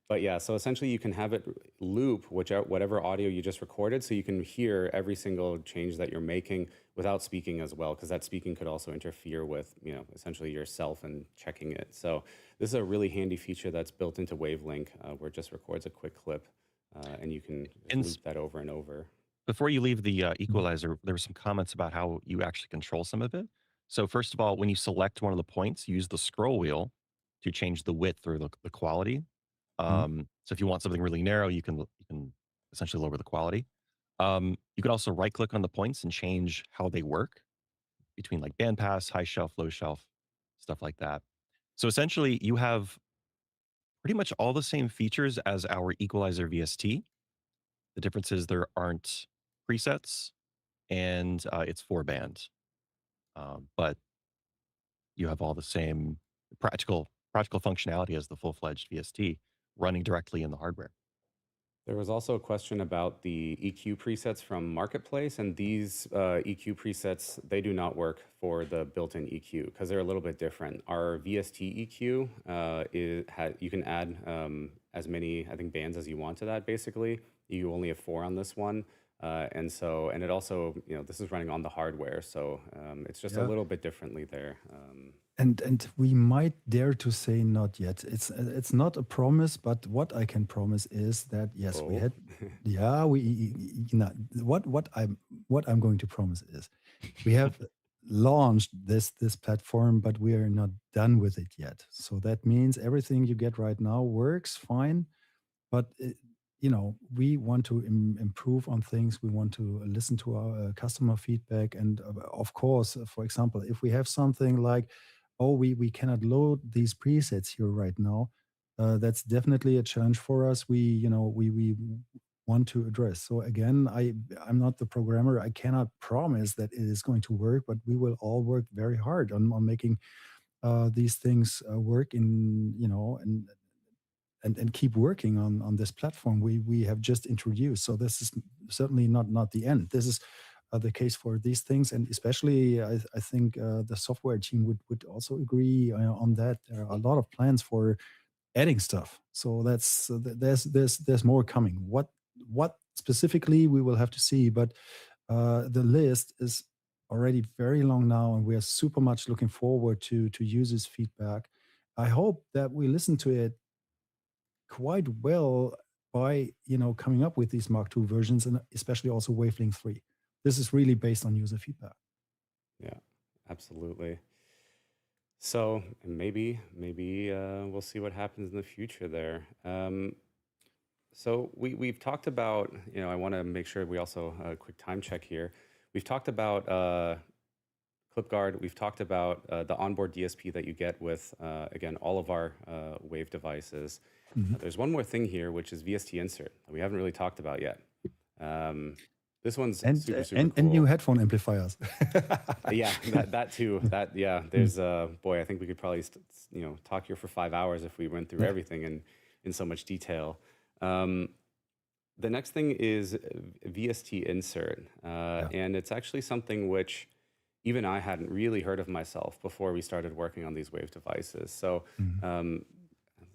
But yeah, so essentially you can have it loop whatever audio you just recorded, so you can hear every single change that you're making without speaking as well, because that speaking could also interfere with, essentially yourself and checking it. So this is a really handy feature that's built into Wavelink, where it just records a quick clip, and you can And loop that over and over. before you leave the equalizer, there were some comments about how you actually control some of it. So first of all, when you select one of the points, use the scroll wheel to change the width or the quality. So if you want something really narrow, you can essentially lower the quality. You can also right click on the points and change how they work between like bandpass, high shelf, low shelf, stuff like that. So essentially you have pretty much all the same features as our equalizer VST. The difference is there aren't presets, and it's 4-band. But you have all the same practical functionality as the full-fledged VST running directly in the hardware. There was also a question about the EQ presets from Marketplace, and these EQ presets, they do not work for the built-in EQ because they're a little bit different. Our VST EQ, you can add as many, I think, bands as you want to that, basically. You only have 4 on this one. And it also, this is running on the hardware, so it's just a little bit differently there. And we might dare to say not yet. It's not a promise, but what I can promise is that yes, we had, what I'm going to promise is we have launched this platform, but we are not done with it yet. So that means everything you get right now works fine, but we want to improve on things. We want to listen to our customer feedback, and of course, for example, if we have something like, oh, we cannot load these presets here right now, that's definitely a challenge for us. We want to address. So again, I'm not the programmer. I cannot promise that it is going to work, but we will all work very hard on making these things work and keep working on this platform we have just introduced. So this is certainly not the end. This is the case for these things, and especially I think the software team would also agree on that. There are a lot of plans for adding stuff. So there's more coming. What specifically we will have to see, but the list is already very long now, and we are super much looking forward to users' feedback. I hope that we listen to it quite well by coming up with these Mark II versions, and especially also Wavelength 3. This is really based on user feedback. Yeah, absolutely. So maybe we'll see what happens in the future there. So we've talked about, I want to make sure we also a quick time check here. We've talked about ClipGuard. We've talked about the onboard DSP that you get with, again, all of our Wave devices. There's one more thing here, which is VST Insert that we haven't really talked about yet. This one's super cool. And new headphone amplifiers. Yeah, that too. There's boy, I think we could probably talk here for 5 hours if we went through everything in so much detail. The next thing is VST Insert, and it's actually something which even I hadn't really heard of myself before we started working on these Wave devices. So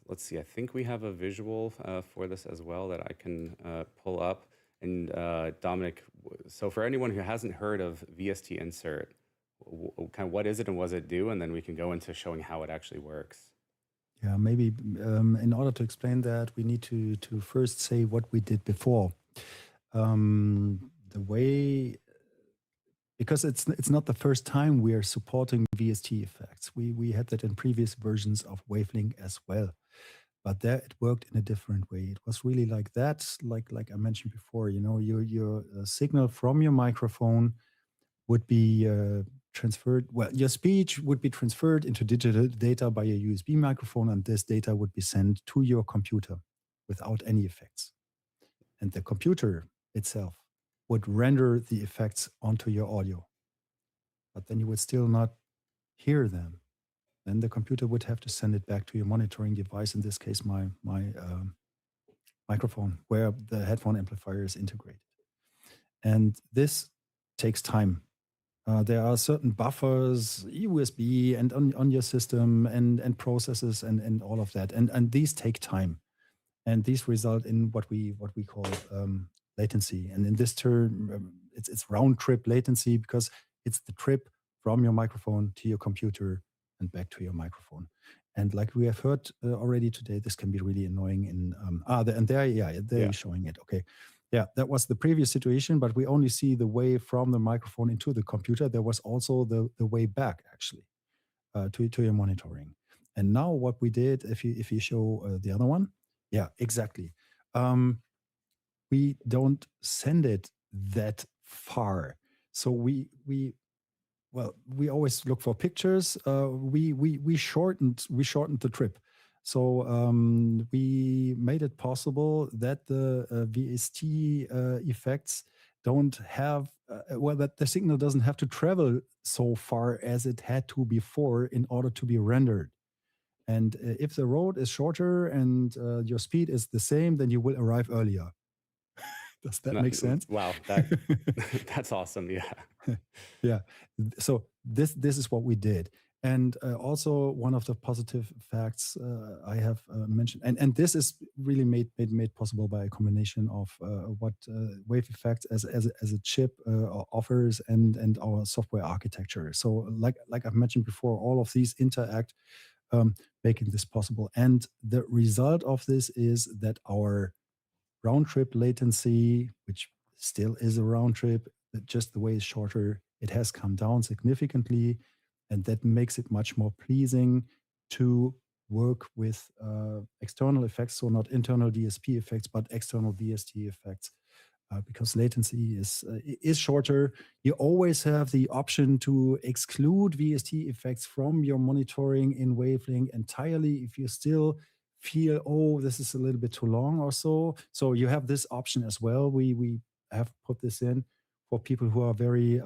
let's see, I think we have a visual for this as well that I can pull up. And Dominic, so for anyone who hasn't heard of VST Insert, kind of what is it and what does it do? And then we can go into showing how it actually works. Yeah, maybe in order to explain that, we need to first say what we did before. The way, because it's not the first time we are supporting VST effects. We had that in previous versions of Wavelength as well. But there it worked in a different way. It was really like that, like I mentioned before, your signal from your microphone would be transferred. Well, your speech would be transferred into digital data by a USB microphone, and this data would be sent to your computer without any effects. And the computer itself would render the effects onto your audio. But then you would still not hear them. Then the computer would have to send it back to your monitoring device, in this case, my microphone, where the headphone amplifier is integrated. And this takes time. There are certain buffers, USB, and on your system, and processes, and all of that. And these take time. And these result in what we call latency. And in this term, it's round trip latency, because it's the trip from your microphone to your computer and back to your microphone. And like we have heard already today, this can be really annoying in they're showing it. Okay. Yeah, that was the previous situation, but we only see the way from the microphone into the computer. There was also the way back, actually, to your monitoring. And now what we did, if you show the other one, yeah, exactly. We don't send it that far. So we always look for pictures. We shortened the trip. So we made it possible that the VST effects don't have, that the signal doesn't have to travel so far as it had to before in order to be rendered. And if the road is shorter and your speed is the same, then you will arrive earlier. Does that make sense? Wow, that's awesome. Yeah. Yeah. So this is what we did. And also one of the positive facts I have mentioned, and this is really made possible by a combination of what Wave Effects as a chip offers and our software architecture. So like I've mentioned before, all of these interact, making this possible. And the result of this is that our round trip latency, which still is a round trip, just the way it's shorter, it has come down significantly. And that makes it much more pleasing to work with external effects. So not internal DSP effects, but external VST effects. Because latency is shorter. You always have the option to exclude VST effects from your monitoring in Wavelength entirely if you still feel, oh, this is a little bit too long or so. So you have this option as well. We have put this in for people who are very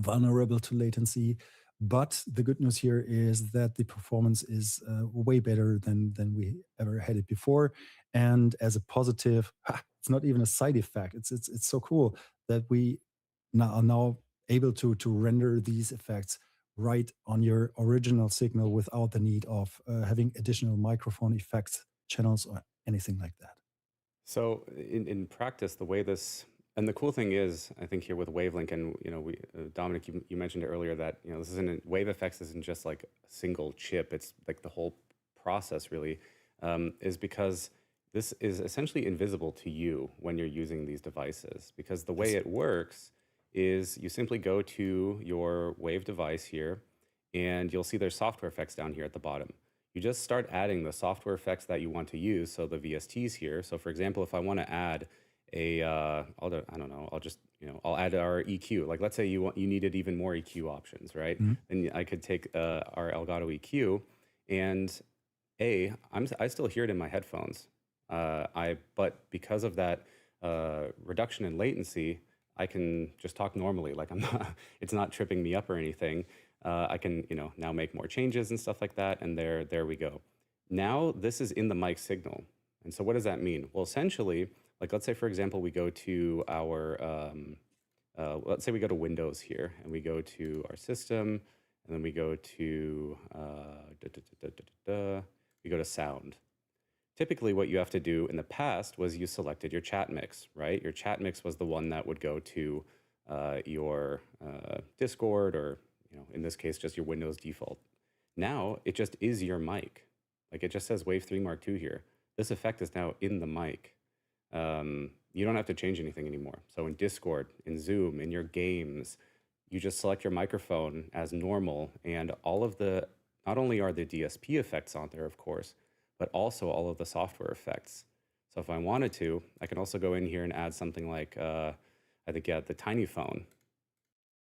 vulnerable to latency. But the good news here is that the performance is way better than we ever had it before. And as a positive, it's not even a side effect. It's so cool that we are now able to render these effects right on your original signal without the need of having additional microphone effects channels or anything like that. So in practice, the way this And the cool thing is, I think here with Wavelength, and Dominic, you mentioned earlier that this isn't Wave Effects isn't just like a single chip. It's like the whole process really is because this is essentially invisible to you when you're using these devices. Because the way it works is you simply go to your Wave device here, and you'll see there's software effects down here at the bottom. You just start adding the software effects that you want to use. So the VSTs here. So for example, if I want to add I don't know, I'll add our EQ. Like let's say you needed even more EQ options, right? Then I could take our Elgato EQ, and I still hear it in my headphones. But because of that reduction in latency, I can just talk normally. Like it's not tripping me up or anything. I can now make more changes and stuff like that, and there we go. Now this is in the mic signal, and so what does that mean? Well, essentially, like let's say for example we go to our let's say we go to Windows here, and we go to our system, and then we go to we go to sound. Typically what you have to do in the past was you selected your chat mix, right? Your chat mix was the one that would go to your Discord, or in this case just your Windows default. Now it just is your mic. Like it just says Wave 3 Mark II here. This effect is now in the mic. You don't have to change anything anymore. So in Discord, in Zoom, in your games, you just select your microphone as normal, and all of not only are the DSP effects on there, of course, but also all of the software effects. So if I wanted to, I can also go in here and add something like, I think, the tiny phone.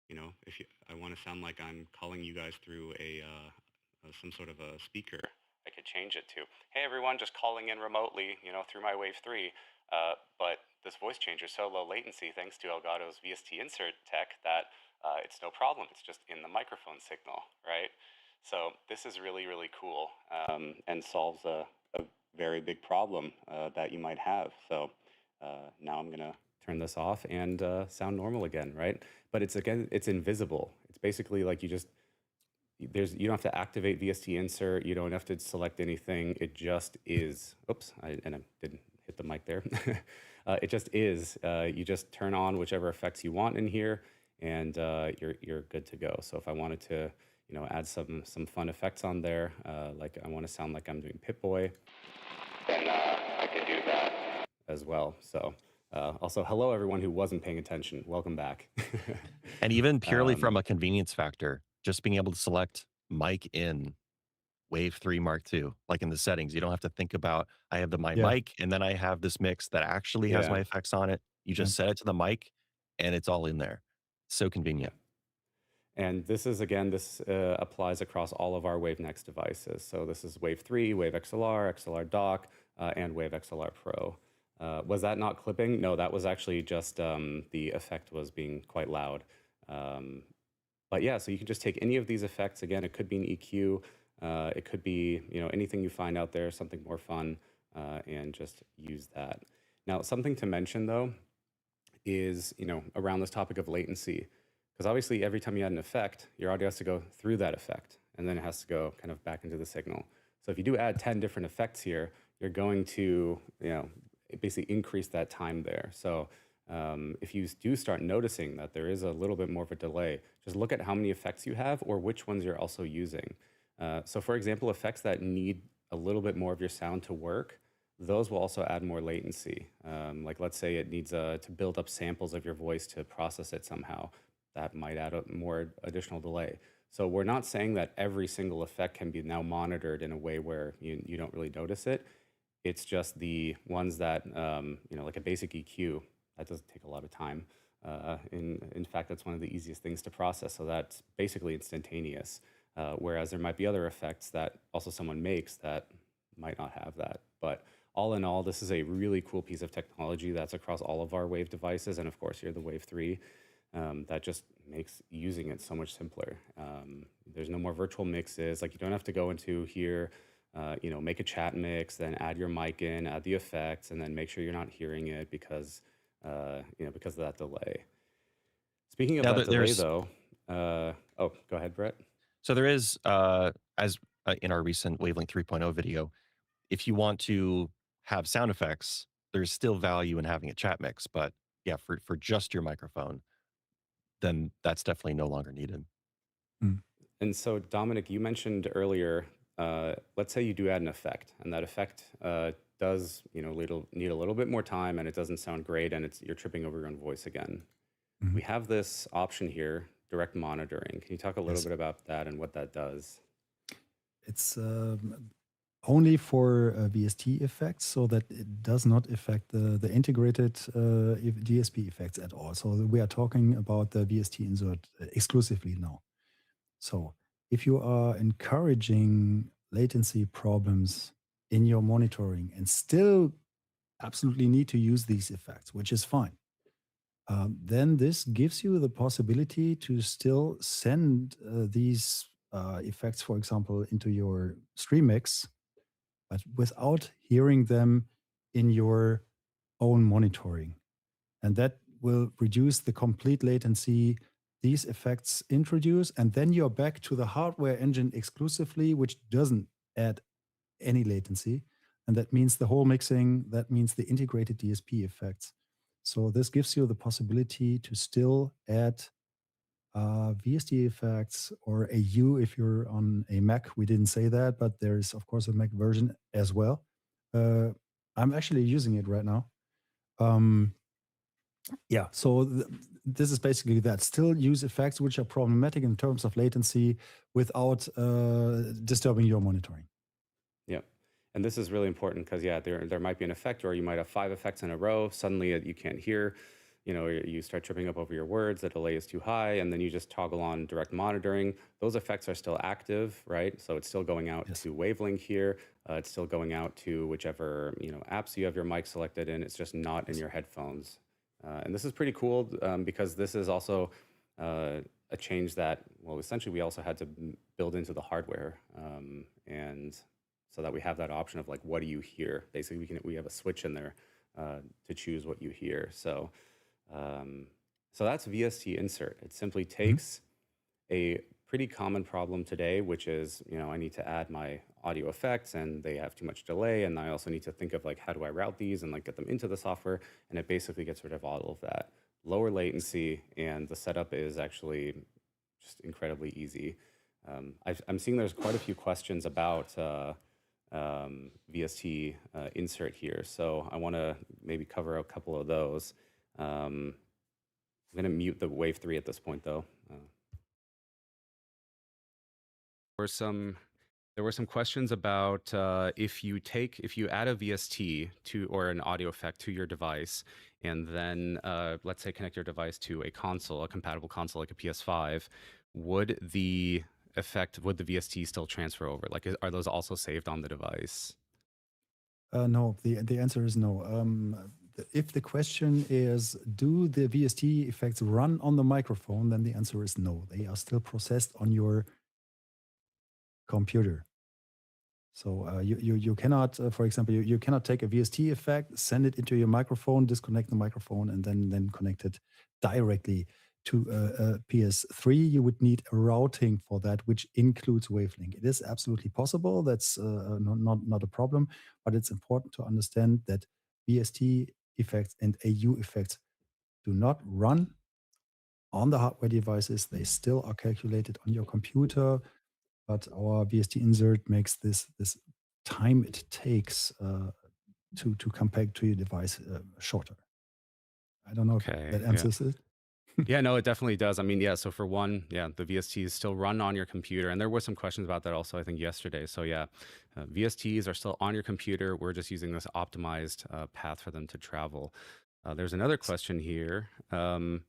If I want to sound like I'm calling you guys through some sort of a speaker, I could change it to, hey everyone, just calling in remotely, through my Wave 3. But this voice changer is so low latency thanks to Elgato's VST Insert tech that it's no problem. It's just in the microphone signal, right? So this is really, really cool and solves a very big problem that you might have. So now I'm going to turn this off and sound normal again, right? But it's invisible. It's basically like you don't have to activate VST Insert. You don't have to select anything. It just is. Oops, I didn't hit the mic there. It just is. You just turn on whichever effects you want in here, and you're good to go. So if I wanted to, add some fun effects on there, like I want to sound like I'm doing Pip-Boy, then I could do that as well. So also, hello everyone who wasn't paying attention. Welcome back. And even purely from a convenience factor, just being able to select mic in Wave 3 Mark II, like in the settings, you don't have to think about, I have my mic, and then I have this mix that actually has my effects on it. You just set it to the mic, and it's all in there. So convenient. And this is, again, this applies across all of our Wave Next devices. So this is Wave 3, Wave XLR, XLR Dock, and Wave XLR Pro. Was that not clipping? No, that was actually just the effect was being quite loud. But yeah, so you can just take any of these effects. Again, it could be an EQ. It could be anything you find out there, something more fun, and just use that. Now, something to mention though is around this topic of latency, because obviously every time you add an effect, your audio has to go through that effect, and then it has to go kind of back into the signal. So if you do add 10 different effects here, you're going to basically increase that time there. So if you do start noticing that there is a little bit more of a delay, just look at how many effects you have or which ones you're also using. So for example, effects that need a little bit more of your sound to work, those will also add more latency. Like let's say it needs to build up samples of your voice to process it somehow. That might add a more additional delay. So we're not saying that every single effect can be now monitored in a way where you don't really notice it. It's just the ones that, like a basic EQ, that doesn't take a lot of time. In fact, that's one of the easiest things to process. So that's basically instantaneous. Whereas there might be other effects that also someone makes that might not have that. But all in all, this is a really cool piece of technology that's across all of our Wave devices. And of course, here the Wave 3. That just makes using it so much simpler. There's no more virtual mixes. Like you don't have to go into here, make a chat mix, then add your mic in, add the effects, and then make sure you're not hearing it because of that delay. Speaking of that delay, though, go ahead, Brett. So there is, as in our recent Wavelength 3.0 video, if you want to have sound effects, there's still value in having a chat mix, but yeah, for just your microphone, then that's definitely no longer needed. Mm. And so, Dominic, you mentioned earlier, let's say you do add an effect, and that effect does, need a little bit more time, and it doesn't sound great, and you're tripping over your own voice again. Mhm. We have this option here, direct monitoring. Can you talk a little Yes. bit about that and what that does? It's only for VST effects, so that it does not affect the integrated DSP effects at all. So we are talking about the VST insert exclusively now. So if you are encouraging latency problems in your monitoring and still absolutely need to use these effects, which is fine, then this gives you the possibility to still send these effects, for example, into your stream mix, but without hearing them in your own monitoring. And that will reduce the complete latency these effects introduce. And then you're back to the hardware engine exclusively, which doesn't add any latency. And that means the whole mixing, that means the integrated DSP effects. So this gives you the possibility to still add VST effects or AU if you're on a Mac. We didn't say that, but there is, of course, a Mac version as well. I'm actually using it right now. Yeah, so this is basically that. Still use effects which are problematic in terms of latency without disturbing your monitoring. Yep. And this is really important because, yeah, there might be an effect, or you might have 5 effects in a row. Suddenly you can't hear, you start tripping up over your words, the delay is too high, and then you just toggle on direct monitoring. Those effects are still active, right? So it's still going out Yes. to Wavelength here. It's still going out to whichever, apps you have your mic selected in. It's just not in your headphones. And this is pretty cool because this is also a change that, well, essentially we also had to build into the hardware. And so that we have that option of like, what do you hear? Basically, we have a switch in there to choose what you hear. So that's VST Insert. It simply takes a pretty common problem today, which is, I need to add my audio effects and they have too much delay. And I also need to think of like, how do I route these and like get them into the software? And it basically gets rid of all of that. Lower latency, and the setup is actually just incredibly easy. I'm seeing there's quite a few questions about VST insert here. So I want to maybe cover a couple of those. I'm going to mute the Wave 3 at this point, though. There were some questions about if you add a VST or an audio effect to your device, and then let's say connect your device to a console, a compatible console like a PS5, would the VST still transfer over? Like, are those also saved on the device? No, the answer is no. If the question is, do the VST effects run on the microphone, then the answer is no. They are still processed on your computer. So you cannot, for example, you cannot take a VST effect, send it into your microphone, disconnect the microphone, and then connect it directly to a PS3. You would need a routing for that, which includes Wavelength. It is absolutely possible. That's not a problem, but it's important to understand that VST effects and AU effects do not run on the hardware devices. They still are calculated on your computer, but our VST insert makes this time it takes to come back to your device shorter. I don't know if that answers it. Yeah, no, it definitely does. I mean, yeah, so for one, yeah, the VSTs still run on your computer. And there were some questions about that also, I think, yesterday. So yeah, VSTs are still on your computer. We're just using this optimized path for them to travel. There's another question here, and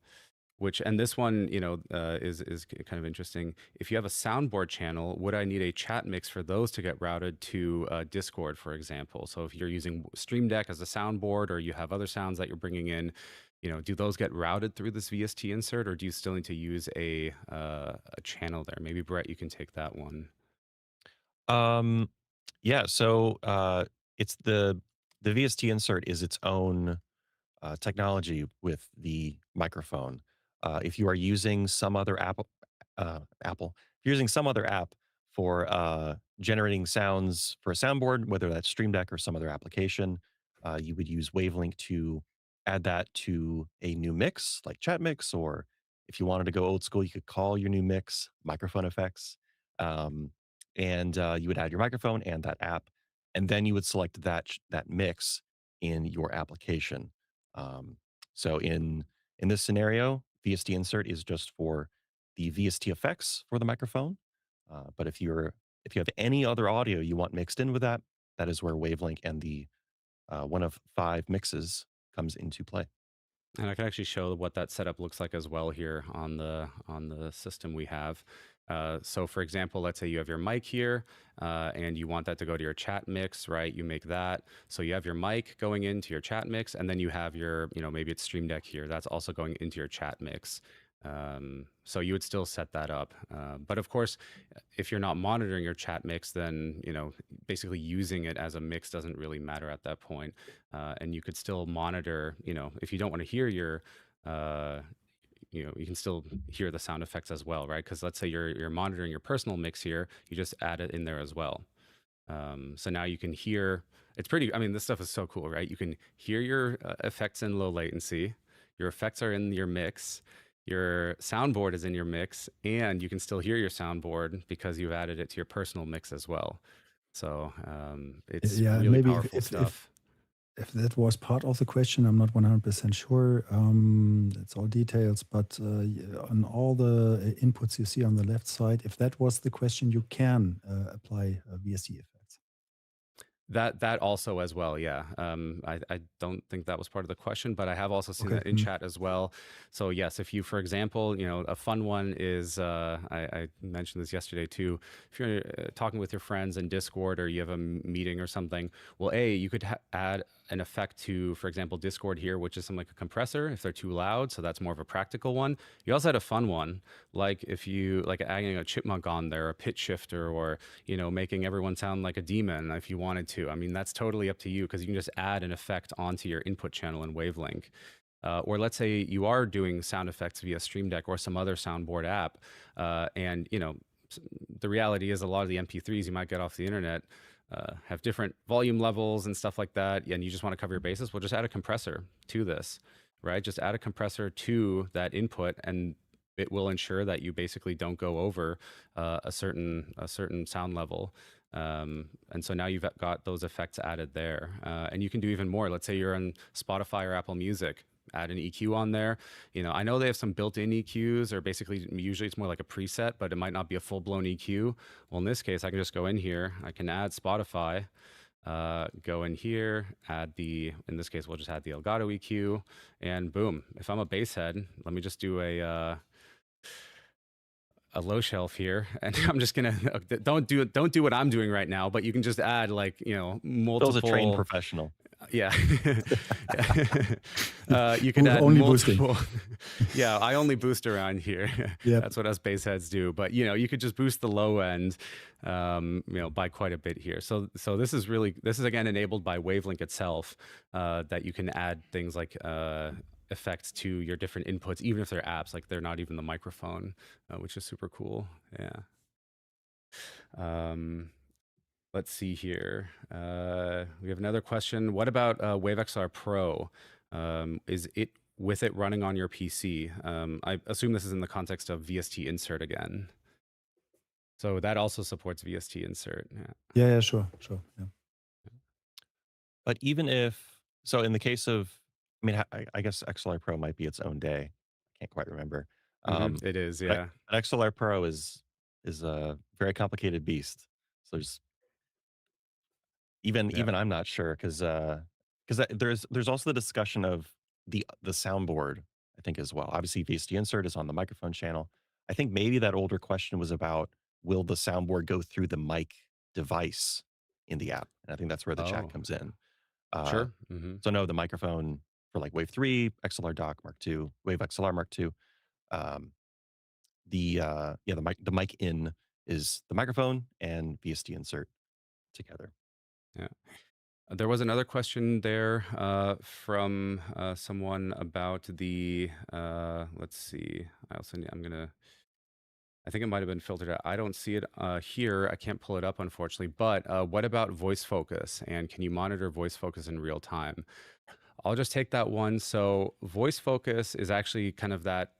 this one, is kind of interesting. If you have a soundboard channel, would I need a chat mix for those to get routed to Discord, for example? So if you're using Stream Deck as a soundboard, or you have other sounds that you're bringing in, do those get routed through this VST insert, or do you still need to use a channel there? Maybe Brett, you can take that one. Yeah, so it's the VST insert is its own technology with the microphone. If you are using some other if you're using some other app for generating sounds for a soundboard, whether that's Stream Deck or some other application, you would use Wavelength to add that to a new mix, like chat mix, or if you wanted to go old school, you could call your new mix microphone effects. Um, and you would add your microphone and that app, and then you would select that mix in your application. Um, so in this scenario, VST Insert is just for the VST effects for the microphone. But if you have any other audio you want mixed in with that, that is where Wavelength and the one of 5 mixes comes into play. And I can actually show what that setup looks like as well here on the system we have. So for example, let's say you have your mic here and you want that to go to your chat mix, right? You make that. So you have your mic going into your chat mix, and then you have your, maybe it's Stream Deck here. That's also going into your chat mix. So you would still set that up. But of course, if you're not monitoring your chat mix, then, basically using it as a mix doesn't really matter at that point. And you could still monitor, if you don't want to hear your, you can still hear the sound effects as well, right? Because let's say you're monitoring your personal mix here, you just add it in there as well. So now you can hear, this stuff is so cool, right? You can hear your effects in low latency, your effects are in your mix, your soundboard is in your mix, and you can still hear your soundboard because you've added it to your personal mix as well. So it's really maybe powerful stuff. If that was part of the question, I'm not 100% sure. It's all details, but on all the inputs you see on the left side, if that was the question, you can apply VST effects. That also as well, yeah. I don't think that was part of the question, but I have also seen that in chat as well. So yes, if you, for example, a fun one is, I mentioned this yesterday too, if you're talking with your friends in Discord or you have a meeting or something, well, you could add an effect to, for example, Discord here, which is something like a compressor if they're too loud. So that's more of a practical one. You also had a fun one, like if you like adding a chipmunk on there, a pitch shifter, or making everyone sound like a demon if you wanted to. That's totally up to you, because you can just add an effect onto your input channel in Wavelength. Or let's say you are doing sound effects via Stream Deck or some other soundboard app, and the reality is a lot of the MP3s you might get off the internet have different volume levels and stuff like that, and you just want to cover your bases. Well, just add a compressor to this, right? Just add a compressor to that input, and it will ensure that you basically don't go over a certain sound level. And so now you've got those effects added there, and you can do even more. Let's say you're on Spotify or Apple Music. Add an EQ on there. I know they have some built-in EQs, or basically usually it's more like a preset, but it might not be a full-blown EQ. Well, in this case, I can just go in here. I can add Spotify, go in here, in this case, we'll just add the Elgato EQ, and boom. If I'm a bass head, let me just do a low shelf here, and I'm just gonna don't do what I'm doing right now, but you can just add multiple. Bill's a trained professional. Yeah. You can add only multiple. Yeah, I only boost around here. Yep. That's what us bass heads do. But you could just boost the low end by quite a bit here. So this is again enabled by Wavelength itself, that you can add things like effects to your different inputs, even if they're apps, like they're not even the microphone, which is super cool. Yeah. Let's see here. We have another question. What about Wave XLR Pro? Is it with it running on your PC? I assume this is in the context of VST Insert again. So that also supports VST Insert. Yeah, sure. Yeah. But even if, so in the case of, I guess XLR Pro might be its own day. I can't quite remember. It is, yeah. But XLR Pro is a very complicated beast. So even I'm not sure, because there's also the discussion of the soundboard, I think, as well. Obviously, VST Insert is on the microphone channel. I think maybe that older question was about, will the soundboard go through the mic device in the app? And I think that's where the chat comes in. Sure. So no, the microphone for like Wave 3, XLR Dock Mark.2, Wave XLR Mark.2, the mic in is the microphone and VST Insert together. Yeah. There was another question there from someone about the, let's see, I think it might have been filtered out. I don't see it here. I can't pull it up, unfortunately. But what about voice focus? And can you monitor voice focus in real time? I'll just take that one. So voice focus is actually kind of that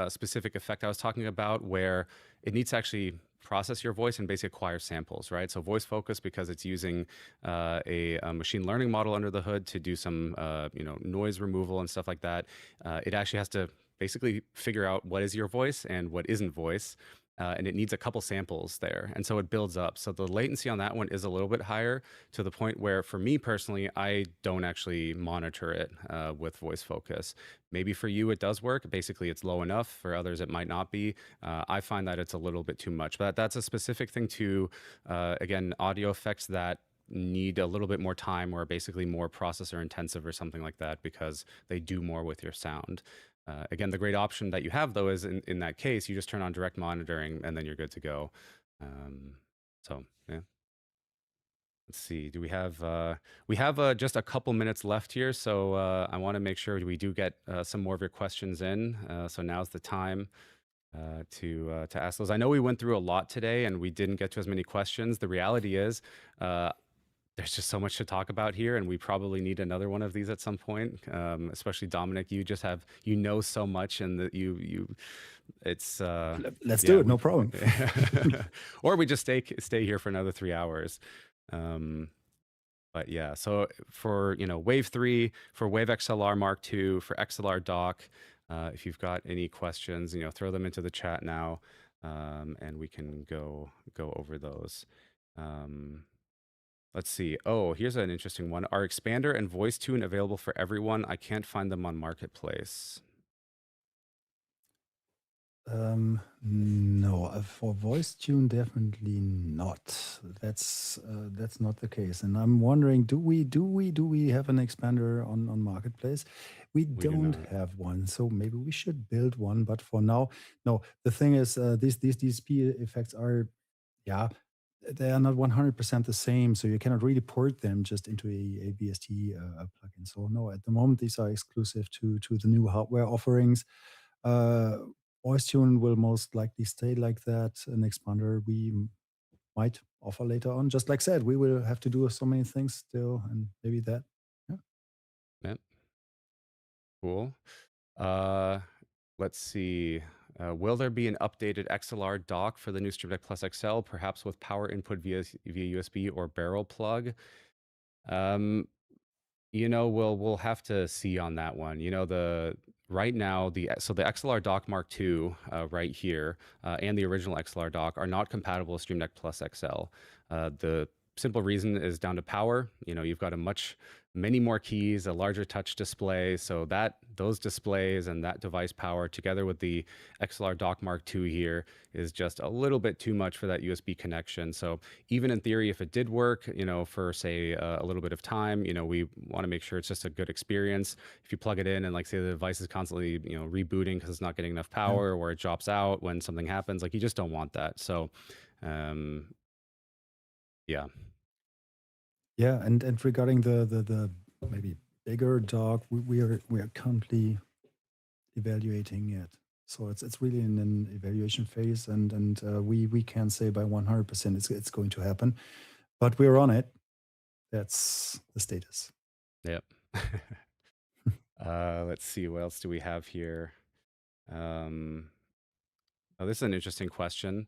specific effect I was talking about, where it needs to actually process your voice and basically acquire samples, right? So voice focus, because it's using a machine learning model under the hood to do some noise removal and stuff like that. It actually has to basically figure out what is your voice and what isn't voice. And it needs a couple samples there. And so it builds up. So the latency on that one is a little bit higher, to the point where, for me personally, I don't actually monitor it with voice focus. Maybe for you it does work. Basically, it's low enough. For others, it might not be. I find that it's a little bit too much. But that's a specific thing to, again, audio effects that need a little bit more time, or basically more processor intensive or something like that, because they do more with your sound. Again, the great option that you have, though, is in that case, you just turn on direct monitoring and then you're good to go. So, yeah. Let's see. Do we have just a couple minutes left here, so I want to make sure we do get some more of your questions in. So now's the time to ask those. I know we went through a lot today and we didn't get to as many questions. The reality is, there's just so much to talk about here, and we probably need another one of these at some point. Especially Dominic, you just have so much, and that it's let's do it. No problem. Or we just stay here for another 3 hours. But yeah, so for Wave 3, for Wave XLR Mark II, for XLR Dock, if you've got any questions, throw them into the chat now, and we can go over those. Let's see. Oh, here's an interesting one. Are Expander and Voice Tune available for everyone? I can't find them on Marketplace. No, for voice tune, definitely not. That's not the case. And I'm wondering, do we have an expander on Marketplace? We do don't not. have one, so maybe we should build one. But for now, no. The thing is, these DSP effects are, they are not 100% the same, so you cannot really port them just into a VST plugin. So no, at the moment, these are exclusive to the new hardware offerings. Voice tune will most likely stay like that. An expander we might offer later on. Just like said, we will have to do so many things still, and maybe that. Yep. Cool. Let's see. Will there be an updated XLR dock for the new Stream Deck Plus XL, perhaps with power input via USB or barrel plug? We'll have to see on that one. Right now, the XLR Dock Mark II right here and the original XLR dock are not compatible with Stream Deck Plus XL. The simple reason is down to power. You've got many more keys, a larger touch display, so those displays and that device power together with the XLR Dock Mark II here is just a little bit too much for that USB connection. So even in theory, if it did work, for say a little bit of time, we want to make sure it's just a good experience. If you plug it in and say the device is constantly rebooting because it's not getting enough power, or it drops out when something happens, you just don't want that. So Yeah, and regarding the maybe bigger dock, we are currently evaluating it. So it's really in an evaluation phase, and we can't say by 100% it's going to happen, but we're on it. That's the status. Yep. Let's see, what else do we have here? This is an interesting question.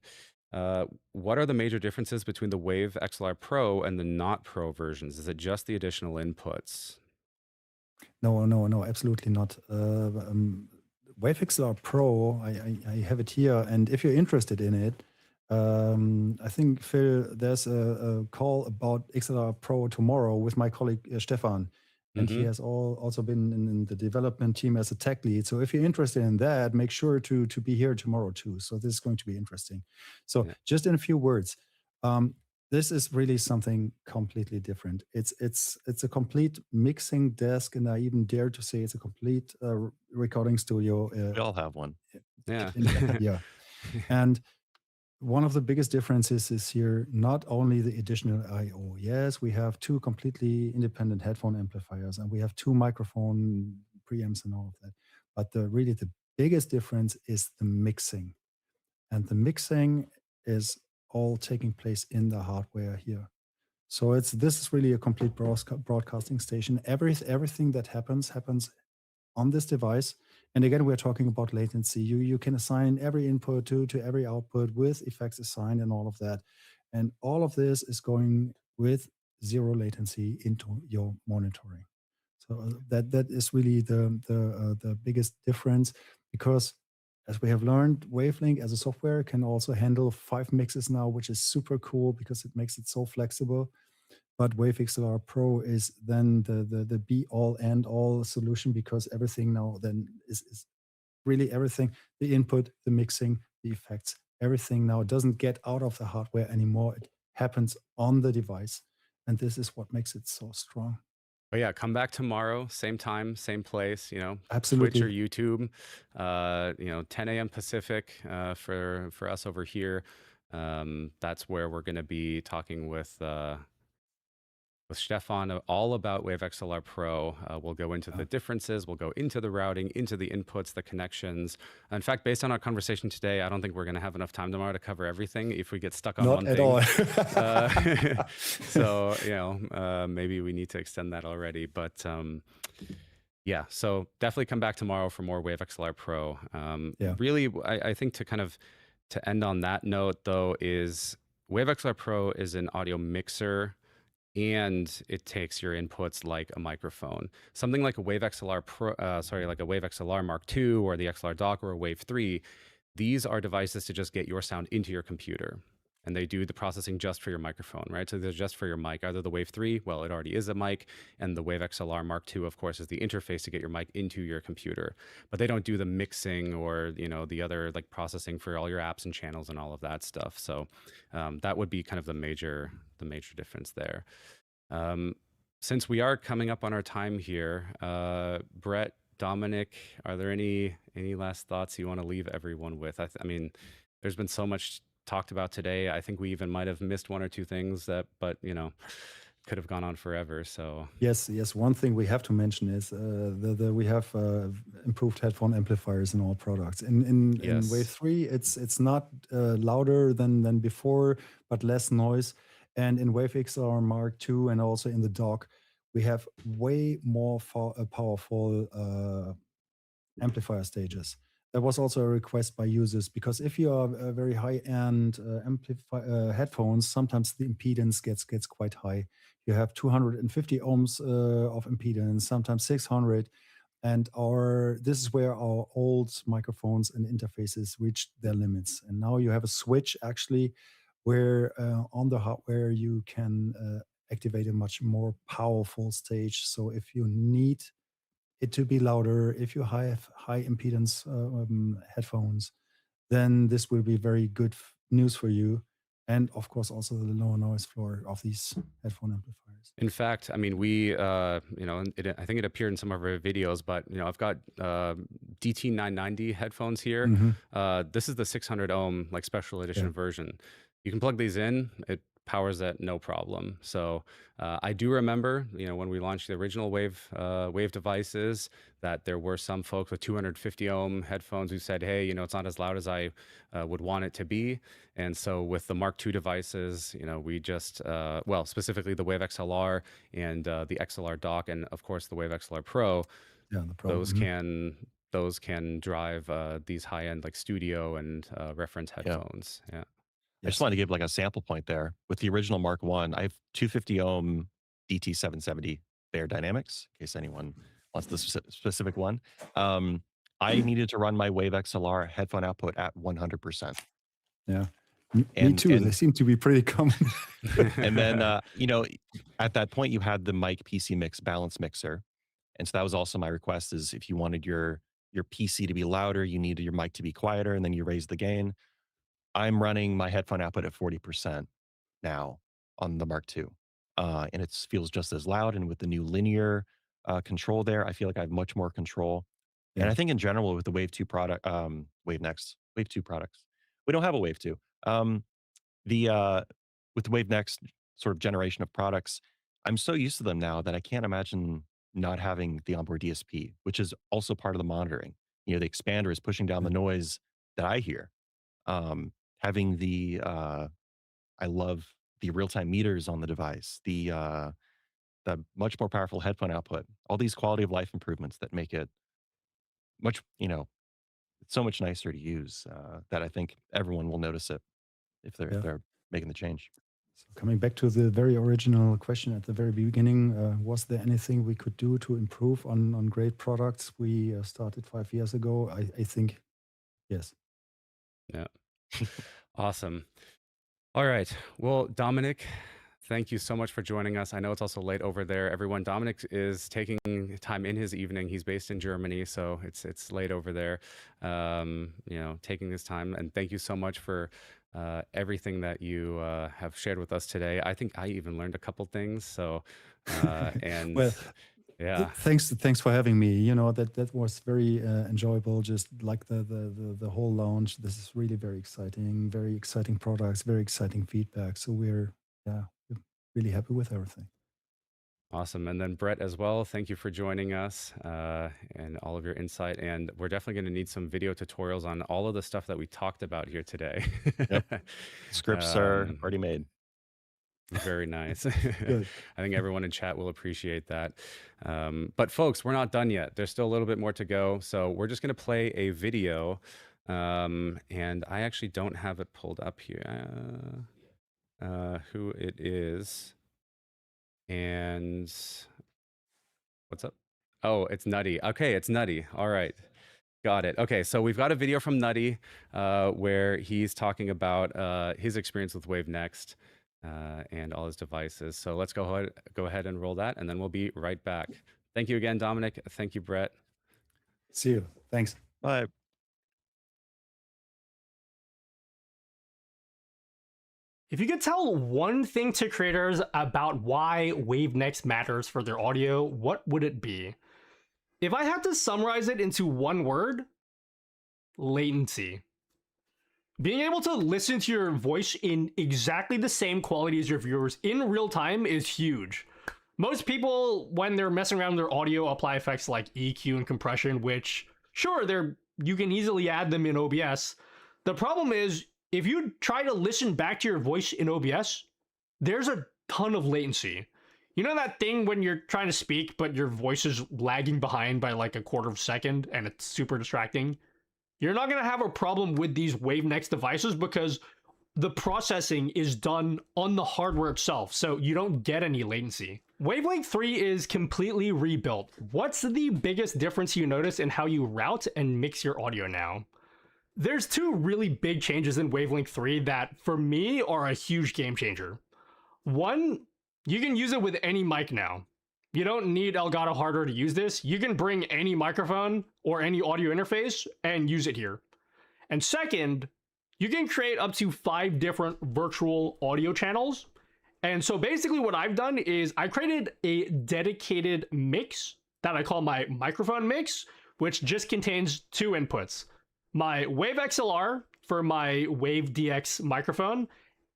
What are the major differences between the Wave XLR Pro and the not Pro versions? Is it just the additional inputs? No, absolutely not. Wave XLR Pro, I have it here, and if you're interested in it, I think, Phil, there's a call about XLR Pro tomorrow with my colleague Stefan, and he has also been in the development team as a tech lead. So if you're interested in that, make sure to be here tomorrow too. So this is going to be interesting. So just in a few words, this is really something completely different. It's a complete mixing desk, and I even dare to say it's a complete recording studio. We all have one. Yeah. Yeah. And one of the biggest differences is here not only the additional I/O. Yes, we have two completely independent headphone amplifiers, and we have two microphone preamps and all of that. But really the biggest difference is the mixing. And the mixing is all taking place in the hardware here. So this is really a complete broadcasting station. Everything that happens on this device. And again, we're talking about latency. You can assign every input to every output with effects assigned and all of that. And all of this is going with zero latency into your monitoring. So that is really the biggest difference, because as we have learned, Wavelength as a software can also handle 5 mixes now, which is super cool because it makes it so flexible. But Wave XLR Pro is then the be all and all solution, because everything now then is really everything, the input, the mixing, the effects, everything now doesn't get out of the hardware anymore. It happens on the device. And this is what makes it so strong. But yeah, come back tomorrow, same time, same place, you know, Absolutely. Twitch or YouTube, 10 a.m. Pacific for us over here. That's where we're going to be talking with Stefan all about Wave XLR Pro. We'll go into the differences, we'll go into the routing, into the inputs, the connections. In fact, based on our conversation today, I don't think we're going to have enough time tomorrow to cover everything if we get stuck on one thing. Not at all. So, maybe we need to extend that already. But yeah, so definitely come back tomorrow for more Wave XLR Pro. Really, I think to end on that note, though, is Wave XLR Pro is an audio mixer, and it takes your inputs like a microphone. Something like a Wave XLR like a Wave XLR Mark II or the XLR Dock or a Wave 3, these are devices to just get your sound into your computer. And they do the processing just for your microphone, right? So they're just for your mic. Either the Wave 3, well, it already is a mic, and the Wave XLR Mark II, of course, is the interface to get your mic into your computer. But they don't do the mixing or, the other like processing for all your apps and channels and all of that stuff. So that would be kind of the major difference there. Since we are coming up on our time here, Brett, Dominic, are there any last thoughts you want to leave everyone with? I mean, there's been so much talked about today. I think we even might have missed one or two things but could have gone on forever. So yes, one thing we have to mention is we have improved headphone amplifiers in all products. In Wave 3, it's not louder than before, but less noise. And in Wave XLR Mark II and also in the Dock, we have way more powerful amplifier stages. That was also a request by users, because if you are very high-end headphones, sometimes the impedance gets quite high. You have 250 ohms of impedance, sometimes 600. And this is where our old microphones and interfaces reached their limits. And now you have a switch actually where on the hardware you can activate a much more powerful stage. So if you need it to be louder, if you have high impedance headphones, then this will be very good news for you. And of course, also the lower noise floor of these headphone amplifiers. In fact, I mean, we, I think it appeared in some of our videos, but, I've got DT990 headphones here. Mm-hmm. This is the 600 ohm, like special edition version. You can plug these in. It powers that no problem. So I do remember, when we launched the original Wave devices, that there were some folks with 250 ohm headphones who said, hey, it's not as loud as I would want it to be. And so with the Mark II devices, we just, specifically the Wave XLR and the XLR Dock, and of course the Wave XLR Pro, the Pro. those can drive these high-end like studio and reference headphones. Yeah. I just wanted to give like a sample point there. With the original Mark I have 250 ohm DT770 Bear Dynamics, in case anyone wants the specific one. I needed to run my Wave XLR headphone output at 100%. Yeah, me too. They seem to be pretty common. And then, at that point, you had the mic PC mix balance mixer. And so that was also my request, is if you wanted your PC to be louder, you needed your mic to be quieter, and then you raise the gain. I'm running my headphone output at 40% now on the Mark II. And it feels just as loud. And with the new linear control there, I feel like I have much more control. Yeah. And I think in general with the Wave 2 product, Wave 2 products, we don't have a Wave 2. With the Wave Next sort of generation of products, I'm so used to them now that I can't imagine not having the onboard DSP, which is also part of the monitoring. The expander is pushing down the noise that I hear. Having the, I love the real-time meters on the device, the much more powerful headphone output, all these quality of life improvements that make it much, so much nicer to use, that I think everyone will notice it if they're making the change. So coming back to the very original question at the very beginning, was there anything we could do to improve on great products we started 5 years ago? I think yes. Yeah. Awesome. All right. Well, Dominic, thank you so much for joining us. I know it's also late over there. Everyone, Dominic is taking time in his evening. He's based in Germany, so it's late over there. Taking this time. And thank you so much for everything that you have shared with us today. I think I even learned a couple things. So, and well, yeah, thanks for having me. That was very enjoyable. Just like the whole launch. This is really very exciting products, very exciting feedback. So we're really happy with everything. Awesome. And then Brett as well, thank you for joining us and all of your insight. And we're definitely going to need some video tutorials on all of the stuff that we talked about here today. Yep. Scripts are already made. Very nice. Good. I think everyone in chat will appreciate that. But folks, we're not done yet. There's still a little bit more to go. So we're just going to play a video. And I actually don't have it pulled up here. Who it is. And what's up? Oh, it's Nutty. Okay, it's Nutty. All right. Got it. Okay, so we've got a video from Nutty where he's talking about his experience with WaveNext and all his devices. So let's go ahead and roll that, and then we'll be right back. Thank you again, Dominic. Thank you, Brett. See you. Thanks. Bye. If you could tell one thing to creators about why WaveNext matters for their audio, what would it be? If I had to summarize it into one word, latency. Being able to listen to your voice in exactly the same quality as your viewers in real time is huge. Most people, when they're messing around with their audio, apply effects like EQ and compression, which, sure, you can easily add them in OBS. The problem is, if you try to listen back to your voice in OBS, there's a ton of latency. You know that thing when you're trying to speak, but your voice is lagging behind by like a quarter of a second and it's super distracting? You're not going to have a problem with these WaveNext devices because the processing is done on the hardware itself, so you don't get any latency. Wavelength 3 is completely rebuilt. What's the biggest difference you notice in how you route and mix your audio now? There's two really big changes in Wavelength 3 that, for me, are a huge game changer. One, you can use it with any mic now. You don't need Elgato hardware to use this. You can bring any microphone or any audio interface and use it here. And second, you can create up to 5 different virtual audio channels. And so basically what I've done is I created a dedicated mix that I call my microphone mix, which just contains 2 inputs. My Wave XLR for my Wave DX microphone,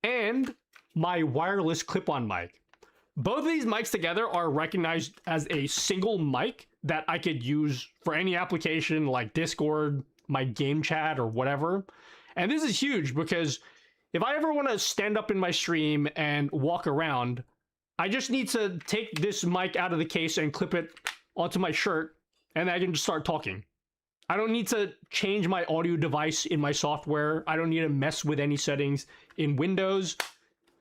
and my wireless clip-on mic. Both of these mics together are recognized as a single mic that I could use for any application like Discord, my game chat, or whatever. And this is huge because if I ever want to stand up in my stream and walk around, I just need to take this mic out of the case and clip it onto my shirt, and I can just start talking. I don't need to change my audio device in my software. I don't need to mess with any settings in Windows.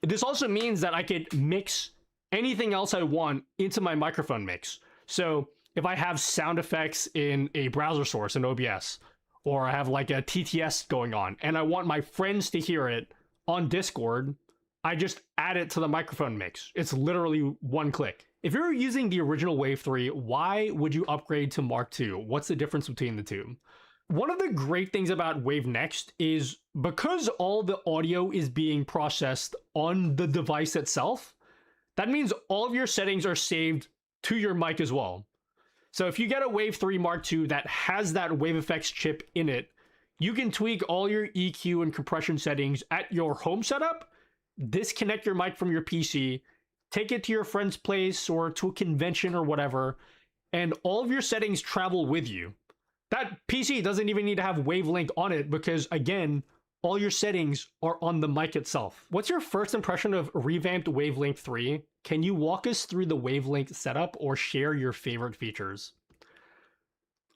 This also means that I could mix anything else I want into my microphone mix. So if I have sound effects in a browser source in OBS, or I have like a TTS going on, and I want my friends to hear it on Discord, I just add it to the microphone mix. It's literally one click. If you're using the original Wave 3, why would you upgrade to Mark II? What's the difference between the two? One of the great things about WaveNext is because all the audio is being processed on the device itself, that means all of your settings are saved to your mic as well. So if you get a Wave 3 Mark II that has that Wave Effects chip in it, you can tweak all your EQ and compression settings at your home setup, disconnect your mic from your PC, take it to your friend's place or to a convention or whatever, and all of your settings travel with you. That PC doesn't even need to have Wavelength on it because, again, all your settings are on the mic itself. What's your first impression of revamped Wavelength 3? Can you walk us through the Wavelength setup or share your favorite features?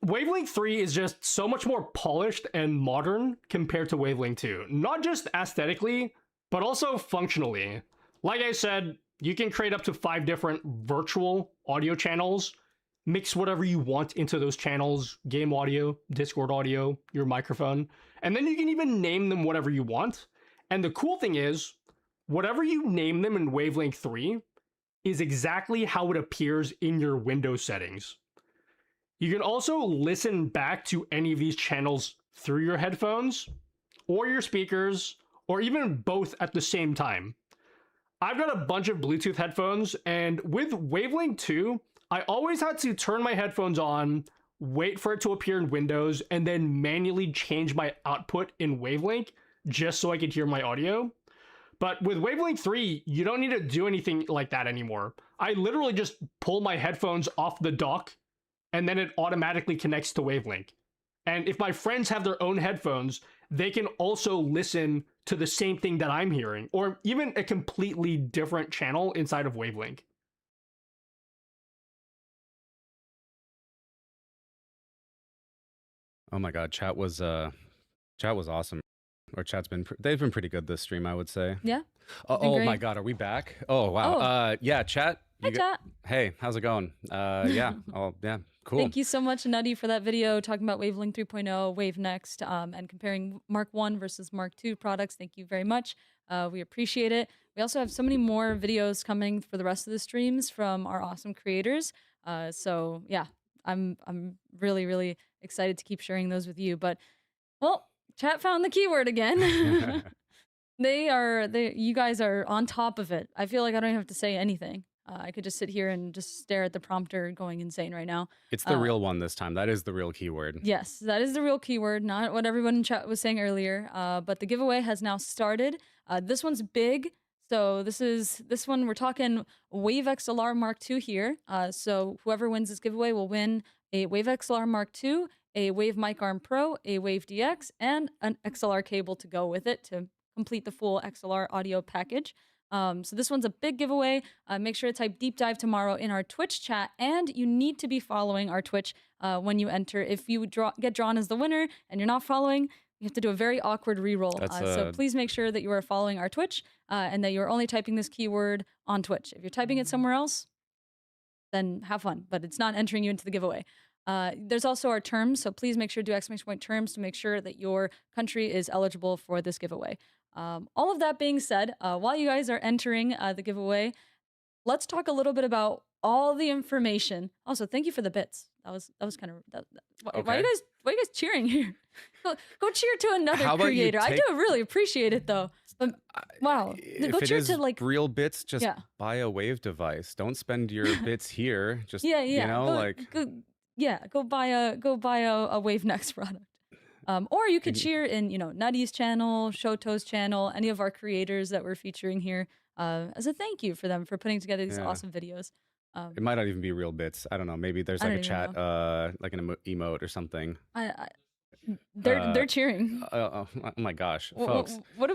Wavelength 3 is just so much more polished and modern compared to Wavelength 2. Not just aesthetically, but also functionally. Like I said, you can create up to 5 different virtual audio channels, mix whatever you want into those channels, game audio, Discord audio, your microphone, and then you can even name them whatever you want. And the cool thing is, whatever you name them in Wavelength 3 is exactly how it appears in your Windows settings. You can also listen back to any of these channels through your headphones or your speakers, or even both at the same time. I've got a bunch of Bluetooth headphones, and with Wavelength 2, I always had to turn my headphones on, wait for it to appear in Windows, and then manually change my output in Wavelength just so I could hear my audio. But with Wavelength 3, you don't need to do anything like that anymore. I literally just pull my headphones off the dock, and then it automatically connects to Wavelength. And if my friends have their own headphones, they can also listen to the same thing that I'm hearing, or even a completely different channel inside of Wavelength. Oh my God, chat was awesome. Or they've been pretty good this stream, I would say. Yeah. Oh my God, are we back? Oh wow. Oh. Yeah, chat. Hi, chat. Hey, how's it going? Yeah. Oh yeah. Cool. Thank you so much, Nutty, for that video talking about Wavelength 3.0, Wave Next, and comparing Mark 1 versus Mark 2 products. Thank you very much. We appreciate it. We also have so many more videos coming for the rest of the streams from our awesome creators. So yeah, I'm really, really excited to keep sharing those with you. But well, chat found the keyword again. You guys are on top of it. I feel like I don't even have to say anything. I could just sit here and just stare at the prompter going insane right now. It's the real one this time. That is the real keyword. Yes, that is the real keyword, not what everyone in chat was saying earlier. But the giveaway has now started. This one's big. So this one, we're talking Wave XLR Mark II here. So whoever wins this giveaway will win a Wave XLR Mark II, a Wave Mic Arm Pro, a Wave DX, and an XLR cable to go with it to complete the full XLR audio package. So this one's a big giveaway. Make sure to type deep dive tomorrow in our Twitch chat, and you need to be following our Twitch when you enter. If you get drawn as the winner and you're not following, you have to do a very awkward reroll. So please make sure that you are following our Twitch and that you're only typing this keyword on Twitch. If you're typing it somewhere else, then have fun, but it's not entering you into the giveaway. There's also our terms, so please make sure to do exclamation point terms to make sure that your country is eligible for this giveaway. All of that being said, while you guys are entering the giveaway, let's talk a little bit about all the information. Also, thank you for the bits. That was kind of Okay. why are you guys cheering here? Go cheer to another creator. I do really appreciate it though. But wow, go cheer to like real bits. Just buy a Wave device. Don't spend your bits here. Just you know, go buy a Wave Next product. Or you could cheer in, Nutty's channel, Shoto's channel, any of our creators that we're featuring here as a thank you for them for putting together these awesome videos. It might not even be real bits. I don't know. Maybe there's like a chat, like an emote or something. They're cheering. Oh my gosh, folks. What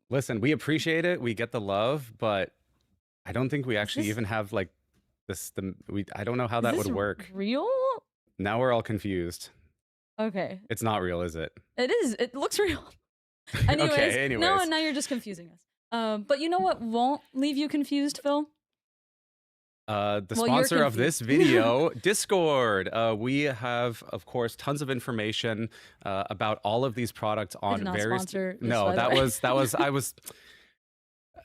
listen, we appreciate it. We get the love, but I don't think we actually even have like this. I don't know how that would work. Real? Now we're all confused. Okay. It's not real, is it? It is. It looks real. Anyways. No, now you're just confusing us. But you know what won't leave you confused, Phil? The sponsor of this video, Discord. We have, of course, tons of information about all of these products on various. No, that was. I was.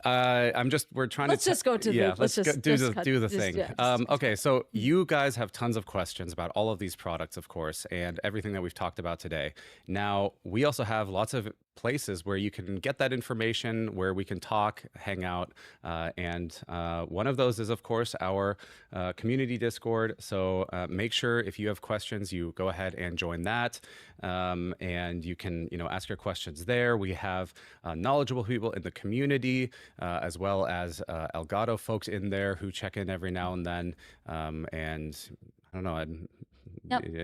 We're trying let's to. Just go to the. Let's just do the thing. Okay, so you guys have tons of questions about all of these products, of course, and everything that we've talked about today. Now, we also have lots of places where you can get that information, where we can talk, hang out, and one of those is, of course, our community Discord. So make sure if you have questions, you go ahead and join that, and you can, ask your questions there. We have knowledgeable people in the community, as well as Elgato folks in there who check in every now and then, and I don't know.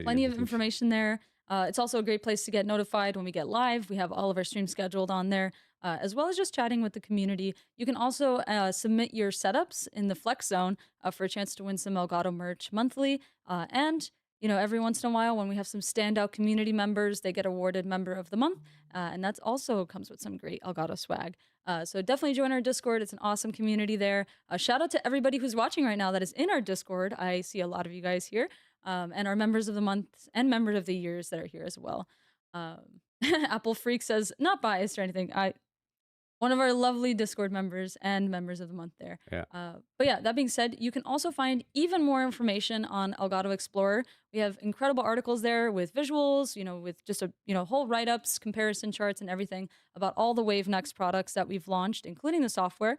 Plenty of information there. It's also a great place to get notified when we get live. We have all of our streams scheduled on there, as well as just chatting with the community. You can also submit your setups in the Flex Zone for a chance to win some Elgato merch monthly. And every once in a while, when we have some standout community members, they get awarded Member of the Month, and that also comes with some great Elgato swag. So definitely join our Discord. It's an awesome community there. Shout out to everybody who's watching right now that is in our Discord. I see a lot of you guys here, and our Members of the Month and Members of the Years that are here as well. Apple Freak says, not biased or anything. One of our lovely Discord members and Members of the Month there. Yeah. But yeah, that being said, you can also find even more information on Elgato Explorer. We have incredible articles there with visuals, with just a whole write-ups, comparison charts, and everything about all the WaveNext products that we've launched, including the software.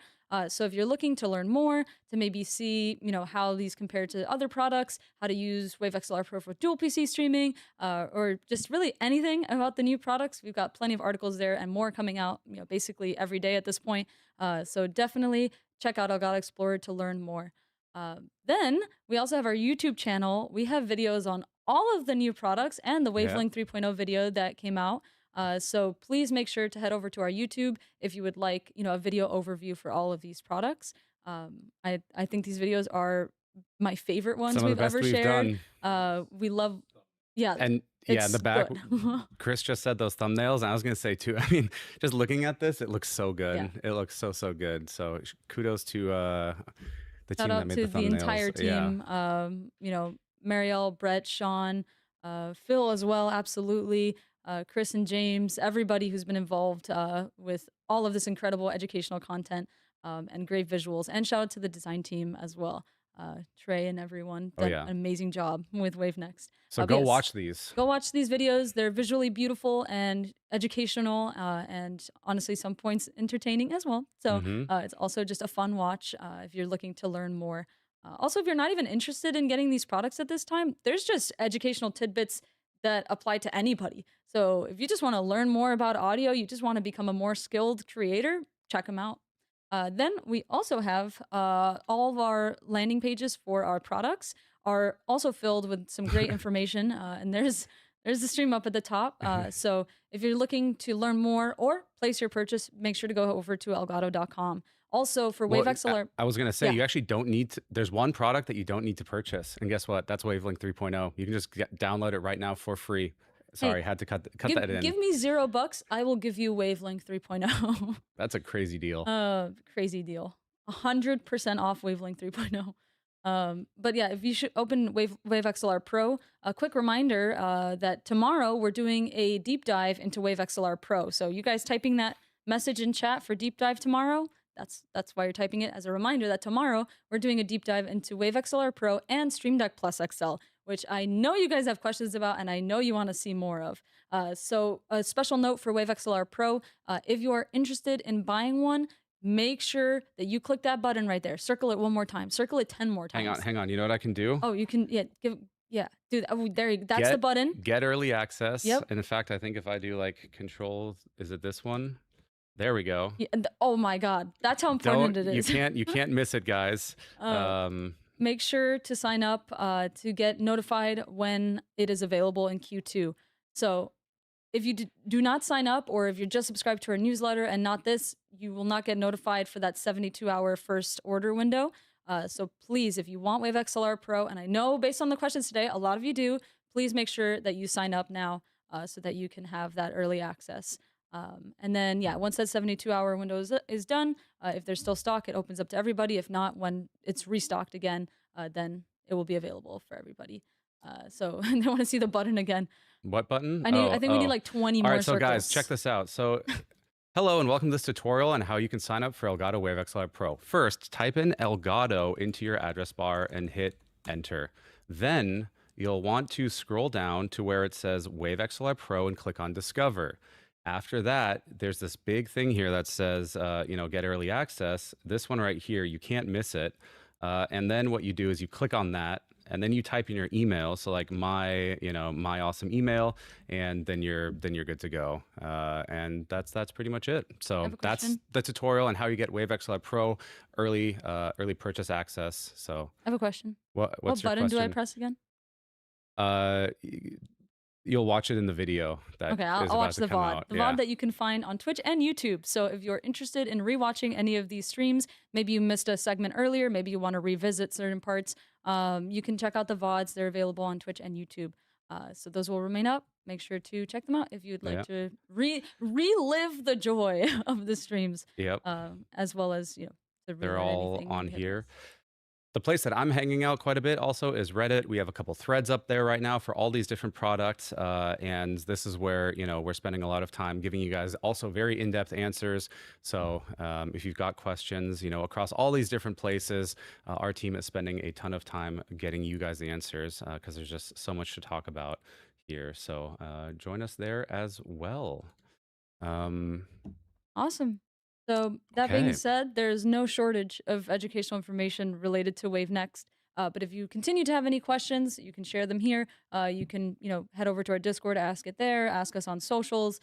So if you're looking to learn more, to maybe see, how these compare to other products, how to use Wave XLR Pro for dual PC streaming, or just really anything about the new products, we've got plenty of articles there and more coming out, basically every day at this point. So definitely check out Elgato Explorer to learn more. Then we also have our YouTube channel. We have videos on all of the new products and the Wavelength 3.0 video that came out. So please make sure to head over to our YouTube if you would like, a video overview for all of these products. I think these videos are my favorite ones we've ever shared. We love, and in the back, Chris just said those thumbnails, and I was gonna say too. I mean, just looking at this, it looks so good. Yeah. It looks so good. So kudos to the team that made the thumbnails. Shout out to the entire team. Yeah. Marielle, Brett, Sean, Phil as well. Absolutely. Chris and James, everybody who's been involved with all of this incredible educational content and great visuals. And shout out to the design team as well. Trey and everyone did an amazing job with WaveNext. So go watch these. Go watch these videos. They're visually beautiful and educational and honestly some points entertaining as well. So it's also just a fun watch if you're looking to learn more. Also, if you're not even interested in getting these products at this time, there's just educational tidbits that apply to anybody. So if you just want to learn more about audio, you just want to become a more skilled creator, check them out. Then we also have all of our landing pages for our products are also filled with some great information. And there's the stream up at the top. So if you're looking to learn more or place your purchase, make sure to go over to elgato.com. Also for Wave XLR. I was going to say, you actually don't need to, there's one product that you don't need to purchase. And guess what? That's Wavelength 3.0. You can just download it right now for free. Sorry, had to cut that in. Give me $0. I will give you Wavelength 3.0. That's a crazy deal. Crazy deal. 100% off Wavelength 3.0. But yeah, if you should open Wave XLR Pro, a quick reminder that tomorrow we're doing a deep dive into Wave XLR Pro. So you guys typing that message in chat for deep dive tomorrow, that's why you're typing it as a reminder that tomorrow we're doing a deep dive into Wave XLR Pro and Stream Deck Plus XL, which I know you guys have questions about and I know you want to see more of. So a special note for Wave XLR Pro, if you are interested in buying one, make sure that you click that button right there. Circle it one more time. Circle it 10 more times. Hang on. You know what I can do? Oh, you can, do that. Oh, that's the button. Get early access. Yep. And in fact, I think if I do like control, is it this one? There we go. Yeah, oh my God. That's how important it is. You can't miss it, guys. Make sure to sign up to get notified when it is available in Q2. So if you do not sign up, or if you're just subscribed to our newsletter and not this, you will not get notified for that 72-hour first order window. So please, if you want Wave XLR Pro, and I know based on the questions today, a lot of you do, please make sure that you sign up now so that you can have that early access. And then, once that 72-hour window is done, if there's still stock, it opens up to everybody. If not, when it's restocked again, then it will be available for everybody. So I want to see the button again. What button? I think we need like 20 more circles. All right, so guys, check this out. So hello and welcome to this tutorial on how you can sign up for Elgato Wave XLR Pro. First, type in Elgato into your address bar and hit enter. Then you'll want to scroll down to where it says Wave XLR Pro and click on Discover. After that, there's this big thing here that says, get early access. This one right here, you can't miss it. And then what you do is you click on that, and then you type in your email. So like my awesome email, and then you're good to go. And that's pretty much it. So that's the tutorial on how you get Wave XLR Pro early purchase access. So I have a question. What's what your button question? do I press again? You'll watch it in the video. That Okay, is I'll about watch to the come VOD. out. The Yeah. VOD that you can find on Twitch and YouTube. So if you're interested in rewatching any of these streams, maybe you missed a segment earlier, maybe you want to revisit certain parts, you can check out the VODs. They're available on Twitch and YouTube. So those will remain up. Make sure to check them out if you'd like to relive the joy of the streams. Yep. As well as, you know, to They're relearn all anything on we have here. missed. The place that I'm hanging out quite a bit also is Reddit. We have a couple threads up there right now for all these different products. And this is where, you know, we're spending a lot of time giving you guys also very in-depth answers. So if you've got questions, you know, across all these different places, our team is spending a ton of time getting you guys the answers because there's just so much to talk about here. So join us there as well. Awesome. So that being said, there's no shortage of educational information related to WaveNext. But if you continue to have any questions, you can share them here. You can, you know, head over to our Discord, ask it there, ask us on socials.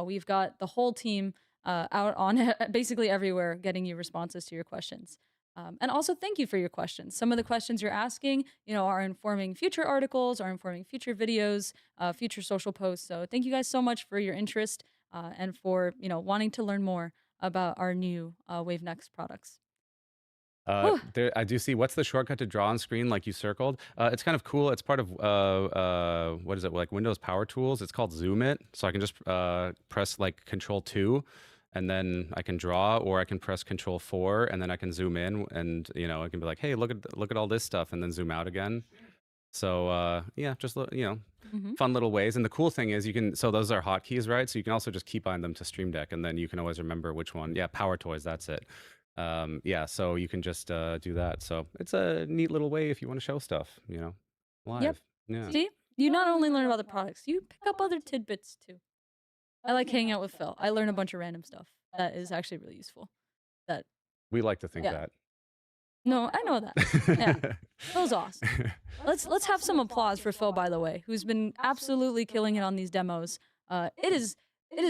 We've got the whole team out on basically everywhere getting you responses to your questions. And also thank you for your questions. Some of the questions you're asking, you know, are informing future articles, are informing future videos, future social posts. So thank you guys so much for your interest and for, you know, wanting to learn more about our new WaveNext products. There, I do see, what's the shortcut to draw on screen like you circled? It's kind of cool. It's part of, what is it, like Windows Power Tools. It's called Zoom It. So I can just press like Control-2 and then I can draw, or I can press Control-4 and then I can zoom in and, you know, I can be like, hey, look at all this stuff and then zoom out again. So yeah, just, you know, fun little ways. And the cool thing is you can, so those are hotkeys, right? So you can also just key bind them to Stream Deck and then you can always remember which one. Yeah, Power Toys, that's it. Yeah, so you can just do that. So it's a neat little way if you want to show stuff, you know, live. Yep. Yeah. See, you not only learn about the products, you pick up other tidbits too. I like hanging out with Phil. I learn a bunch of random stuff that is actually really useful. That we like to think that. No, I know that. Yeah, Phil's awesome. Let's have some applause for Phil, by the way, who's been absolutely killing it on these demos. It is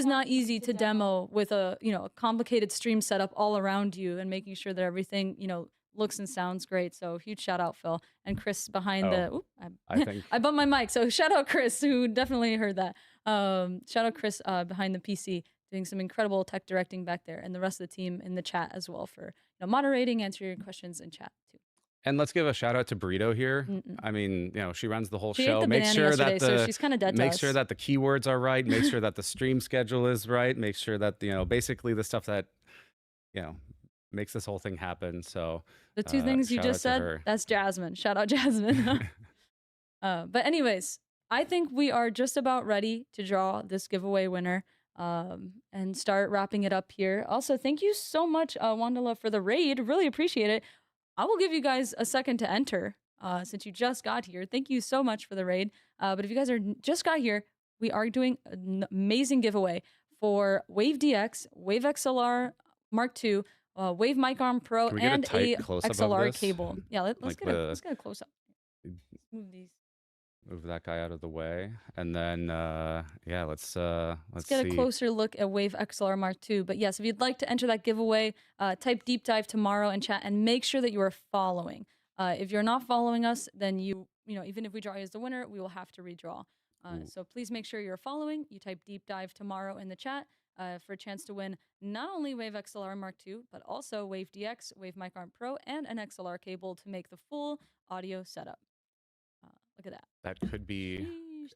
not easy to demo with a, you know, a complicated stream setup all around you and making sure that everything, you know, looks and sounds great. So huge shout out, Phil, and Chris behind I think I bumped my mic. So shout out Chris, who definitely heard that. Shout out Chris behind the PC, doing some incredible tech directing back there, and the rest of the team in the chat as well for, you know, moderating, answering your questions in chat too. And let's give a shout out to Burrito here. I mean, you know, she runs the whole She show. ate the Make banana sure yesterday, that so she's kind of dead to make us. sure that the keywords are right. Make sure that the stream schedule is right. Make sure that, you know, basically the stuff that, you know, makes this whole thing happen. So the two things you shout out just to said, her. that's Jasmine. Shout out Jasmine. But anyways, I think we are just about ready to draw this giveaway winner and start wrapping it up here. Also, thank you so much, Wandala, for the raid. Really appreciate it. I will give you guys a second to enter since you just got here. Thank you so much for the raid. But if you guys just got here, we are doing an amazing giveaway for Wave DX, Wave XLR MK.2, Wave Mic Arm Pro, and a XLR cable. Yeah, let's Like get a close up. Move these. Move that guy out of the way, and then yeah, let's get see. a closer look at Wave XLR MK.2. But yes, if you'd like to enter that giveaway, type deep dive tomorrow in chat and make sure that you are following. If you're not following us, then you know, even if we draw you as the winner, we will have to redraw. So please make sure you're following. You type deep dive tomorrow in the chat for a chance to win not only Wave XLR MK.2, but also Wave DX, Wave Mic Arm Pro, and an XLR cable to make the full audio setup. Look at that. That could be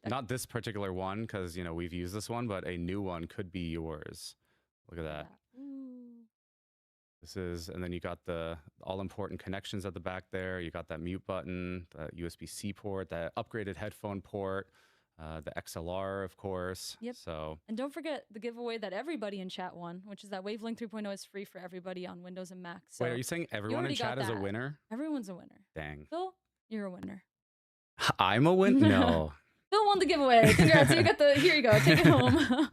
not this particular one because, you know, we've used this one, but a new one could be yours. Look at that. This is, and then you got the all-important connections at the back there. You got that mute button, the USB-C port, that upgraded headphone port, the XLR, of course. Yep. So, and don't forget the giveaway that everybody in chat won, which is that Wavelength 3.0 is free for everybody on Windows and Mac. So wait, are you saying everyone in chat is a winner? Everyone's a winner. Dang. Phil, you're a winner. I'm a winner? No. Phil won the giveaway. Congrats. You got the, here you go. Take it home.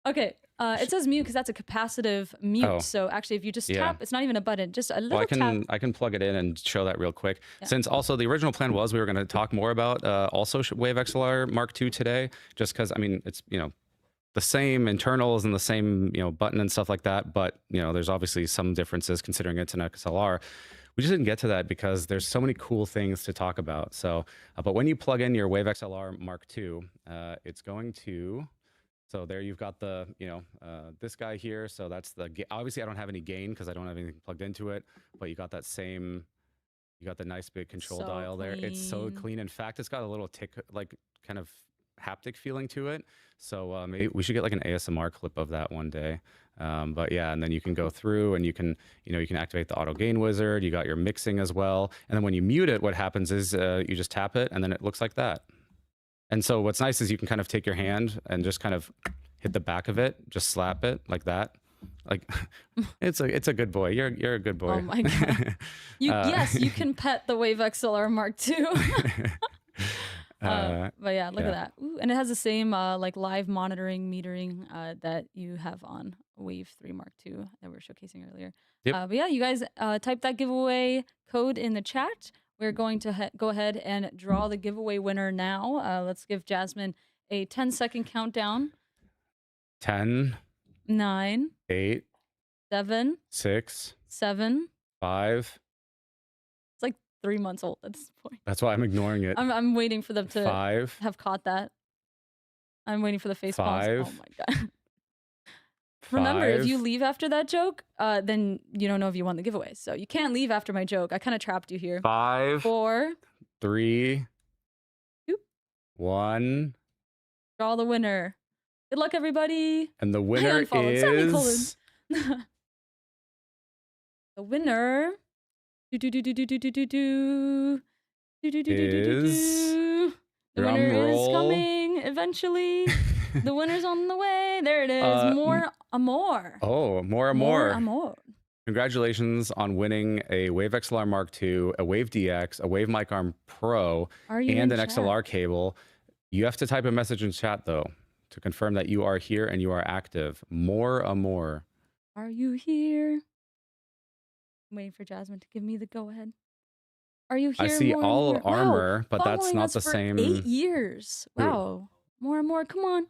Okay. It says mute because that's a capacitive mute. Oh. So actually, if you just tap, it's not even a button, just a little tap. I can plug it in and show that real quick. Yeah. Since also the original plan was we were going to talk more about also Wave XLR MK.2 today, just because, I mean, it's, you know, the same internals and the same, you know, button and stuff like that. But, you know, there's obviously some differences considering it's an XLR. we just didn't get to that because there's so many cool things to talk about. So, but when you plug in your Wave XLR Mark II, it's going to, so there you've got the, this guy here. So that's obviously I don't have any gain because I don't have anything plugged into it, but you got that same, you got the nice big control dial there. It's so clean. In fact, it's got a little tick, like kind of haptic feeling to it. So maybe we should get like an ASMR clip of that one day. But yeah, and then you can go through and you can activate the auto gain wizard. You got your mixing as well. And then when you mute it, what happens is you just tap it and then it looks like that. And so what's nice is you can kind of take your hand and just kind of hit the back of it, just slap it like that. Like it's a good boy. You're a good boy. Oh my God. Yes, you can pet the Wave XLR Mark II. But yeah, look at that. Ooh, and it has the same like live monitoring metering that you have on Wave 3 Mark II that we were showcasing earlier. Yep. But yeah, you guys type that giveaway code in the chat. We're going to go ahead and draw the giveaway winner now. Let's give Jasmine a 10-second countdown. 10, 9, 8, 7, 6, 7. 5. It's like 3 months old at this point. That's why I'm ignoring it. I'm waiting for them to 5. have caught that. I'm waiting for the face palms. 5. Oh my God. Remember, if you leave after that joke, then you don't know if you won the giveaway. So you can't leave after my joke. I kind of trapped you here. 5, 4, 3, 2, 1. Draw the winner. Good luck, everybody. And the winner is the winner. The winner is coming eventually. The winner's on the way. There it is. More amor. Oh, more More amor. amor. Congratulations on winning a Wave XLR Mark II, a Wave DX, a Wave Mic Arm Pro, and an XLR cable. You have to type a message in chat, though, to confirm that you are here and you are active. More amor. Are you here? I'm waiting for Jasmine to give me the go-ahead. Are you here? I see more all amor? armor, Wow. but that's Following not us the for same. 8 years. Wow. More and more. Come on.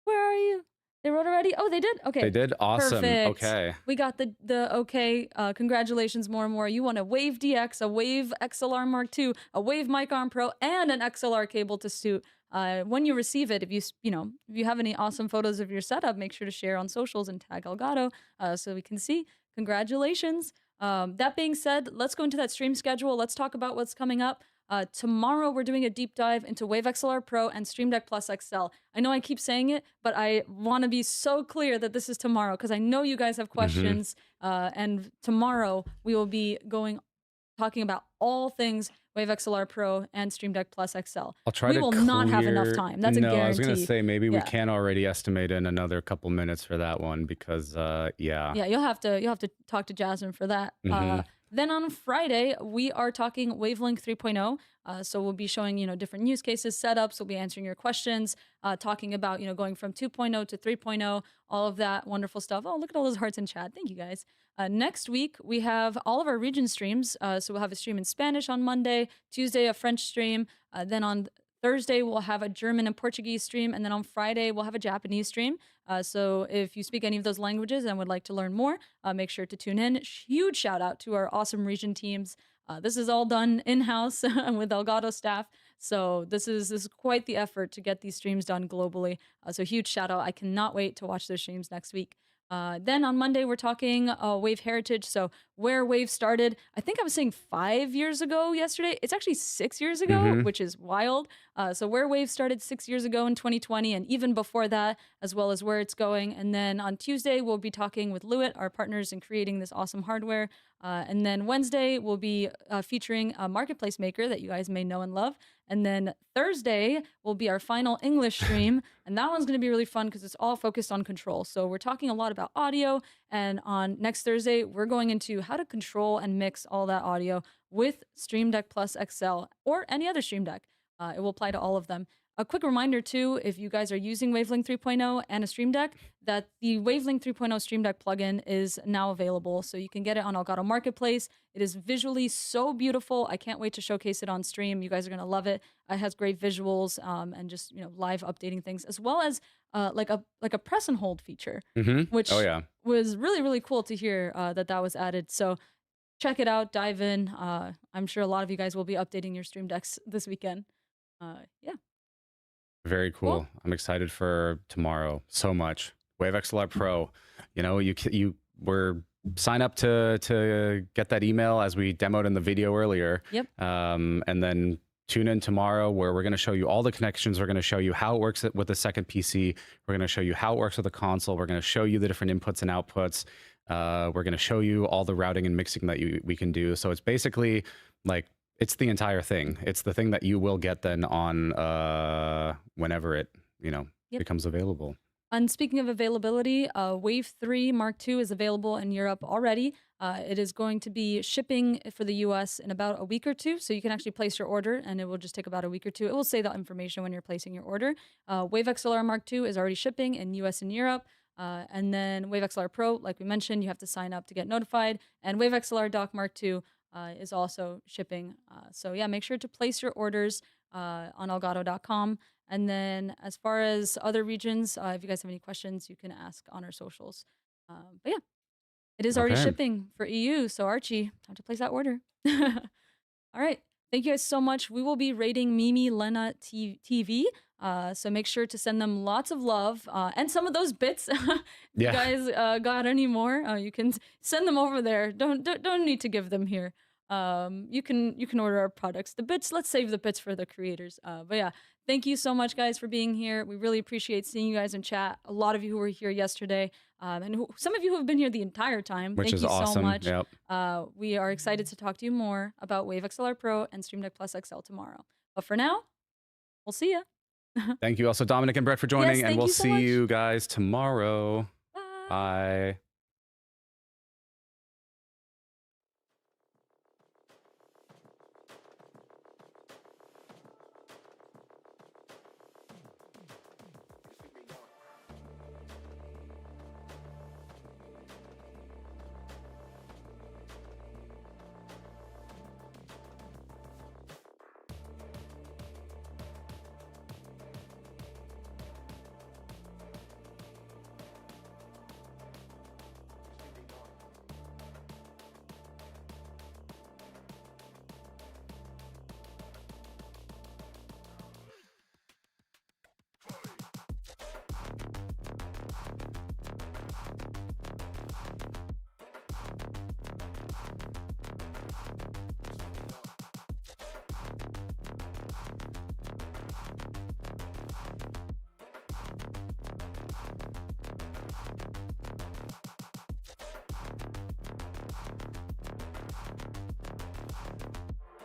Where are you? They wrote already? Oh, they did? Okay. They did? Awesome. Perfect. Okay. We got the okay. Congratulations, more and more. You won a Wave DX, a Wave XLR Mark II, a Wave Mic Arm Pro, and an XLR cable to suit. When you receive it, if you have any awesome photos of your setup, make sure to share on socials and tag Elgato so we can see. Congratulations. That being said, let's go into that stream schedule. Let's talk about what's coming up. Tomorrow, we're doing a deep dive into Wave XLR Pro and Stream Deck Plus XL. I know I keep saying it, but I want to be so clear that this is tomorrow because I know you guys have questions. And tomorrow, we will be talking about all things Wave XLR Pro and Stream Deck Plus XL. I'll try we to will not have enough time. That's a guarantee. I was going to say maybe we can already estimate in another couple minutes for that one because yeah, you'll have to talk to Jasmine for that. Then on Friday, we are talking Wavelength 3.0. So we'll be showing, different use cases, setups. We'll be answering your questions, talking about, going from 2.0 to 3.0, all of that wonderful stuff. Oh, look at all those hearts in chat. Thank you, guys. Next week, we have all of our region streams. So we'll have a stream in Spanish on Monday, Tuesday, a French stream. Then on Thursday, we'll have a German and Portuguese stream. And then on Friday, we'll have a Japanese stream. So if you speak any of those languages and would like to learn more, make sure to tune in. Huge shout out to our awesome region teams. This is all done in-house with Elgato staff. So this is quite the effort to get these streams done globally. So huge shout out. I cannot wait to watch those streams next week. Then on Monday, we're talking Wave Heritage. So where Wave started, I think I was saying 5 years ago yesterday. It's actually 6 years ago, which is wild. So where Wave started 6 years ago in 2020 and even before that, as well as where it's going. And then on Tuesday, we'll be talking with Lewitt, our partners in creating this awesome hardware. And then Wednesday, we'll be featuring a marketplace maker that you guys may know and love. And then Thursday will be our final English stream. And that one's going to be really fun because it's all focused on control. So we're talking a lot about audio. And on next Thursday, we're going into how to control and mix all that audio with Stream Deck Plus XL or any other Stream Deck. It will apply to all of them. A quick reminder, too, if you guys are using Wavelength 3.0 and a Stream Deck, that the Wavelength 3.0 Stream Deck plugin is now available. So you can get it on Elgato Marketplace. It is visually so beautiful. I can't wait to showcase it on stream. You guys are going to love it. It has great visuals and just live updating things, as well as like a press and hold feature, which was really, really cool to hear that was added. So check it out, dive in. I'm sure a lot of you guys will be updating your stream decks this weekend. Yeah. Very cool. Cool. I'm excited for tomorrow so much. Wave XLR Pro. You know, you were sign up to get that email as we demoed in the video earlier. Yep. And then tune in tomorrow where we're going to show you all the connections. We're going to show you how it works with the second PC. We're going to show you how it works with the console. We're going to show you the different inputs and outputs. We're going to show you all the routing and mixing that we can do. So it's basically like, it's the entire thing. It's the thing that you will get then on whenever it, becomes available. And speaking of availability, Wave 3 Mark II is available in Europe already. It is going to be shipping for the US in about a week or two. So you can actually place your order and it will just take about a week or two. It will say that information when you're placing your order. Wave XLR Mark II is already shipping in US and Europe. And then Wave XLR Pro, like we mentioned, you have to sign up to get notified. And Wave XLR Dock Mark II is also shipping. So yeah, make sure to place your orders on Elgato.com. And then as far as other regions, if you guys have any questions, you can ask on our socials. But yeah, it is already Okay. shipping for EU. So Archie, time to place that order. All right. Thank you guys so much. We will be rating Mimi Lena TV. So make sure to send them lots of love and some of those bits. If you guys got any more, you can send them over there. Don't need to give them here. You can order our products. The bits, let's save the bits for the creators. But yeah, thank you so much, guys, for being here. We really appreciate seeing you guys in chat. A lot of you who were here yesterday, and some of you who have been here the entire time. Which thank is you awesome. so much. Yep. We are excited to talk to you more about Wave XLR Pro and Stream Deck Plus XL tomorrow. But for now, we'll see ya. Thank you also, Dominic and Brett, for joining, Yes, and thank we'll you so see much. you guys tomorrow. Bye. Bye.